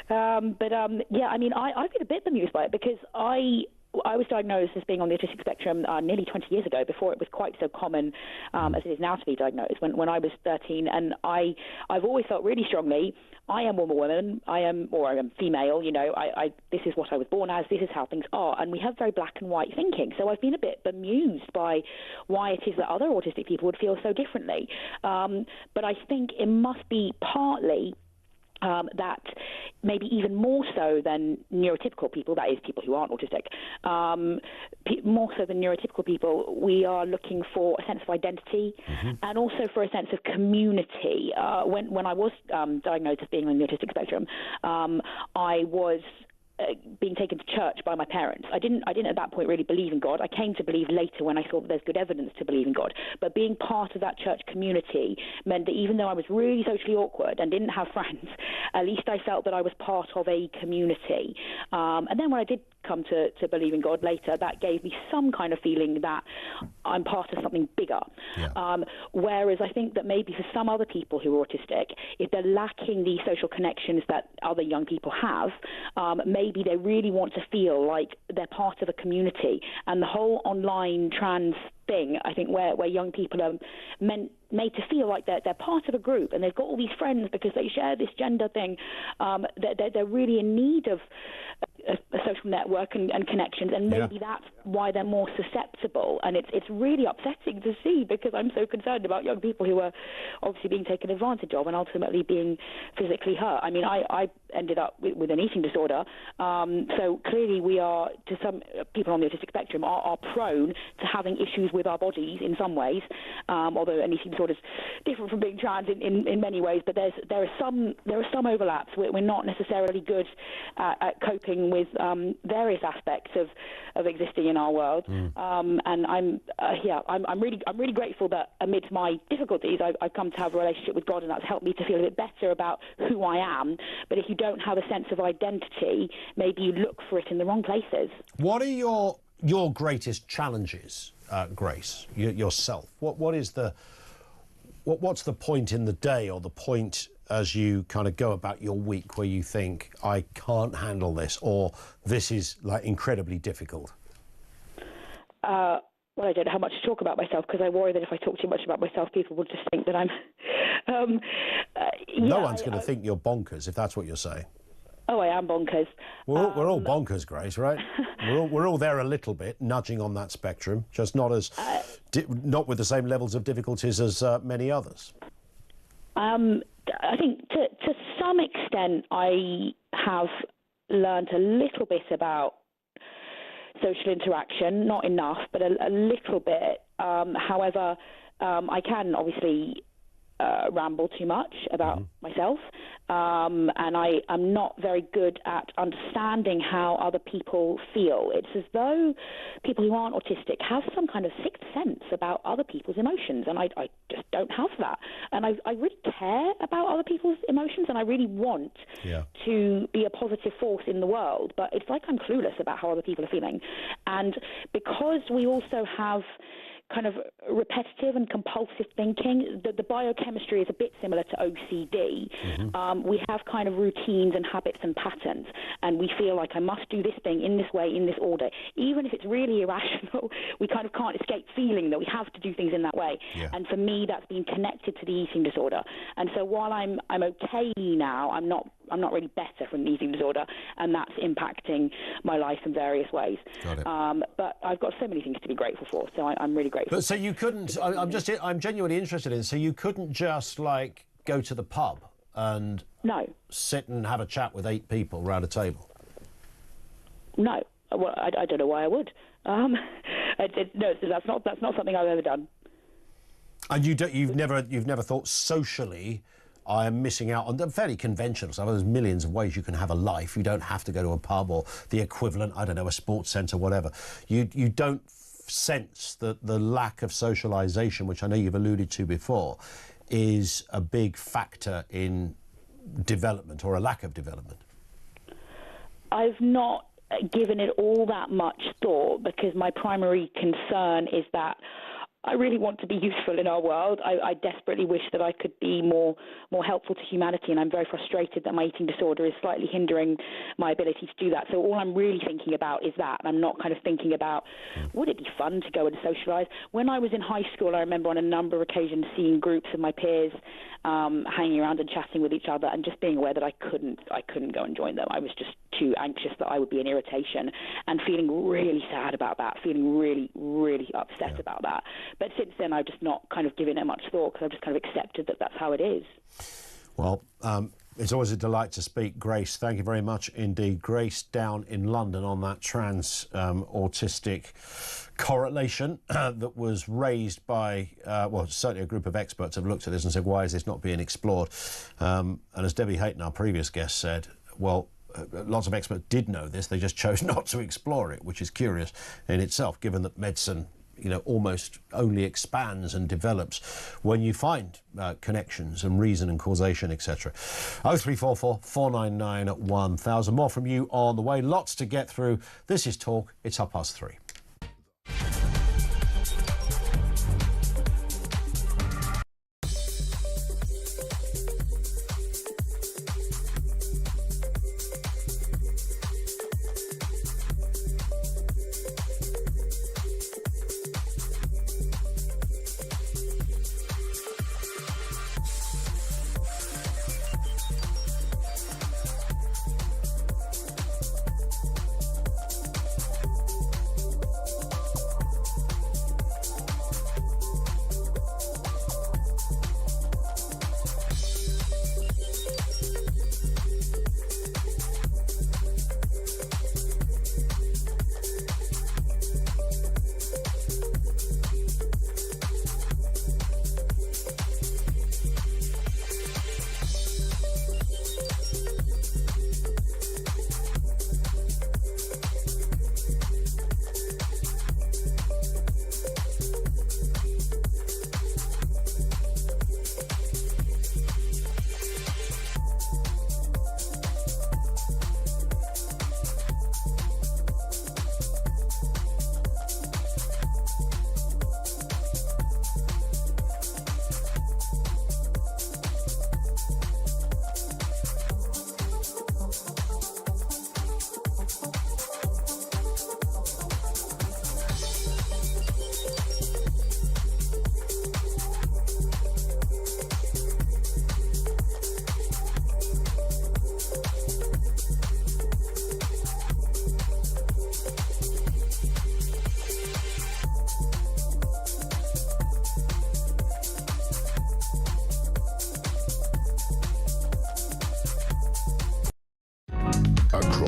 Yeah, I mean, I've been a bit bemused by it because I was diagnosed as being on the autistic spectrum nearly 20 years ago, before it was quite so common as it is now to be diagnosed, when I was 13. And I've always felt really strongly, I am a woman, I am female, you know, this is what I was born as, this is how things are. And we have very black and white thinking. So I've been a bit bemused by why it is that other autistic people would feel so differently. But I think it must be partly that maybe even more so than neurotypical people, that is people who aren't autistic, more so than neurotypical people, we are looking for a sense of identity and also for a sense of community. When I was diagnosed as being on the autistic spectrum, I was being taken to church by my parents. I didn't at that point really believe in God. I came to believe later when I saw that there's good evidence to believe in God. But being part of that church community meant that even though I was really socially awkward and didn't have friends, at least I felt that I was part of a community. And then when I did come to believe in God later, that gave me some kind of feeling that I'm part of something bigger. Yeah. Whereas I think that maybe for some other people who are autistic, if they're lacking the social connections that other young people have, maybe they really want to feel like they're part of a community. And the whole online trans thing, I think, where young people are made to feel like they're part of a group and they've got all these friends because they share this gender thing, they're really in need of a social network and connections, and maybe that's why they're more susceptible. And it's really upsetting to see, because I'm so concerned about young people who are obviously being taken advantage of and ultimately being physically hurt. I mean, I ended up with an eating disorder, so clearly we are, to some people on the autistic spectrum, are prone to having issues with our bodies in some ways, although an eating disorder is different from being trans in many ways, but there are some overlaps. We're not necessarily good at coping with various aspects of existing in our world, and I'm really grateful that amidst my difficulties I've come to have a relationship with God, and that's helped me to feel a bit better about who I am. But if you don't have a sense of identity, maybe you look for it in the wrong places. What are your greatest challenges, Grace, yourself? What's the point in the day, or the point as you kind of go about your week where you think, I can't handle this, or this is like incredibly difficult? Well, I don't know how much to talk about myself, because I worry that if I talk too much about myself, people will just think that I'm... No one's going to think you're bonkers, if that's what you're saying. Oh, I am bonkers. We're all bonkers, Grace, right? we're all there a little bit, nudging on that spectrum, just not as not with the same levels of difficulties as many others. I think to some extent I have learned a little bit about social interaction, not enough, but a little bit. However, I can obviously ramble too much about myself, and I'm not very good at understanding how other people feel. It's as though people who aren't autistic have some kind of sixth sense about other people's emotions, and I just don't have that. And I really care about other people's emotions, and I really want to be a positive force in the world, but it's like I'm clueless about how other people are feeling. And because we also have kind of repetitive and compulsive thinking, the biochemistry is a bit similar to OCD. We have kind of routines and habits and patterns, and we feel like I must do this thing in this way, in this order. Even if it's really irrational, we kind of can't escape feeling that we have to do things in that way. And for me, that's been connected to the eating disorder. And so while I'm okay now, I'm not really better from the eating disorder, and that's impacting my life in various ways. Got it. But I've got so many things to be grateful for, so I'm really grateful. But so you couldn't, I'm genuinely interested in, so you couldn't just like go to the pub and sit and have a chat with 8 people around a table? No. Well, I don't know why I would. No, that's not something I've ever done. And you've never thought socially, I am missing out on the fairly conventional stuff. There's millions of ways you can have a life. You don't have to go to a pub or the equivalent, I don't know, a sports centre, whatever. You don't sense that the lack of socialisation, which I know you've alluded to before, is a big factor in development or a lack of development? I've not given it all that much thought, because my primary concern is that I really want to be useful in our world. I desperately wish that I could be more helpful to humanity, and I'm very frustrated that my eating disorder is slightly hindering my ability to do that. So all I'm really thinking about is that, and I'm not kind of thinking about, would it be fun to go and socialise? When I was in high school, I remember on a number of occasions seeing groups of my peers hanging around and chatting with each other, and just being aware that I couldn't go and join them. I was just too anxious that I would be an irritation, and feeling really sad about that, feeling really, really upset about that. But since then, I've just not kind of given it much thought, because I've just kind of accepted that that's how it is. Well, it's always a delight to speak, Grace. Thank you very much indeed. Grace down in London on that trans autistic correlation that was raised by, well, certainly a group of experts have looked at this and said, why is this not being explored? And as Debbie Hayton, our previous guest, said, well, lots of experts did know this, they just chose not to explore it, which is curious in itself, given that medicine, you know, almost only expands and develops when you find connections and reason and causation, etc. 0344 499 1000. More from you on the way. Lots to get through. This is Talk. It's 3:30.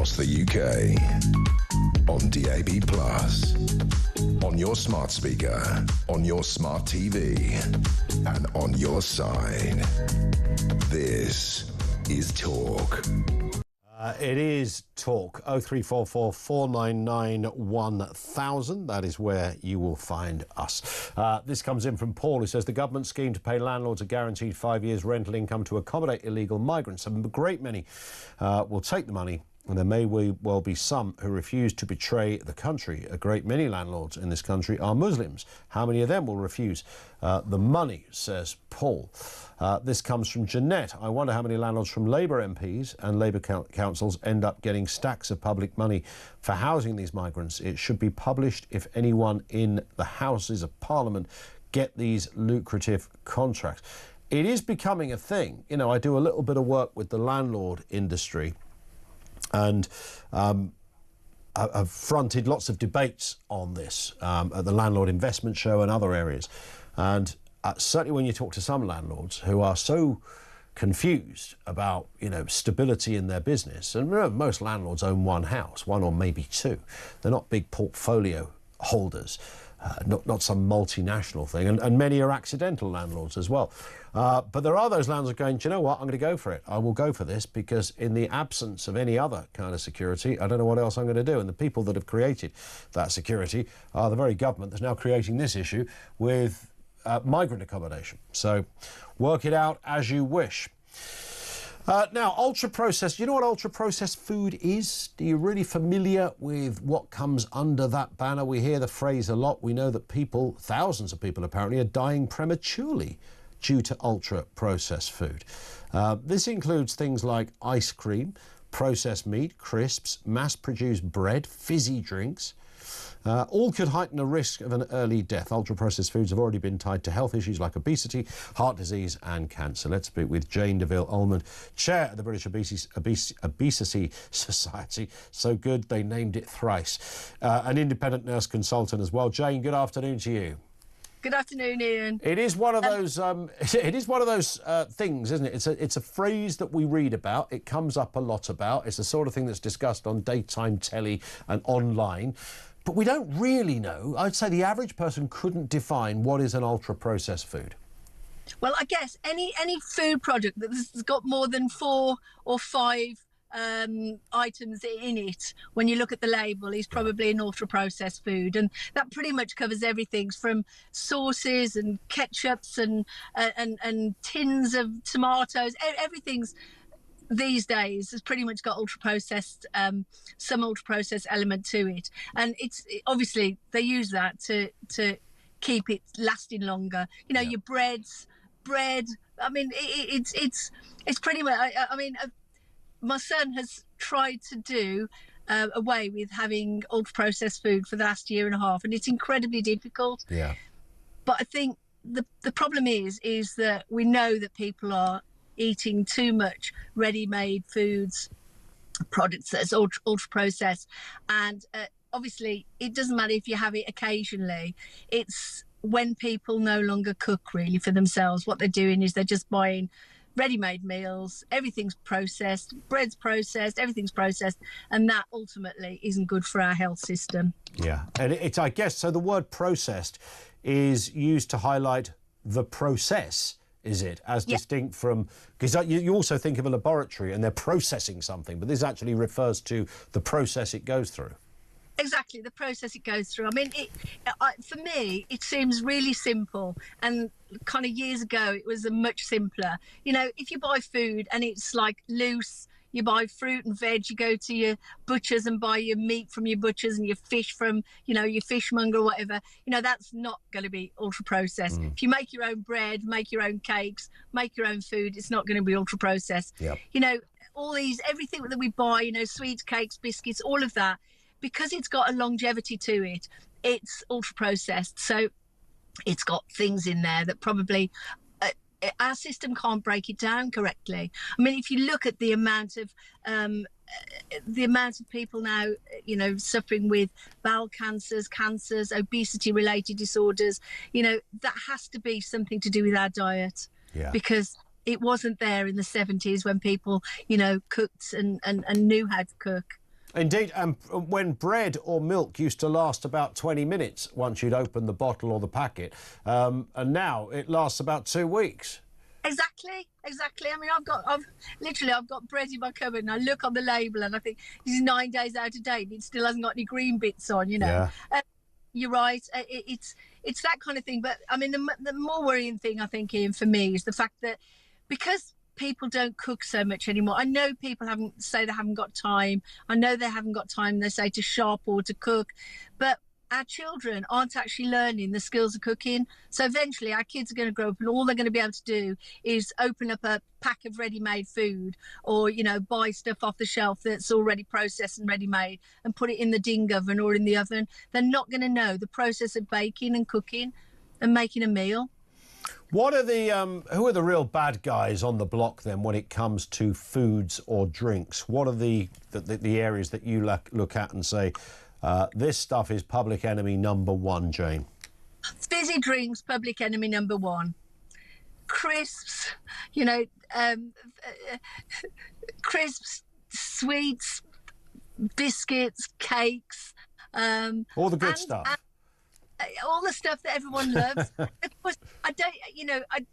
across the UK. On DAB+, on your smart speaker, on your smart TV, and on your side. This is Talk. It is Talk. 0344 499 1000. That is where you will find us. This comes in from Paul, who says the government scheme to pay landlords a guaranteed 5 years rental income to accommodate illegal migrants. A great many will take the money, and there may well be some who refuse to betray the country. A great many landlords in this country are Muslims. How many of them will refuse the money, says Paul. This comes from Jeanette. I wonder how many landlords from Labour MPs and Labour councils end up getting stacks of public money for housing these migrants. It should be published if anyone in the Houses of Parliament get these lucrative contracts. It is becoming a thing. You know, I do a little bit of work with the landlord industry, and I've fronted lots of debates on this at the Landlord Investment Show and other areas. And certainly when you talk to some landlords who are so confused about, you know, stability in their business, and most landlords own one house, one or maybe two. They're not big portfolio holders. Not some multinational thing, and many are accidental landlords as well. But there are those landlords going, do you know what, I'm going to go for it. I will go for this because in the absence of any other kind of security, I don't know what else I'm going to do. And the people that have created that security are the very government that's now creating this issue with migrant accommodation. So work it out as you wish. Now, ultra-processed, you know what ultra-processed food is? Are you really familiar with what comes under that banner? We hear the phrase a lot. We know that people, thousands of people apparently, are dying prematurely due to ultra-processed food. This includes things like ice cream, processed meat, crisps, mass-produced bread, fizzy drinks. All could heighten the risk of an early death. Ultra-processed foods have already been tied to health issues like obesity, heart disease and cancer. Let's speak with Jane Deville-Ullman, Chair of the British Obesity Society. So good they named it thrice. An independent nurse consultant as well. Jane, good afternoon to you. Good afternoon, Ian. It is one of those. It is one of those things, isn't it? It's a phrase that we read about. It comes up a lot about. It's the sort of thing that's discussed on daytime telly and online. But we don't really know. I'd say the average person couldn't define what is an ultra-processed food. Well, I guess any food product that's got more than 4 or 5 items in it, when you look at the label, is probably an ultra-processed food. And that pretty much covers everything from sauces and ketchups and tins of tomatoes. Everything's these days has pretty much got ultra-processed, some ultra-processed element to it, and it's obviously they use that to keep it lasting longer. You know, your bread. I mean, it's pretty much. I mean, my son has tried to do away with having ultra-processed food for the last year and a half, and it's incredibly difficult. Yeah. But I think the problem is that we know that people are eating too much ready-made foods, products that's ultra-processed, and obviously it doesn't matter if you have it occasionally. It's when people no longer cook really for themselves. What they're doing is they're just buying ready-made meals. Everything's processed, bread's processed, everything's processed, and that ultimately isn't good for our health system. Yeah, and it's, I guess, so the word processed is used to highlight the process, is it, as distinct from, because you also think of a laboratory and they're processing something, but this actually refers to the process it goes through. Exactly, the process it goes through. I mean, for me, it seems really simple, and kind of years ago it was much simpler. You know, if you buy food and it's like loose, you buy fruit and veg, you go to your butchers and buy your meat from your butchers and your fish from, you know, your fishmonger or whatever, you know, that's not going to be ultra processed. If you make your own bread, make your own cakes, make your own food, it's not going to be ultra processed. You know, all these, everything that we buy, you know, sweets, cakes, biscuits, all of that, because it's got a longevity to it, it's ultra processed. So it's got things in there that probably our system can't break it down correctly. I mean, if you look at the amount of people now, you know, suffering with bowel cancers, obesity related disorders, you know, that has to be something to do with our diet. Because it wasn't there in the 70s when people, you know, cooked and knew how to cook. Indeed, and when bread or milk used to last about 20 minutes once you'd opened the bottle or the packet, and now it lasts about 2 weeks. Exactly. I mean, I've got bread in my cupboard, and I look on the label, and I think this is 9 days out of date. It still hasn't got any green bits on, you know. Yeah. You're right. It's that kind of thing. But I mean, the more worrying thing, I think, Ian, for me, is the fact that because people don't cook so much anymore. I know people say they haven't got time. I know they haven't got time, they say, to shop or to cook, but our children aren't actually learning the skills of cooking. So eventually our kids are going to grow up, and all they're going to be able to do is open up a pack of ready-made food, or, you know, buy stuff off the shelf that's already processed and ready-made and put it in the ding oven or in the oven. They're not going to know the process of baking and cooking and making a meal. What are the who are the real bad guys on the block then when it comes to foods or drinks? What are the areas that you look at and say, this stuff is public enemy number one, Jane? Fizzy drinks, public enemy number one. Crisps, you know, crisps, sweets, biscuits, cakes. All the good stuff. All the stuff that everyone loves. Of course,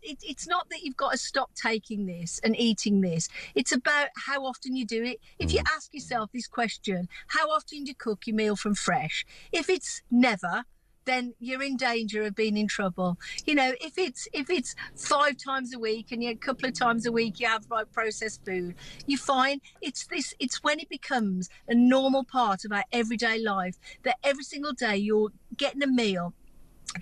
it's not that you've got to stop taking this and eating this. It's about how often you do it. If you ask yourself this question, how often do you cook your meal from fresh? If it's never, then you're in danger of being in trouble. You know, if it's 5 times a week and a couple of times a week you have processed food, you find it's when it becomes a normal part of our everyday life, that every single day you're getting a meal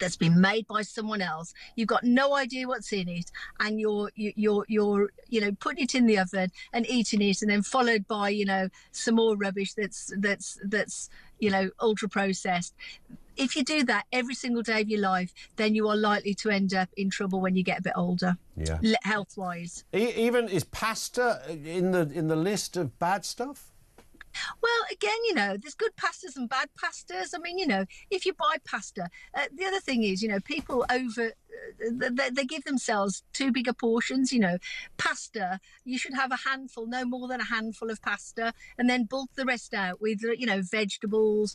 that's been made by someone else. You've got no idea what's in it, and you're putting it in the oven and eating it, and then followed by some more rubbish that's ultra processed. If you do that every single day of your life, then you are likely to end up in trouble when you get a bit older. Yeah. Health-wise. Even is pasta in the list of bad stuff? Well, again, there's good pastas and bad pastas. I mean, if you buy pasta, the other thing is, people they give themselves too big a portions. Pasta, you should have a handful, no more than a handful of pasta, and then bulk the rest out with, vegetables,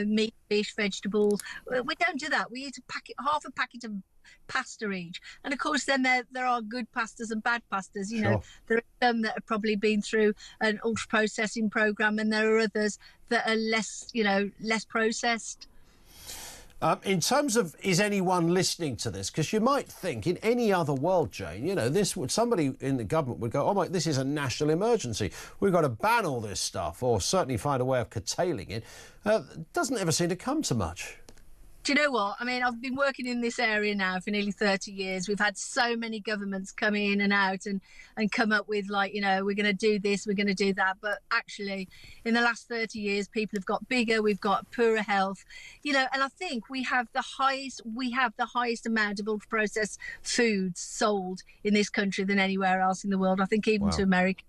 meat, fish, vegetables. We don't do that. We eat half a packet of pasta each, and of course then there are good pastas and bad pastas. Sure. There are some that have probably been through an ultra processing program, and there are others that are less processed. In terms of, is anyone listening to this? Because you might think in any other world, Jane, somebody in the government would go, oh my, this is a national emergency. We've got to ban all this stuff, or certainly find a way of curtailing it. Doesn't ever seem to come to much. Do you know what? I mean, I've been working in this area now for nearly 30 years. We've had so many governments come in and out and come up with we're going to do this, we're going to do that. But actually, in the last 30 years, people have got bigger, we've got poorer health, and I think we have the highest amount of ultra-processed foods sold in this country than anywhere else in the world. I think even to America.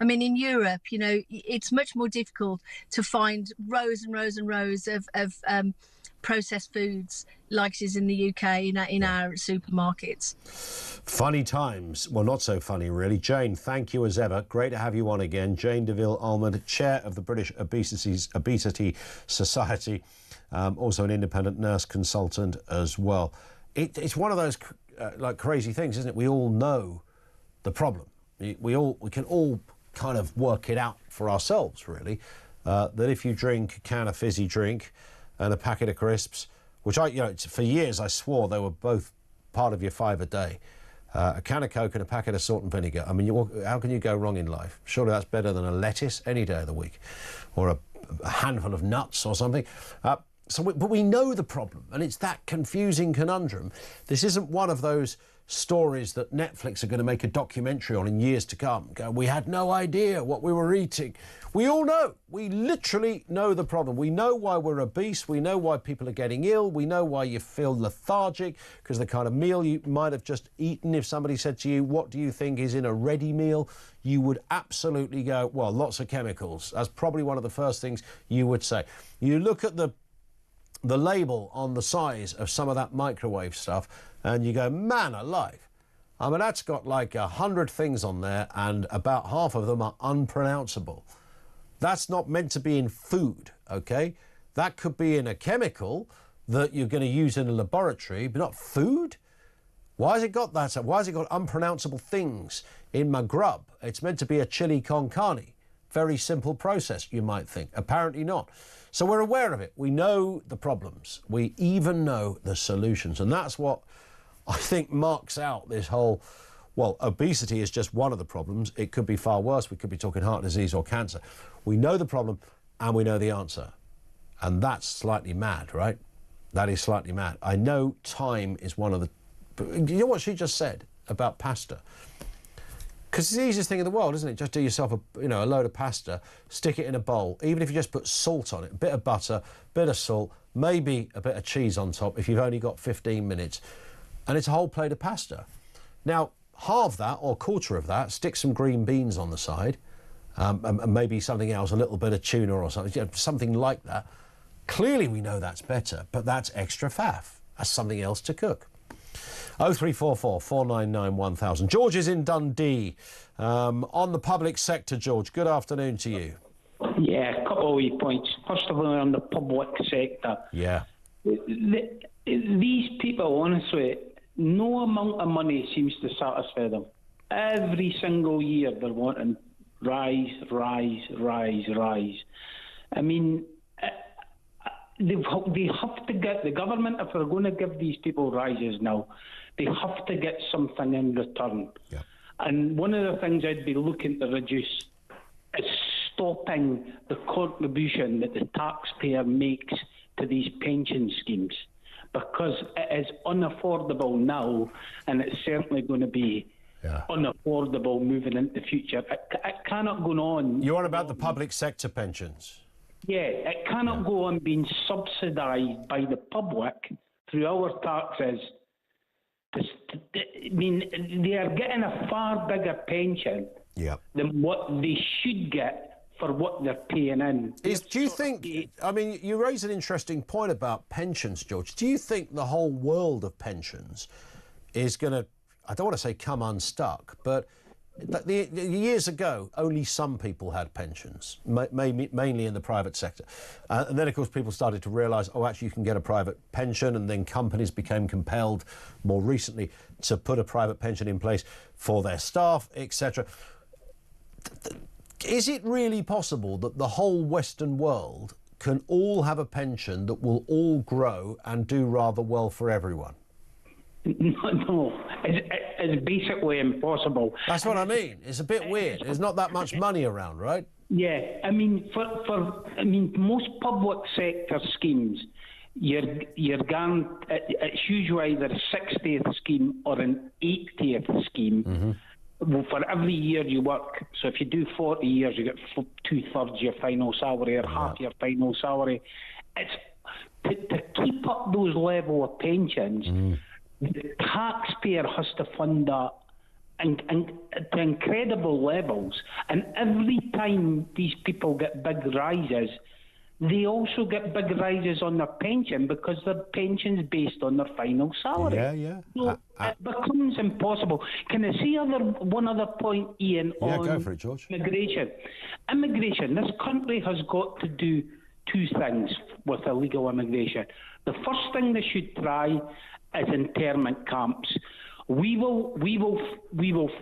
I mean, in Europe, it's much more difficult to find rows and rows and rows of processed foods like it is in the UK in our supermarkets. Funny times. Well, not so funny, really. Jane, thank you as ever. Great to have you on again. Jane DeVille-Almond, Chair of the British Obesity Society, also an independent nurse consultant as well. It's one of those crazy things, isn't it? We all know the problem. We can all kind of work it out for ourselves, really, that if you drink a can of fizzy drink and a packet of crisps, which for years I swore they were both part of your 5 a day. A can of Coke and a packet of salt and vinegar. I mean, how can you go wrong in life? Surely that's better than a lettuce any day of the week, or a handful of nuts or something. But we know the problem, and it's that confusing conundrum. This isn't one of those stories that Netflix are going to make a documentary on in years to come. We had no idea what we were eating. We all know. We literally know the problem. We know why we're obese. We know why people are getting ill. We know why you feel lethargic, because the kind of meal you might have just eaten, if somebody said to you, what do you think is in a ready meal? You would absolutely go, well, lots of chemicals. That's probably one of the first things you would say. You look at the label on the size of some of that microwave stuff, and you go, man alive. I mean, that's got like 100 things on there, and about half of them are unpronounceable. That's not meant to be in food, okay? That could be in a chemical that you're going to use in a laboratory, but not food? Why has it got that? Why has it got unpronounceable things in my grub? It's meant to be a chili con carne. Very simple process, you might think. Apparently not. So we're aware of it. We know the problems. We even know the solutions. And that's what I think marks out this whole, well, obesity is just one of the problems. It could be far worse. We could be talking heart disease or cancer. We know the problem and we know the answer. And that's slightly mad, right? That is slightly mad. I know time is one of the... You know what she just said about pasta? Because it's the easiest thing in the world, isn't it? Just do yourself a load of pasta, stick it in a bowl, even if you just put salt on it, a bit of butter, a bit of salt, maybe a bit of cheese on top if you've only got 15 minutes, and it's a whole plate of pasta. Now, halve that or quarter of that, stick some green beans on the side, and maybe something else, a little bit of tuna or something, something like that. Clearly we know that's better, but that's extra faff. That's something else to cook. 0344 499 1000. George is in Dundee. On the public sector, George, good afternoon to you. Yeah, a couple of wee points. First of all, on the public sector. Yeah. These people, honestly, no amount of money seems to satisfy them. Every single year they're wanting rise. I mean, they have to get, the government, if they're going to give these people rises now, they have to get something in return. Yeah. And one of the things I'd be looking to reduce is stopping the contribution that the taxpayer makes to these pension schemes, because it is unaffordable now, and it's certainly going to be unaffordable moving into the future. It cannot go on. You're on about the public sector pensions? Yeah, it cannot go on being subsidised by the public through our taxes. I mean, they are getting a far bigger pension than what they should get for what they're paying in. Do you think, I mean, you raise an interesting point about pensions, George. Do you think the whole world of pensions is going to, I don't want to say come unstuck, but years ago, only some people had pensions, mainly in the private sector. And then, of course, people started to realise, oh, actually, you can get a private pension, and then companies became compelled more recently to put a private pension in place for their staff, etc. Is it really possible that the whole Western world can all have a pension that will all grow and do rather well for everyone? No, it's basically impossible. That's what I mean. It's a bit weird. There's not that much money around, right? Yeah, I mean, most public sector schemes, you're going. It's usually either a 60th scheme or an 80th scheme. Mm-hmm. For every year you work. So if you do 40 years, you get 2/3 your final salary or half your final salary. It's to keep up those level of pensions. Mm. The taxpayer has to fund that and to incredible levels. And every time these people get big rises, they also get big rises on their pension because their pension's based on their final salary. Yeah. So it becomes impossible. Can I say one other point, Ian, on go for it, George. Immigration? Immigration. This country has got to do two things with illegal immigration. The first thing they should try is internment camps. We will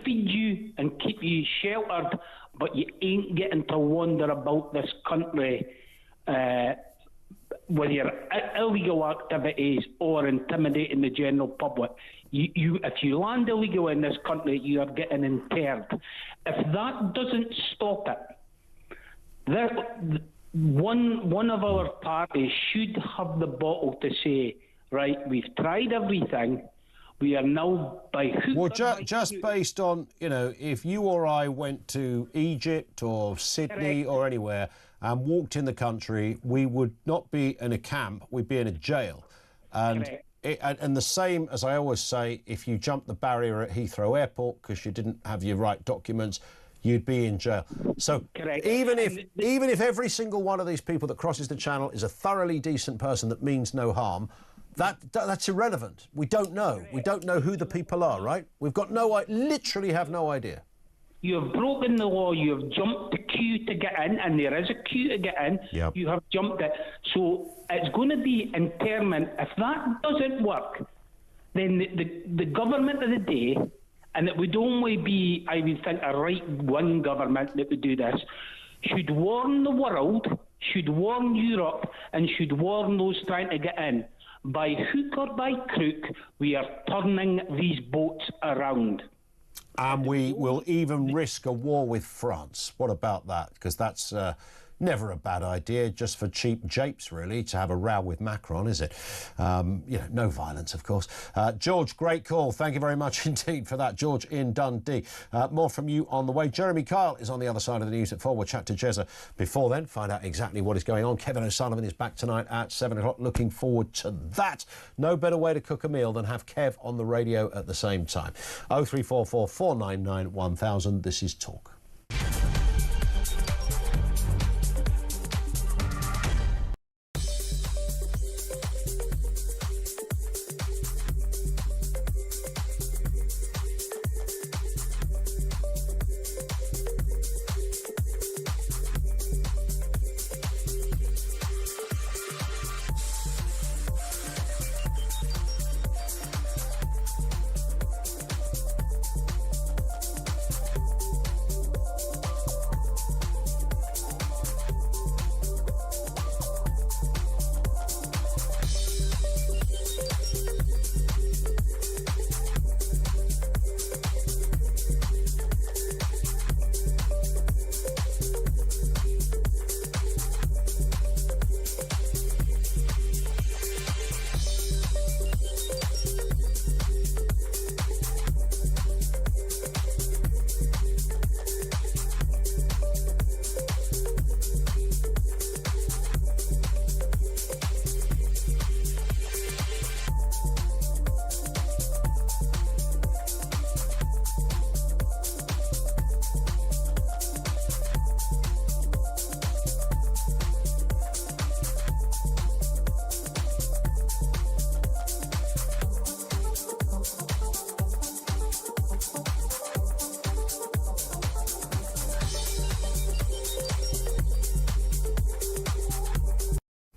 feed you and keep you sheltered, but you ain't getting to wander about this country with your illegal activities or intimidating the general public. If you land illegal in this country, you are getting interred. If that doesn't stop it, one of our parties should have the bottle to say, right, we've tried everything. We are now by hook. Well, just based on, if you or I went to Egypt or Sydney or anywhere and walked in the country, we would not be in a camp, we'd be in a jail. And the same, as I always say, if you jumped the barrier at Heathrow Airport because you didn't have your right documents, you'd be in jail. So even if every single one of these people that crosses the channel is a thoroughly decent person that means no harm, that's irrelevant. We don't know. We don't know who the people are, right? We've got literally have no idea. You have broken the law. You have jumped the queue to get in, and there is a queue to get in. Yep. You have jumped it. So it's going to be internment. If that doesn't work, then the government of the day, and it would only be, I would think, a right-wing government that would do this, should warn the world, should warn Europe, and should warn those trying to get in. By hook or by crook, we are turning these boats around. And we will even risk a war with France. What about that? Because that's never a bad idea, just for cheap japes, really, to have a row with Macron, is it? No violence, of course. George, great call. Thank you very much indeed for that. George in Dundee. More from you on the way. Jeremy Kyle is on the other side of the news at 4. We'll chat to Jezza before then, find out exactly what is going on. Kevin O'Sullivan is back tonight at 7 o'clock. Looking forward to that. No better way to cook a meal than have Kev on the radio at the same time. 0344 499 1000. This is Talk.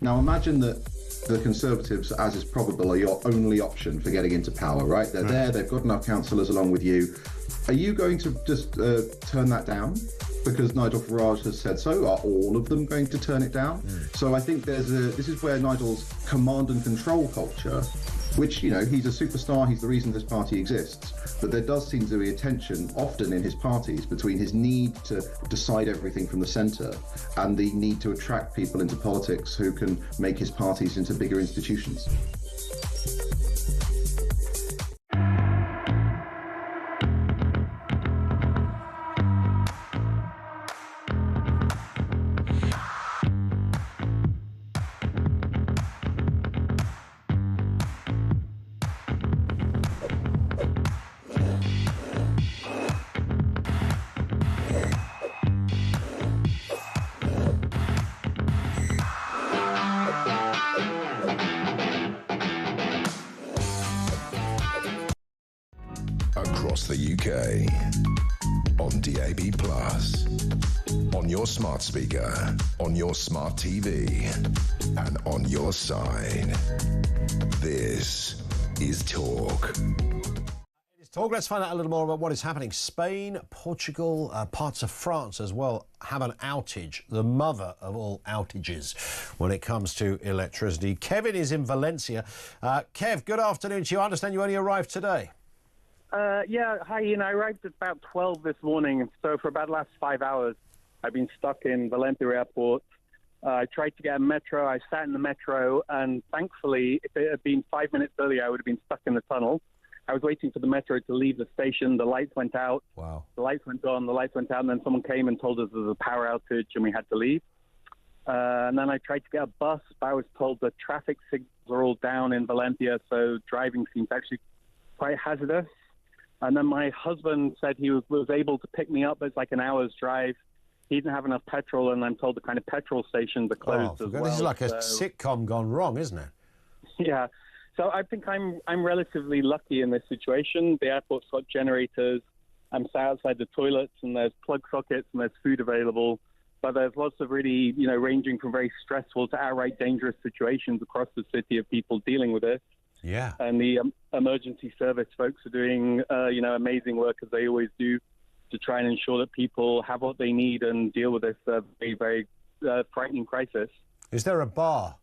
Now imagine that the Conservatives, as is probable, are your only option for getting into power, right? They're there, they've got enough councillors along with you. Are you going to just turn that down? Because Nigel Farage has said so. Are all of them going to turn it down? So I think this is where Nigel's command and control culture, which, you know, he's a superstar, he's the reason this party exists, but there does seem to be a tension often in his parties between his need to decide everything from the centre and the need to attract people into politics who can make his parties into bigger institutions. Across the UK, on DAB+, on your smart speaker, on your smart TV, and on your side. This is Talk. It is Talk. Let's find out a little more about what is happening. Spain, Portugal, parts of France as well have an outage, the mother of all outages when it comes to electricity. Kevin is in Valencia. Kev, good afternoon to you. I understand you only arrived today. Yeah, hi Ian. I arrived at about 12 this morning, so for about the last 5 hours I've been stuck in Valencia airport. I tried to get a metro, I sat in the metro, and thankfully, if it had been 5 minutes earlier, I would have been stuck in the tunnel. I was waiting for the metro to leave the station, the lights went out, Wow. The lights went on, the lights went out, and then someone came and told us there was a power outage and we had to leave. And then I tried to get a bus, but I was told the traffic signals are all down in Valencia, so driving seems actually quite hazardous. And then my husband said he was able to pick me up. It's like an hour's drive. He didn't have enough petrol, and I'm told the kind of petrol stations are closed as well. This is like a sitcom gone wrong, isn't it? Yeah. So I think I'm relatively lucky in this situation. The airport's got generators. I'm sat outside the toilets, and there's plug sockets, and there's food available. But there's lots of really, ranging from very stressful to outright dangerous situations across the city of people dealing with this. Yeah. And the emergency service folks are doing, amazing work, as they always do, to try and ensure that people have what they need and deal with this very, very frightening crisis. Is there a bar?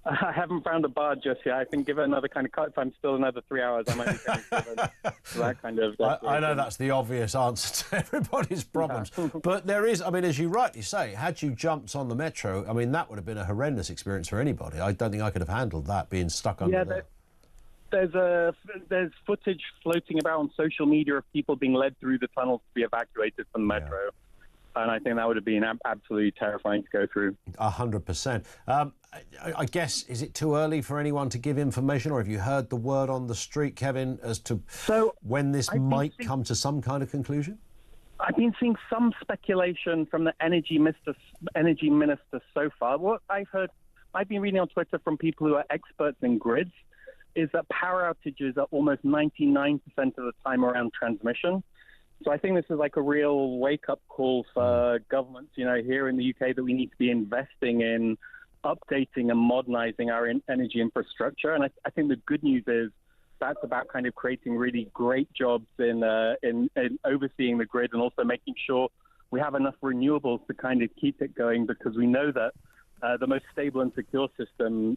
I haven't found a bar just yet. I think give it another kind of cut. If I'm still another 3 hours, I might be getting to that kind of... I know that's the obvious answer to everybody's problems. But there is, as you rightly say, had you jumped on the metro, that would have been a horrendous experience for anybody. I don't think I could have handled that, being stuck under there. There's footage floating about on social media of people being led through the tunnels to be evacuated from the metro. And I think that would have been absolutely terrifying to go through. 100%. I guess, is it too early for anyone to give information, or have you heard the word on the street, Kevin, as to when this might come to some kind of conclusion? I've been seeing some speculation from the energy minister so far. What I've been reading on Twitter from people who are experts in grids, is that power outages are almost 99% of the time around transmission. So I think this is like a real wake-up call for governments, here in the UK, that we need to be investing in updating and modernizing our energy infrastructure. And I think the good news is that's about kind of creating really great jobs in overseeing the grid, and also making sure we have enough renewables to kind of keep it going, because we know that the most stable and secure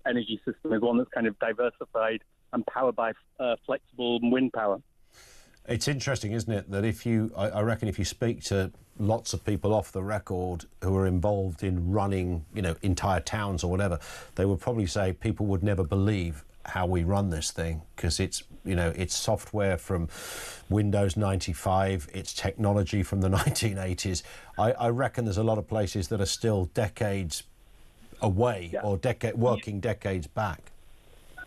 energy system is one that's kind of diversified and powered by flexible wind power. It's interesting, isn't it, that I reckon if you speak to lots of people off the record who are involved in running, entire towns or whatever, they would probably say people would never believe how we run this thing, because it's software from Windows 95, it's technology from the 1980s. I reckon there's a lot of places that are still decades away, or working decades back.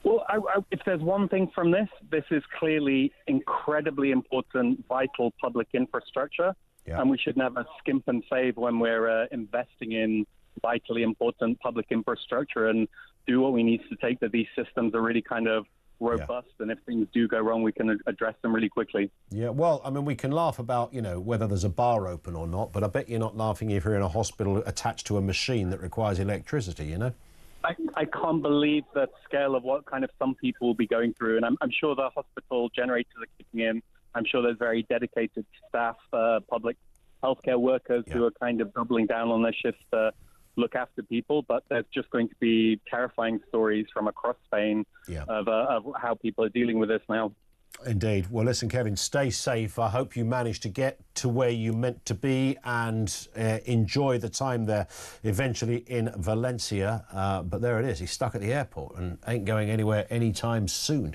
Well, if there's one thing from this is clearly incredibly important, vital public infrastructure, and we should never skimp and save when we're investing in vitally important public infrastructure, and do what we need to take that these systems are really kind of robust, and if things do go wrong, we can address them really quickly. Yeah, well, we can laugh about, whether there's a bar open or not, but I bet you're not laughing if you're in a hospital attached to a machine that requires electricity, I can't believe the scale of what kind of some people will be going through, and I'm sure the hospital generators are kicking in. I'm sure there's very dedicated staff, public healthcare workers who are kind of doubling down on their shifts to look after people, but there's just going to be terrifying stories from across Spain of how people are dealing with this now. Indeed. Well, listen, Kevin, stay safe. I hope you manage to get to where you meant to be and enjoy the time there eventually in Valencia. But there it is. He's stuck at the airport and ain't going anywhere anytime soon.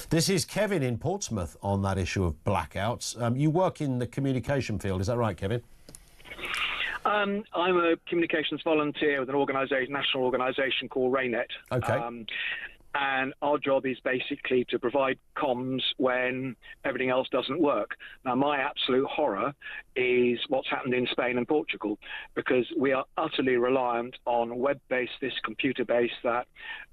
This is Kevin in Portsmouth on that issue of blackouts. You work in the communication field. Is that right, Kevin? I'm a communications volunteer with an national organisation called RayNet. Okay. And our job is basically to provide comms when everything else doesn't work. Now, my absolute horror is what's happened in Spain and Portugal, because we are utterly reliant on web-based, computer-based, that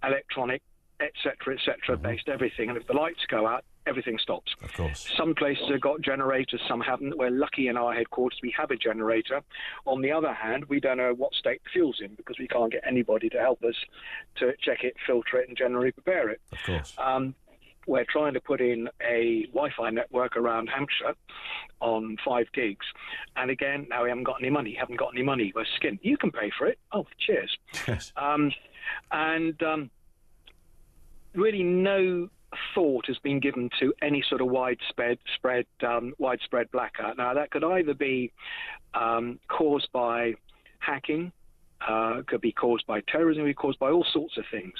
electronic, etc., based everything. And if the lights go out, everything stops. Of course. Some places have got generators, some haven't. We're lucky in our headquarters we have a generator. On the other hand, we don't know what state the fuel's in, because we can't get anybody to help us to check it, filter it, and generally prepare it. Of course. We're trying to put in a Wi-Fi network around Hampshire on 5 gigs. And again, now we haven't got any money. We're skinned. You can pay for it. Oh, cheers. Yes. Really no thought has been given to any sort of widespread blackout. Now, that could either be caused by hacking, could be caused by terrorism, could be caused by all sorts of things.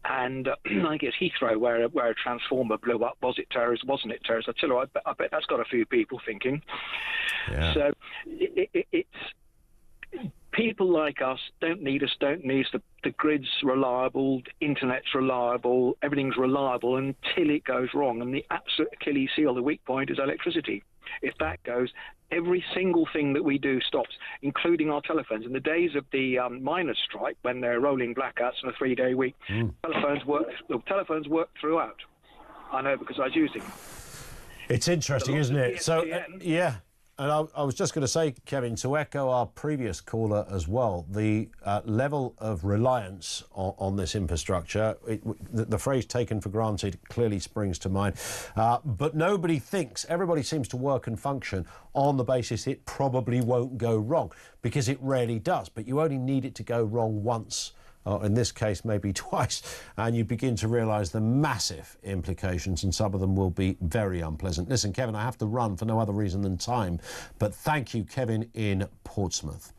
And I guess Heathrow, where a transformer blew up, was it terrorist? Wasn't it terrorist? I tell you, I bet that's got a few people thinking. Yeah. So it's people like us don't need us. The grid's reliable, the internet's reliable, everything's reliable until it goes wrong. And the absolute Achilles heel, the weak point, is electricity. If that goes, every single thing that we do stops, including our telephones. In the days of the miners' strike, when they're rolling blackouts on a 3-day week, telephones work throughout. I know, because I was using them. It's interesting, isn't it? So, yeah. And I was just going to say, Kevin, to echo our previous caller as well, the level of reliance on this infrastructure, the phrase taken for granted clearly springs to mind. But nobody thinks, everybody seems to work and function on the basis it probably won't go wrong, because it rarely does. But you only need it to go wrong once, or in this case maybe twice, and you begin to realise the massive implications, and some of them will be very unpleasant. Listen, Kevin, I have to run for no other reason than time, but thank you, Kevin in Portsmouth.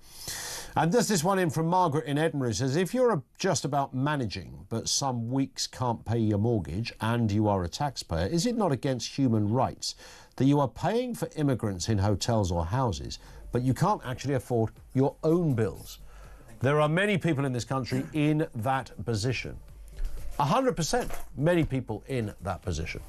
And there's this one in from Margaret in Edinburgh. It says, if you're just about managing, but some weeks can't pay your mortgage and you are a taxpayer, is it not against human rights that you are paying for immigrants in hotels or houses, but you can't actually afford your own bills? There are many people in this country in that position. 100%, many people in that position.